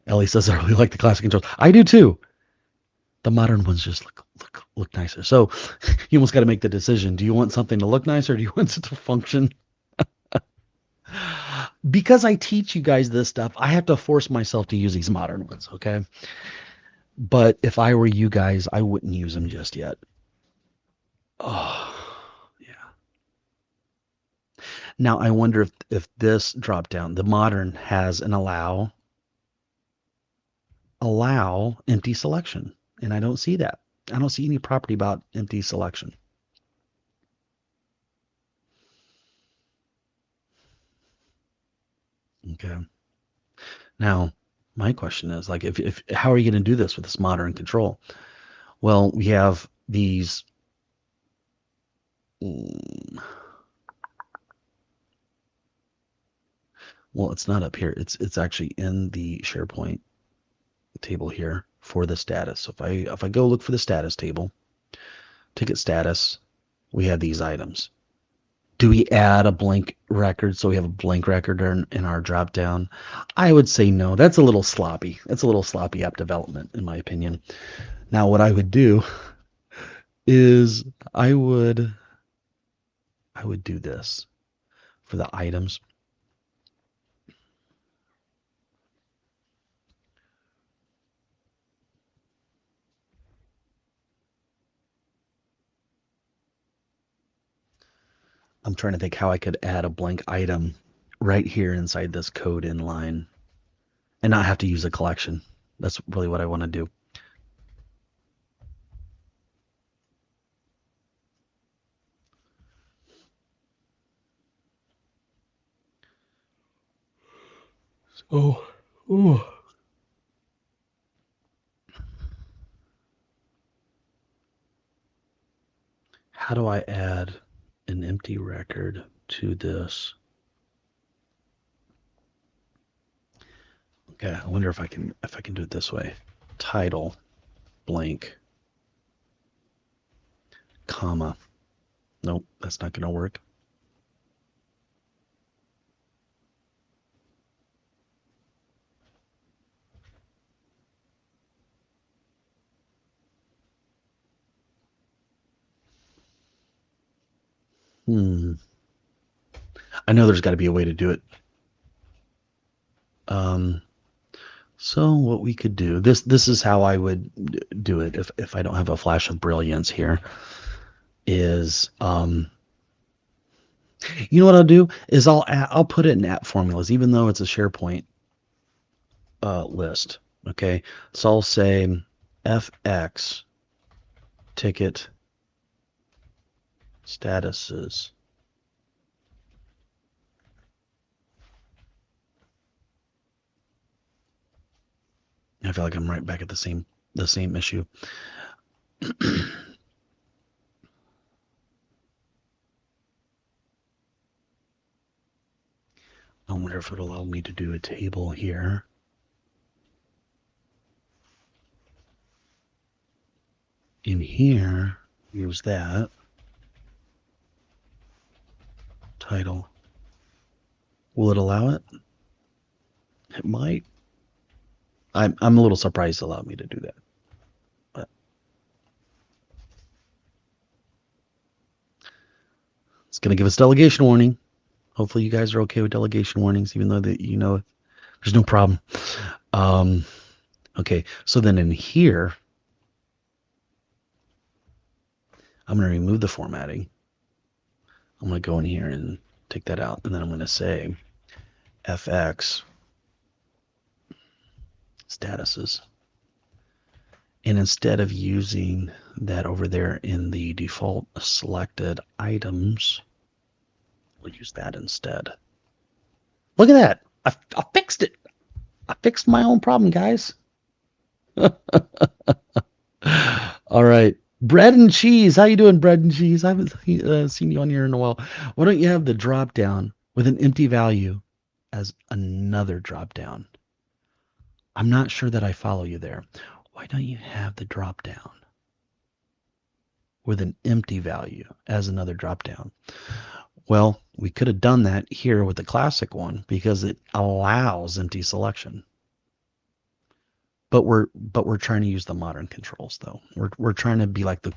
Ellie says, I really like the classic controls. I do too. The modern ones just look nicer. So you almost got to make the decision. Do you want something to look nice, or do you want it to function? Because I teach you guys this stuff, I have to force myself to use these modern ones, okay? But if I were you guys, I wouldn't use them just yet. Oh, yeah. Now I wonder if this drop down, the modern, has an allow empty selection, and I don't see that. I don't see any property about empty selection. Okay. Now, my question is like, if how are you going to do this with this modern control? Well, we have these. mm, Well, it's not up here. It's actually in the SharePoint table here for the status. So if I go look for the status table, ticket status, we have these items. Do we add a blank record so we have a blank record in our drop down? I would say no. That's a little sloppy. That's a little sloppy app development, in my opinion. Now, what I would do is I would do this for the items. I'm trying to think how I could add a blank item right here inside this code inline and not have to use a collection. That's really what I want to do. So, ooh. How do I add an empty record to this? Okay, I wonder if I can do it this way. Title blank comma. Nope, that's not going to work. Hmm. I know there's got to be a way to do it. Um, so what we could do, this is how I would do it if I don't have a flash of brilliance here, is you know what I'll do is I'll put it in app formulas, even though it's a SharePoint list. Okay, so I'll say FX ticket statuses. I feel like I'm right back at the same issue. I wonder if it'll allow me to do a table here. In here, use that title. Will it allow it? It might. I'm a little surprised it allowed me to do that. But it's gonna give us delegation warning. Hopefully you guys are okay with delegation warnings, even though that there's no problem. Um, okay, so then in here, I'm gonna remove the formatting. I'm gonna go in here and take that out, and then I'm gonna say FX statuses. And instead of using that over there in the default selected items, we'll use that instead. Look at that. I fixed it. I fixed my own problem, guys. All right. Bread and cheese. How you doing, bread and cheese? I haven't seen you on here in a while. Why don't you have the drop down with an empty value as another drop down? I'm not sure that I follow you there. Why don't you have the drop down with an empty value as another drop down? Well, we could have done that here with the classic one because it allows empty selection. But we're trying to use the modern controls though. We're trying to be like the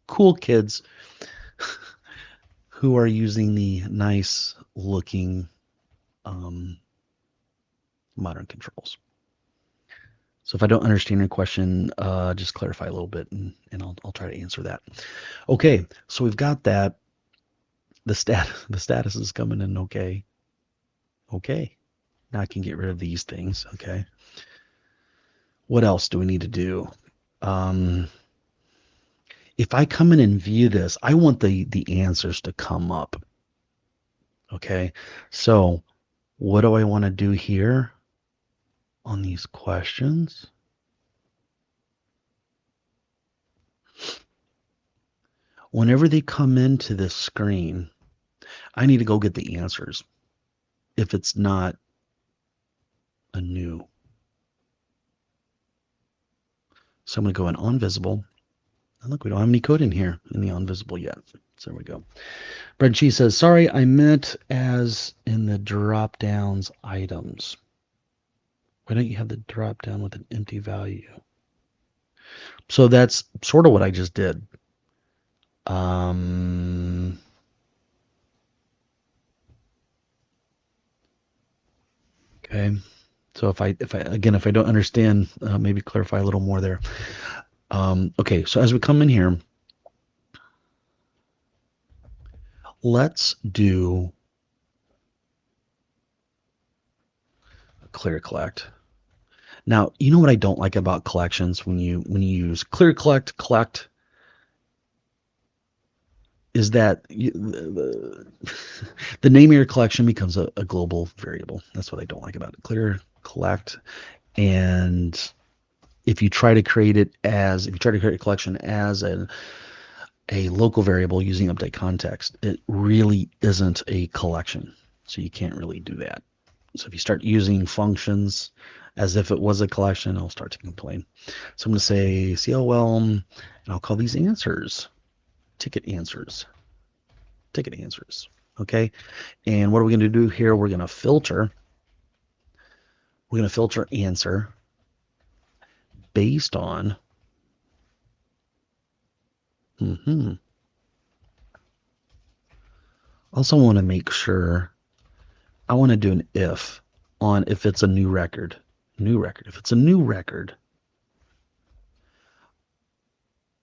cool kids who are using the nice looking modern controls. So if I don't understand your question, just clarify a little bit and I'll try to answer that. Okay, so we've got that. The status is coming in okay. Okay. Now I can get rid of these things. Okay. What else do we need to do? Um, if I come in and view this, I want the answers to come up. Okay. So what do I want to do here? on these questions. Whenever they come into this screen, I need to go get the answers if it's not a new. So I'm going to go in on visible. And look, we don't have any code in here in the on visible yet. So there we go. Bread and Cheese says, sorry, I meant as in the drop downs items. Why don't you have the drop down with an empty value? So that's sort of what I just did. Okay. So if I don't understand, maybe clarify a little more there. Okay. So as we come in here, let's do a clear collect. Now, you know what I don't like about collections when you use clear collect is that the name of your collection becomes a global variable. That's what I don't like about it. Clear collect, and if you try to create a collection as a local variable using update context, it really isn't a collection. So you can't really do that. So if you start using functions as if it was a collection, I'll start to complain. So I'm going to say CLL, and I'll call these answers, ticket answers, ticket answers. Okay. And what are we going to do here? We're going to filter. We're going to filter answer based on Also want to make sure I want to do an if on if it's a new record. New record. If it's a new record,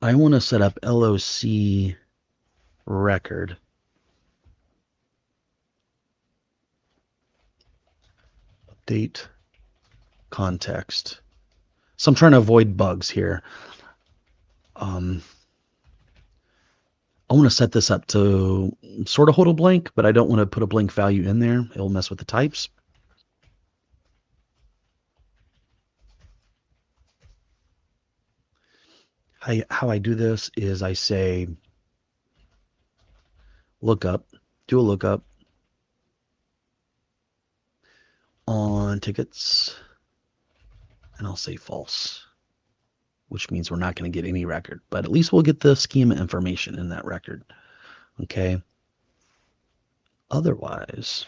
I want to set up LOC record update context. So I'm trying to avoid bugs here. I want to set this up to sort of hold a blank, but I don't want to put a blank value in there. It'll mess with the types. How I do this is I say lookup, do a lookup on tickets, and I'll say false, which means we're not going to get any record, but at least we'll get the schema information in that record. Okay. Otherwise,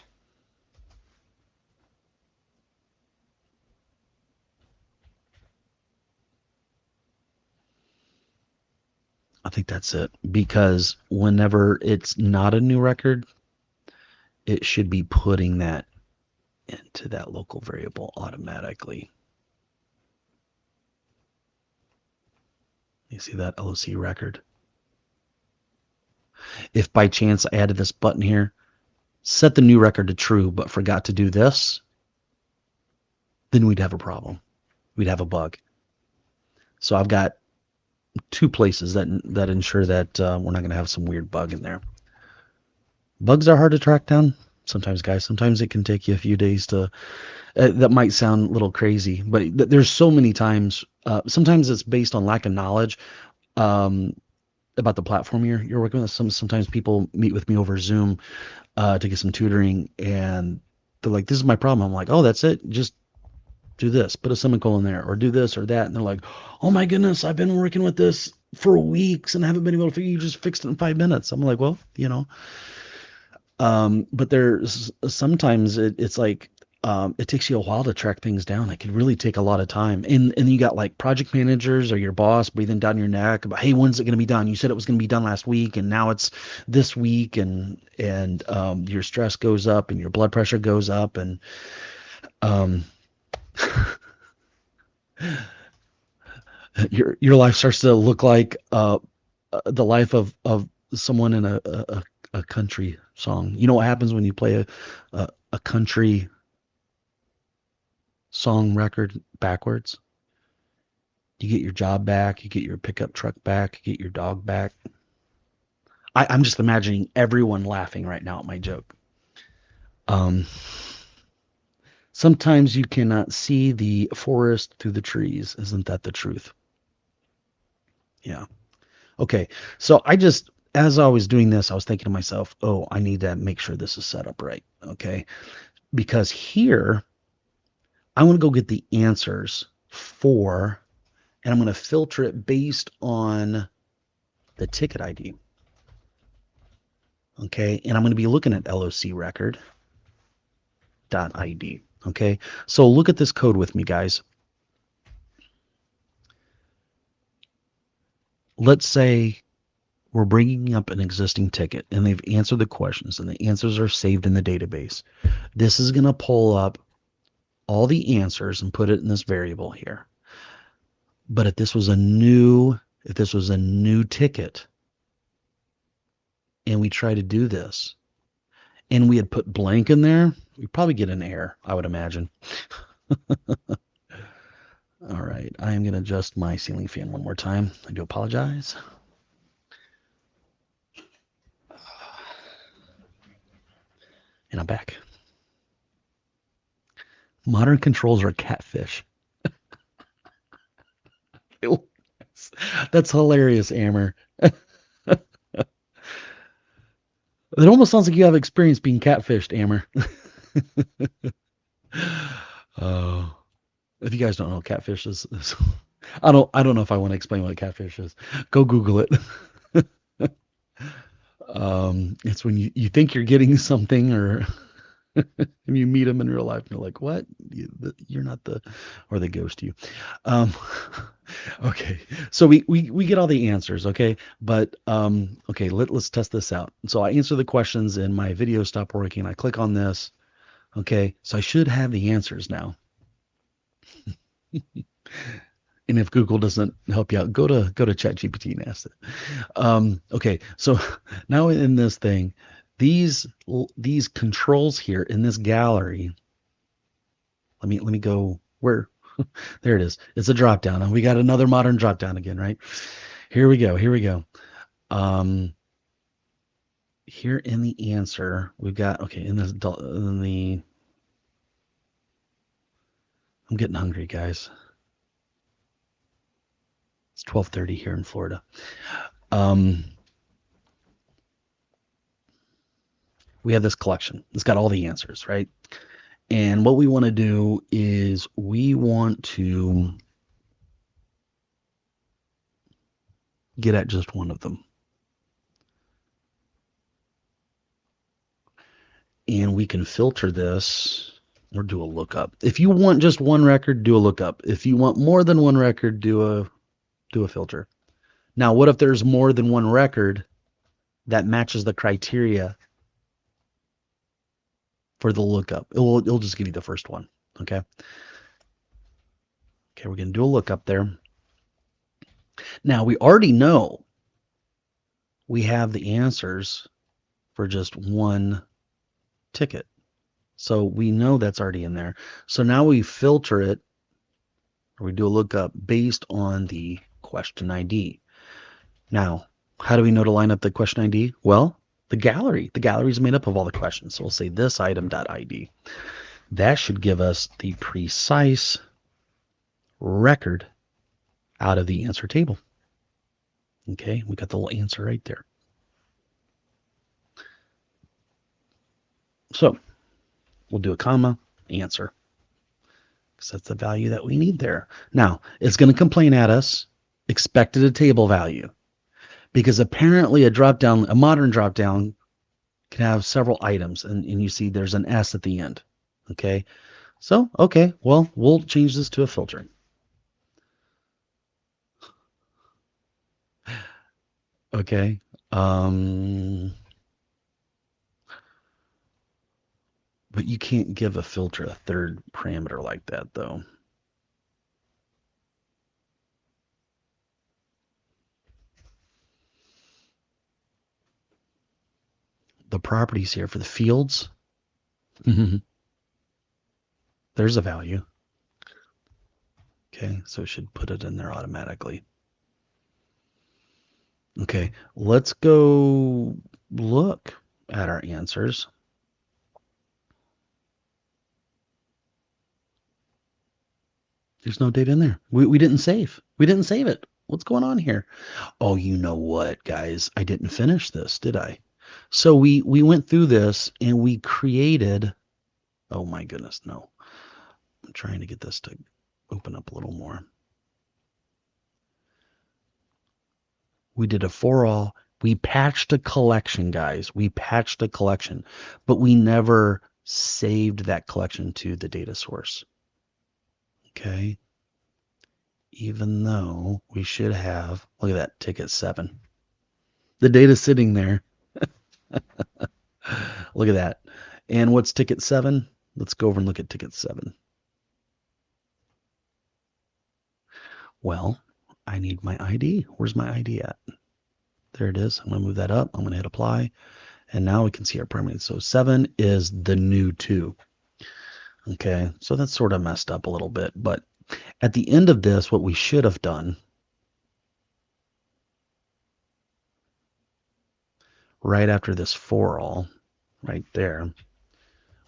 I think that's it, because whenever it's not a new record, it should be putting that into that local variable automatically. You see that LOC record? If by chance I added this button here, set the new record to true, but forgot to do this, then we'd have a problem. We'd have a bug. So I've got two places that ensure that we're not going to have some weird bug in there. Bugs are hard to track down sometimes, guys. Sometimes it can take you a few days to. That might sound a little crazy, but there's so many times. Sometimes it's based on lack of knowledge about the platform you're working with. Sometimes people meet with me over Zoom to get some tutoring, and they're like, "This is my problem." I'm like, "Oh, that's it. Just do this. Put a semicolon there, or do this or that." And they're like, "Oh my goodness, I've been working with this for weeks and haven't been able to figure. You just fixed it in 5 minutes." I'm like, "Well, you know." But there's sometimes it's like it takes you a while to track things down. It can really take a lot of time. And you got like project managers or your boss breathing down your neck about, hey, when's it going to be done? You said it was going to be done last week, and now it's this week, and your stress goes up and your blood pressure goes up, and um, your life starts to look like the life of someone in a country song. You know what happens when you play a country song record backwards? You get your job back, you get your pickup truck back, you get your dog back. I'm just imagining everyone laughing right now at my joke. Um, Sometimes you cannot see the forest through the trees. Isn't that the truth? Yeah. Okay. So as I was doing this, I was thinking to myself, oh, I need to make sure this is set up right. Okay. Because here, I want to go get the answers for, and I'm going to filter it based on the ticket ID. Okay. And I'm going to be looking at LOC record.id. Okay. So look at this code with me, guys. Let's say we're bringing up an existing ticket and they've answered the questions and the answers are saved in the database. This is going to pull up all the answers and put it in this variable here. But if this was a new ticket and we try to do this and we had put blank in there, we'd probably get an error, I would imagine. All right, I am going to adjust my ceiling fan one more time. I do apologize. And I'm back. Modern controls are catfish. That's hilarious, Amber. It almost sounds like you have experience being catfished, Amber. Oh, if you guys don't know what catfish is I don't know if I want to explain what catfish is. Go Google it. It's when you think you're getting something or and you meet them in real life and you're like, what? You're not the, or they ghost you. Um, okay. So we get all the answers. Okay. But, okay, let's test this out. So I answer the questions and my video stopped working. I click on this. Okay. So I should have the answers now. And if Google doesn't help you out, go to ChatGPT and ask it. Okay, so now in this thing, these controls here in this gallery. Let me go where. There it is. It's a drop down. And we got another modern drop down again, right? Here we go. Here we go. Um, Here in the answer, we've got okay in the. I'm getting hungry, guys. It's 12:30 here in Florida. Um, we have this collection. It's got all the answers, right? And what we want to do is we want to get at just one of them. And we can filter this or do a lookup. If you want just one record, do a lookup. If you want more than one record, do a filter. Now, what if there's more than one record that matches the criteria for the lookup? It'll just give you the first one. Okay. Okay, we're going to do a lookup there. Now, we already know we have the answers for just one ticket. So we know that's already in there. So now we filter it, or we do a lookup based on the question ID. Now, how do we know to line up the question ID? Well, the gallery. The gallery is made up of all the questions. So we'll say this item.id. That should give us the precise record out of the answer table. Okay, we got the little answer right there. So we'll do a comma, answer, because that's the value that we need there. Now, it's going to complain at us, expected a table value, because apparently a modern dropdown can have several items, and you see there's an S at the end. Okay, so, okay, well, we'll change this to a filter. Okay. But you can't give a filter a third parameter like that, though. The properties here for the fields, there's a value. Okay, so it should put it in there automatically. Okay, let's go look at our answers. There's no data in there. We didn't save. We didn't save it. What's going on here? Oh, you know what, guys? I didn't finish this, did I? So we went through this and we created. Oh my goodness, no. I'm trying to get this to open up a little more. We did a for all. We patched a collection, guys. We patched a collection, but we never saved that collection to the data source. Okay. Even though we should have, look at that, ticket 7. The data's sitting there. Look at that. And what's ticket 7? Let's go over and look at ticket 7. Well, I need my ID. Where's my ID at? There it is. I'm going to move that up. I'm going to hit apply. And now we can see our primary. So 7 is the new 2. Okay. So that's sort of messed up a little bit. But at the end of this, what we should have done right after this for all, right there,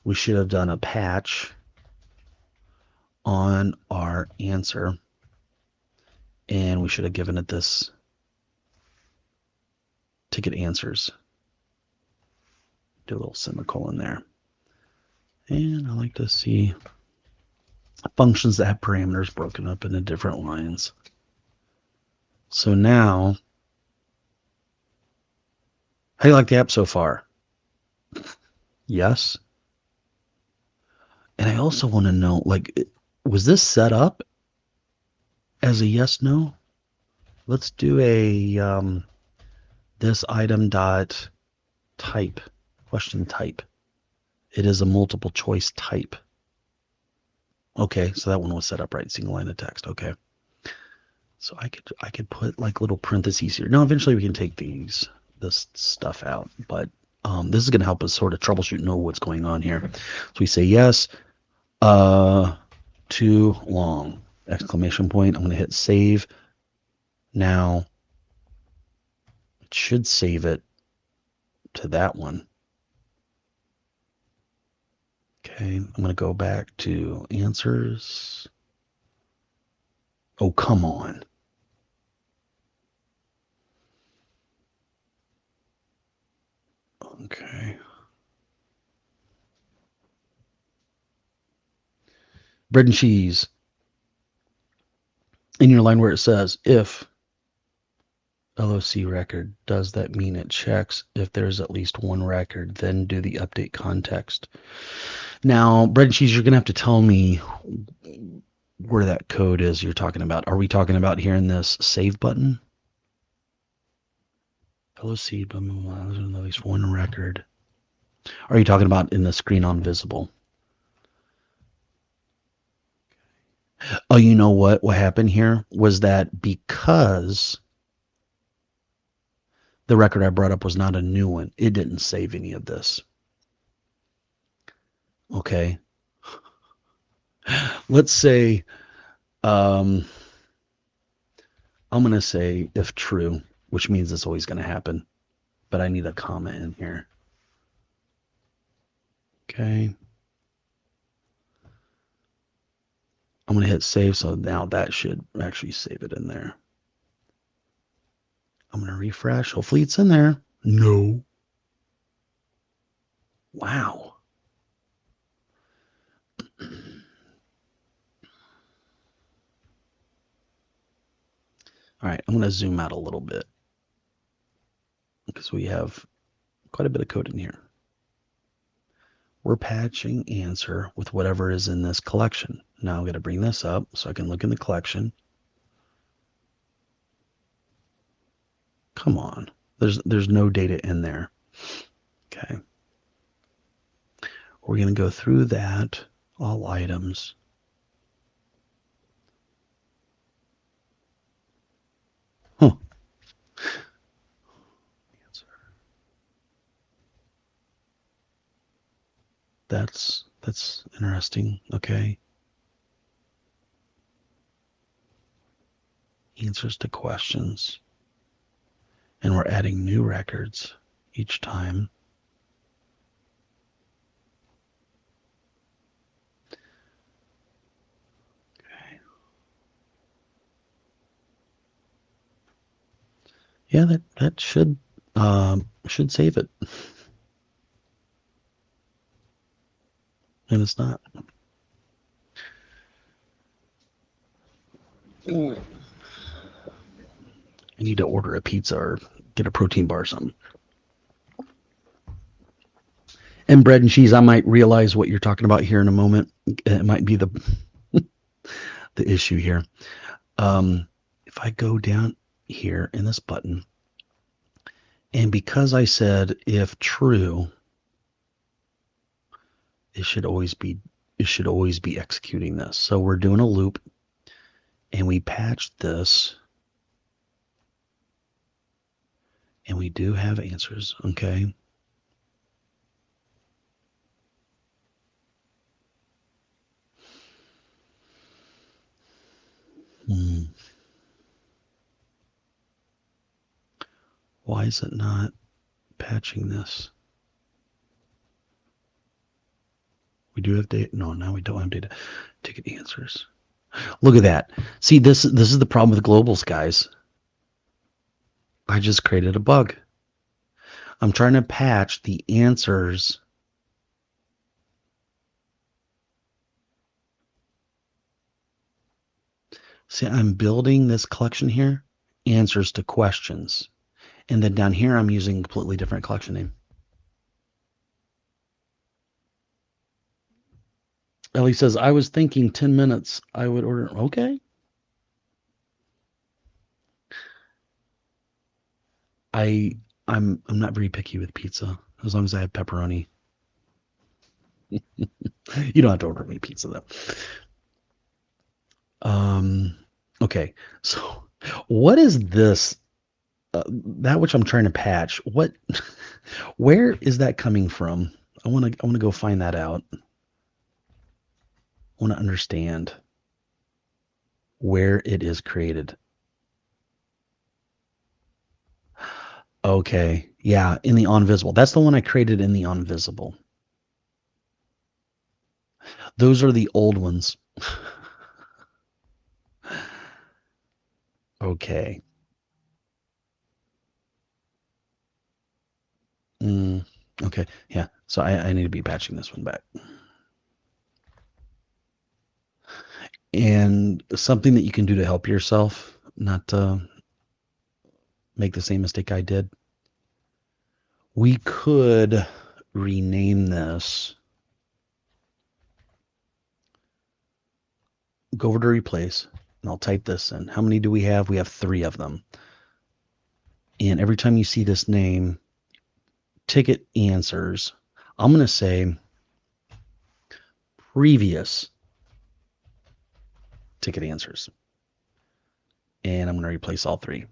we should have done a patch on our answer. And we should have given it this ticket answers. Do a little semicolon there. And I like to see functions that have parameters broken up into different lines. So now, how do you like the app so far? Yes. And I also want to know, like, was this set up as a yes, no? Let's do a this item dot type, question type. It is a multiple choice type. Okay, so that one was set up right, single line of text. Okay. So I could put like little parentheses here. Now eventually we can take this stuff out, but this is going to help us sort of troubleshoot, know what's going on here. So we say yes, too long, exclamation point. I'm going to hit save. Now it should save it to that one. Okay, I'm going to go back to answers. Oh, come on. Okay. Bread and cheese. In your line where it says if LOC record, does that mean it checks if there's at least one record, then do the update context? Now, bread and cheese, you're going to have to tell me where that code is you're talking about. Are we talking about here in this save button? LOC, blah, blah, blah, there's at least one record. Are you talking about in the screen on visible? Oh, you know what? What happened here was that because the record I brought up was not a new one, it didn't save any of this. Okay. Let's say, I'm going to say if true, which means it's always going to happen, but I need a comma in here. Okay. I'm going to hit save. So now that should actually save it in there. I'm going to refresh. Hopefully it's in there. No. Wow. All right. I'm going to zoom out a little bit because we have quite a bit of code in here. We're patching answer with whatever is in this collection. Now I'm going to bring this up so I can look in the collection. Come on. There's no data in there. Okay. We're going to go through that, all items. Huh. That's interesting. Okay. Answers to questions. And we're adding new records each time. Okay. Yeah, that should save it, and it's not. I need to order a pizza or get a protein bar or something. And bread and cheese, I might realize what you're talking about here in a moment. It might be the issue here. If I go down here in this button, and because I said if true, it should always be executing this. So we're doing a loop, and we patched this, and we do have answers. Okay. Hmm. Why is it not patching this? We do have data. No, now we don't have data. Ticket answers. Look at that. See, this is the problem with globals, guys. I just created a bug. I'm trying to patch the answers. See, I'm building this collection here, answers to questions. And then down here, I'm using a completely different collection name. Ellie says, I was thinking 10 minutes I would order. Okay. I I'm not very picky with pizza as long as I have pepperoni. You don't have to order me pizza though. Um okay. So what is this that which I'm trying to patch? What where is that coming from? I want to go find that out. I want to understand where it is created. Okay. Yeah, in the onvisible. That's the one I created in the onvisible. Those are the old ones. Okay. Mm, okay. Yeah. So I need to be patching this one back. And something that you can do to help yourself not to make the same mistake I did. We could rename this. Go over to replace, and I'll type this in. How many do we have? We have 3 of them. And every time you see this name, ticket answers, I'm going to say previous ticket answers. And I'm going to replace all 3.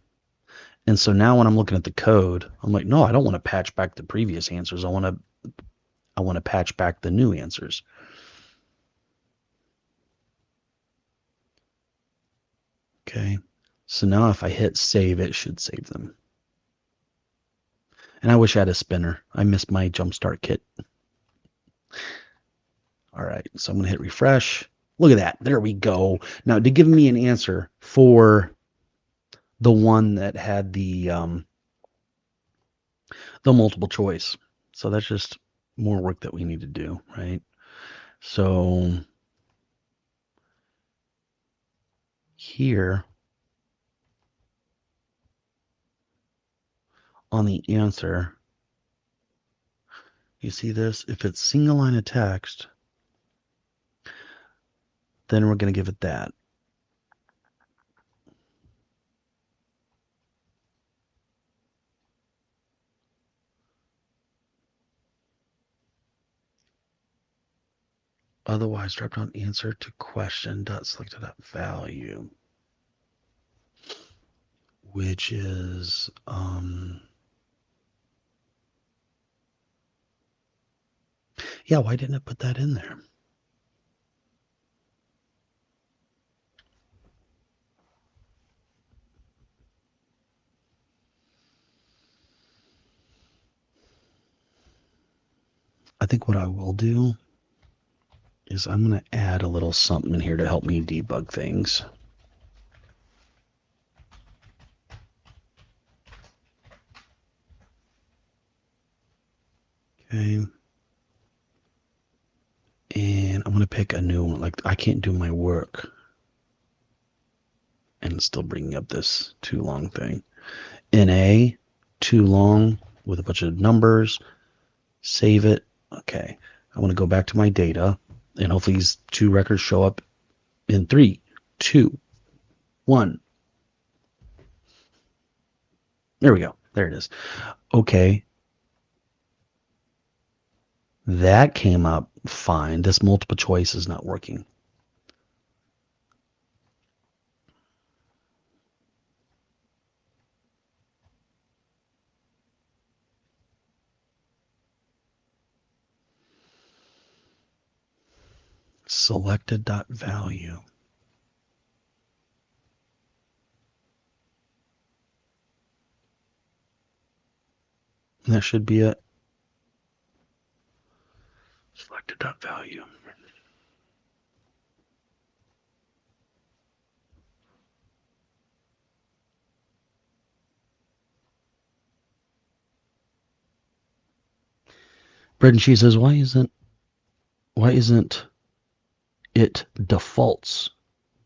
And so now when I'm looking at the code, I'm like, no, I don't want to patch back the previous answers. I want to patch back the new answers. Okay. So now if I hit save, it should save them. And I wish I had a spinner. I missed my jumpstart kit. All right. So I'm going to hit refresh. Look at that. There we go. Now to give me an answer for the one that had the multiple choice. So that's just more work that we need to do, right? So here on the answer, you see this? If it's single line of text, then we're going to give it that. Otherwise, drop down answer to question dot selected dot value, which is yeah, why didn't it put that in there? I think what I will do is I'm going to add a little something in here to help me debug things. Okay. And I'm going to pick a new one. Like, I can't do my work. And it's still bringing up this too long thing. NA, too long, with a bunch of numbers. Save it. Okay. I want to go back to my data. And hopefully these two records show up in 3, 2, 1. There we go. There it is. Okay. That came up fine. This multiple choice is not working. Selected dot value. That should be it. Selected dot value. Bread and cheese says, why isn't it defaults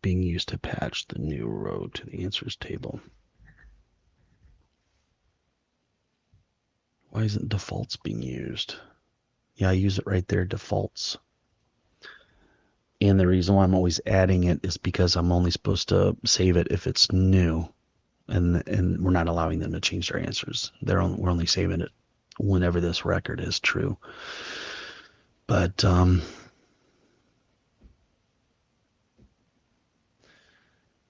being used to patch the new row to the answers table? Why isn't defaults being used? Yeah, I use it right there, defaults. And the reason why I'm always adding it is because I'm only supposed to save it if it's new, and we're not allowing them to change their answers. We're only saving it whenever this record is true. But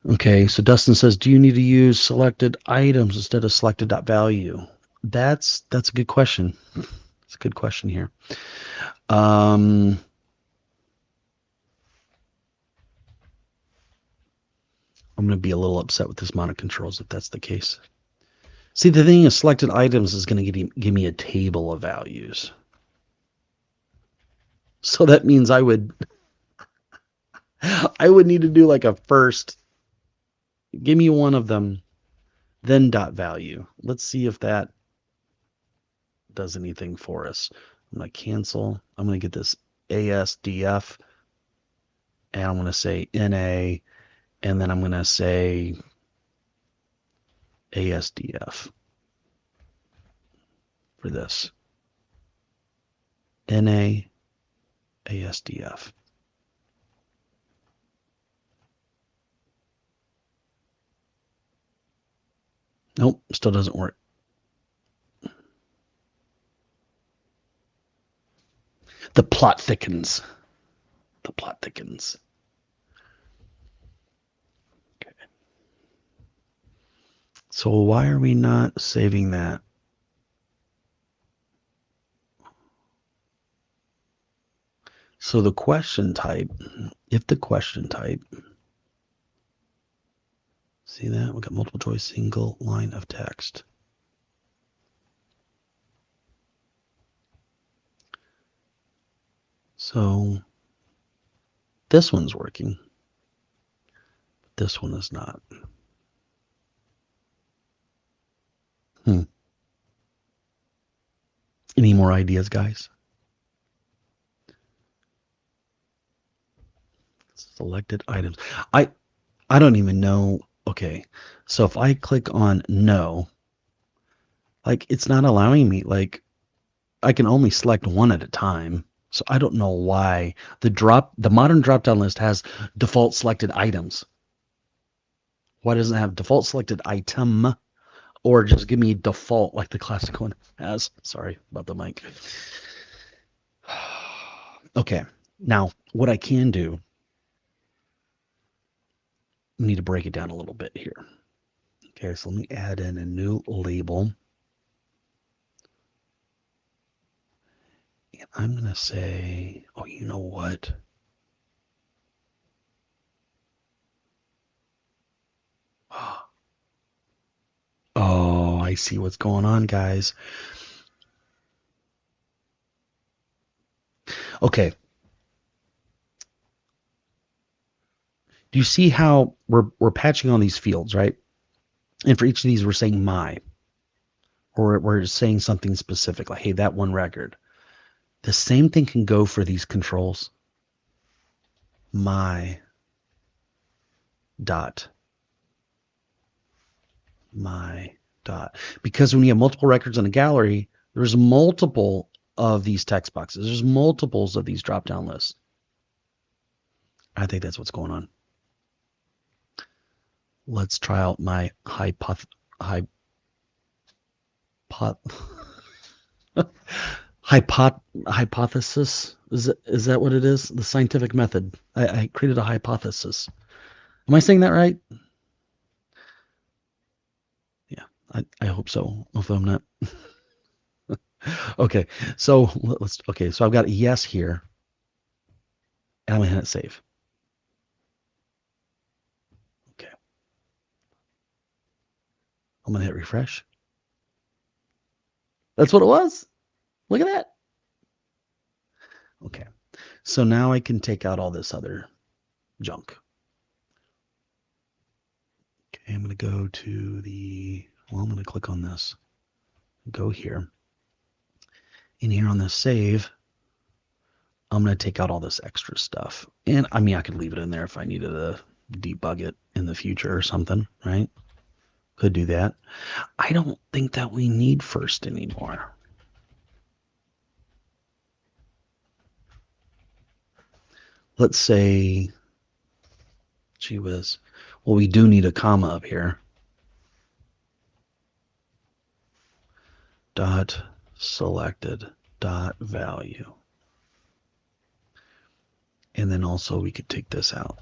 okay, so Dustin says, do you need to use selected items instead of selected dot value? That's a good question. It's a good question here. I'm going to be a little upset with this amount of controls if that's the case. See, the thing is, selected items is going to give me a table of values. So that means I would need to do like a first, give me one of them, then dot value. Let's see if that does anything for us. I'm going to cancel. I'm going to get this ASDF, and I'm going to say NA, and then I'm going to say ASDF for this. NA, ASDF. Nope, still doesn't work. The plot thickens. The plot thickens. Okay. So why are we not saving that? So the question type, if the question type, see that? We got multiple choice, single line of text. So this one's working. This one is not. Any more ideas, guys? Selected items. I don't even know. Okay. So if I click on no, like it's not allowing me, like I can only select one at a time. So I don't know why the modern drop down list has default selected items. Why doesn't it have default selected item, or just give me default like the classic one has? Sorry about the mic. Okay. Now, what I can do, I need to break it down a little bit here. Okay, so let me add in a new label. And I'm going to say, oh, you know what? Oh, I see what's going on, guys. Okay. Do you see how we're patching on these fields, right? And for each of these, we're saying my, or we're saying something specific, like, hey, that one record. The same thing can go for these controls. My dot. My dot. Because when you have multiple records in a gallery, there's multiple of these text boxes. There's multiples of these drop-down lists. I think that's what's going on. Let's try out my hypothesis. Is that what it is? The scientific method. I created a hypothesis. Am I saying that right? Yeah, I hope so. If I'm not. Okay, so let's. Okay, so I've got a yes here, and I'm gonna hit save. Okay, I'm gonna hit refresh. That's what it was. Look at that. Okay, so now I can take out all this other junk. Okay, I'm gonna go to the. Well, I'm gonna click on this. Go here. In here on this save, I'm going to take out all this extra stuff. And I mean, I could leave it in there if I needed to debug it in the future or something, right? Could do that. I don't think that we need first anymore. Let's say, gee whiz. Well, we do need a comma up here. Dot selected dot value. And then also we could take this out.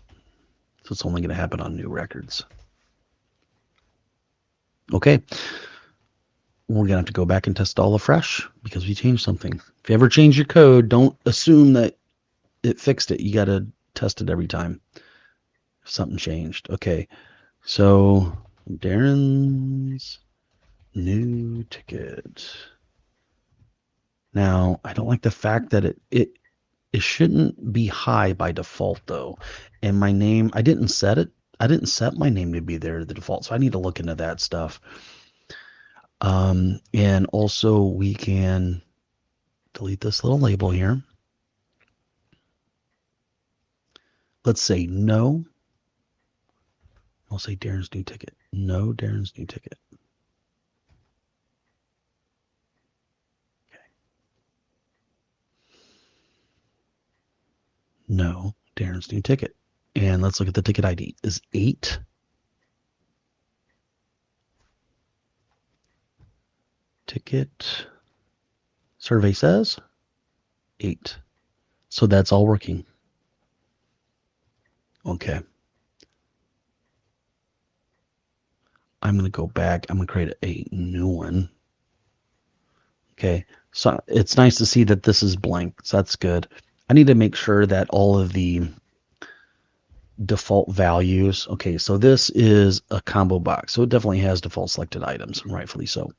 So it's only going to happen on new records. Okay. We're going to have to go back and test all afresh because we changed something. If you ever change your code, don't assume that it fixed it. You got to test it every time if something changed. Okay. So Darren's new ticket. Now, I don't like the fact that it shouldn't be high by default though. And my name, I didn't set it. I didn't set my name to be there the default. So I need to look into that stuff. And also we can delete this little label here. Let's say no. I'll say Darren's new ticket. No, Darren's new ticket. Okay. No, Darren's new ticket. And let's look at the ticket ID. Is 8. Ticket survey says 8. So that's all working. Okay. I'm going to go back. I'm going to create a new one. Okay. So it's nice to see that this is blank. So that's good. I need to make sure that all of the default values. Okay. So this is a combo box. So it definitely has default selected items, rightfully so.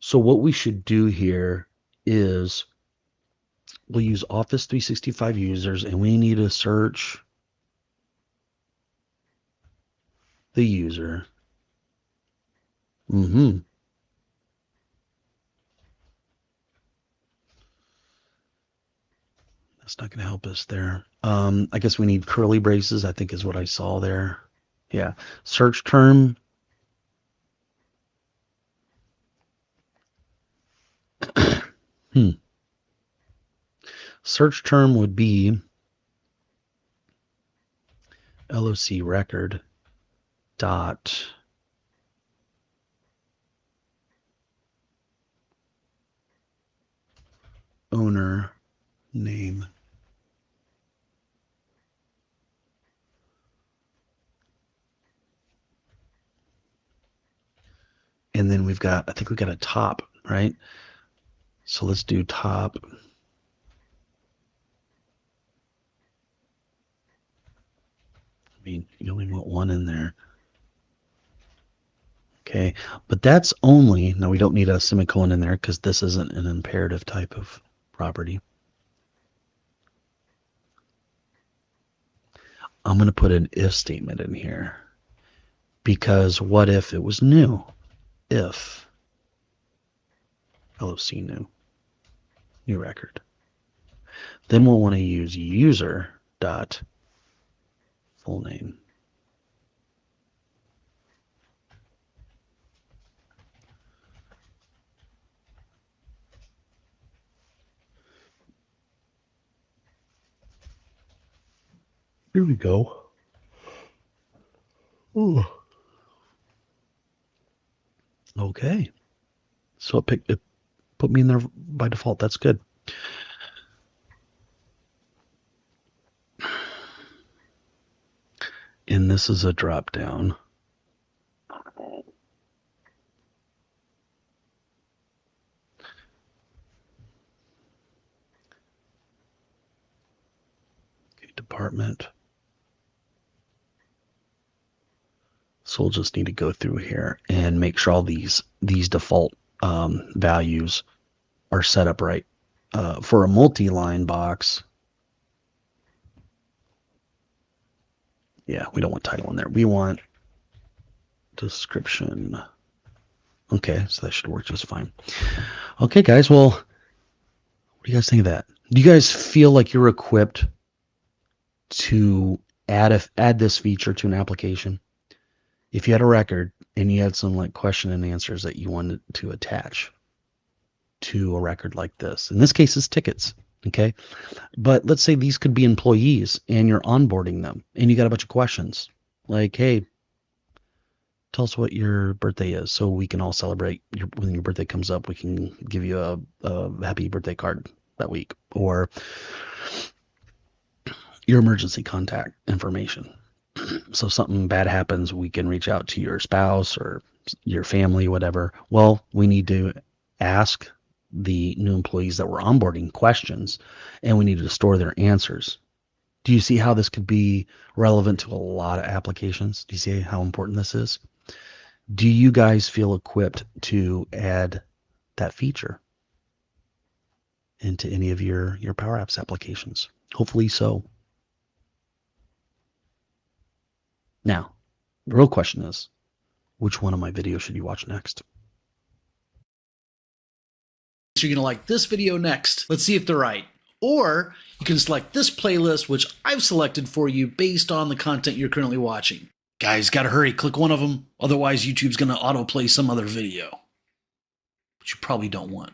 So what we should do here is we'll use Office 365 users and we need to search the user. That's not going to help us there. I guess we need curly braces, I think is what I saw there. Yeah. Search term. Search term would be LOC record dot owner name. And then we've got, I think we got a top, right? So let's do top. I mean, you only want one in there. Okay, but that's only, now we don't need a semicolon in there because this isn't an imperative type of property. I'm going to put an if statement in here because what if it was new? If LOC new record. Then we'll want to use user dot full name. Here we go. Ooh. Okay. So it put me in there by default. That's good. And this is a drop down. Okay, department. So we'll just need to go through here and make sure all these default values are set up right. For a multi-line box, yeah, we don't want title in there. We want description. Okay, so that should work just fine. Okay, guys, well, what do you guys think of that? Do you guys feel like you're equipped to add this feature to an application? If you had a record and you had some like question and answers that you wanted to attach to a record like this, in this case, it's tickets. Okay. But let's say these could be employees and you're onboarding them and you got a bunch of questions like, hey, tell us what your birthday is so we can all celebrate when your birthday comes up. We can give you a happy birthday card that week, or your emergency contact information. So if something bad happens, we can reach out to your spouse or your family, whatever. Well, we need to ask the new employees that we're onboarding questions, and we need to store their answers. Do you see how this could be relevant to a lot of applications? Do you see how important this is? Do you guys feel equipped to add that feature into any of your Power Apps applications? Hopefully so. Now, the real question is, which one of my videos should you watch next? You're going to like this video next. Let's see if they're right. Or you can select this playlist, which I've selected for you based on the content you're currently watching. Guys, gotta hurry. Click one of them. Otherwise, YouTube's going to autoplay some other video, which you probably don't want.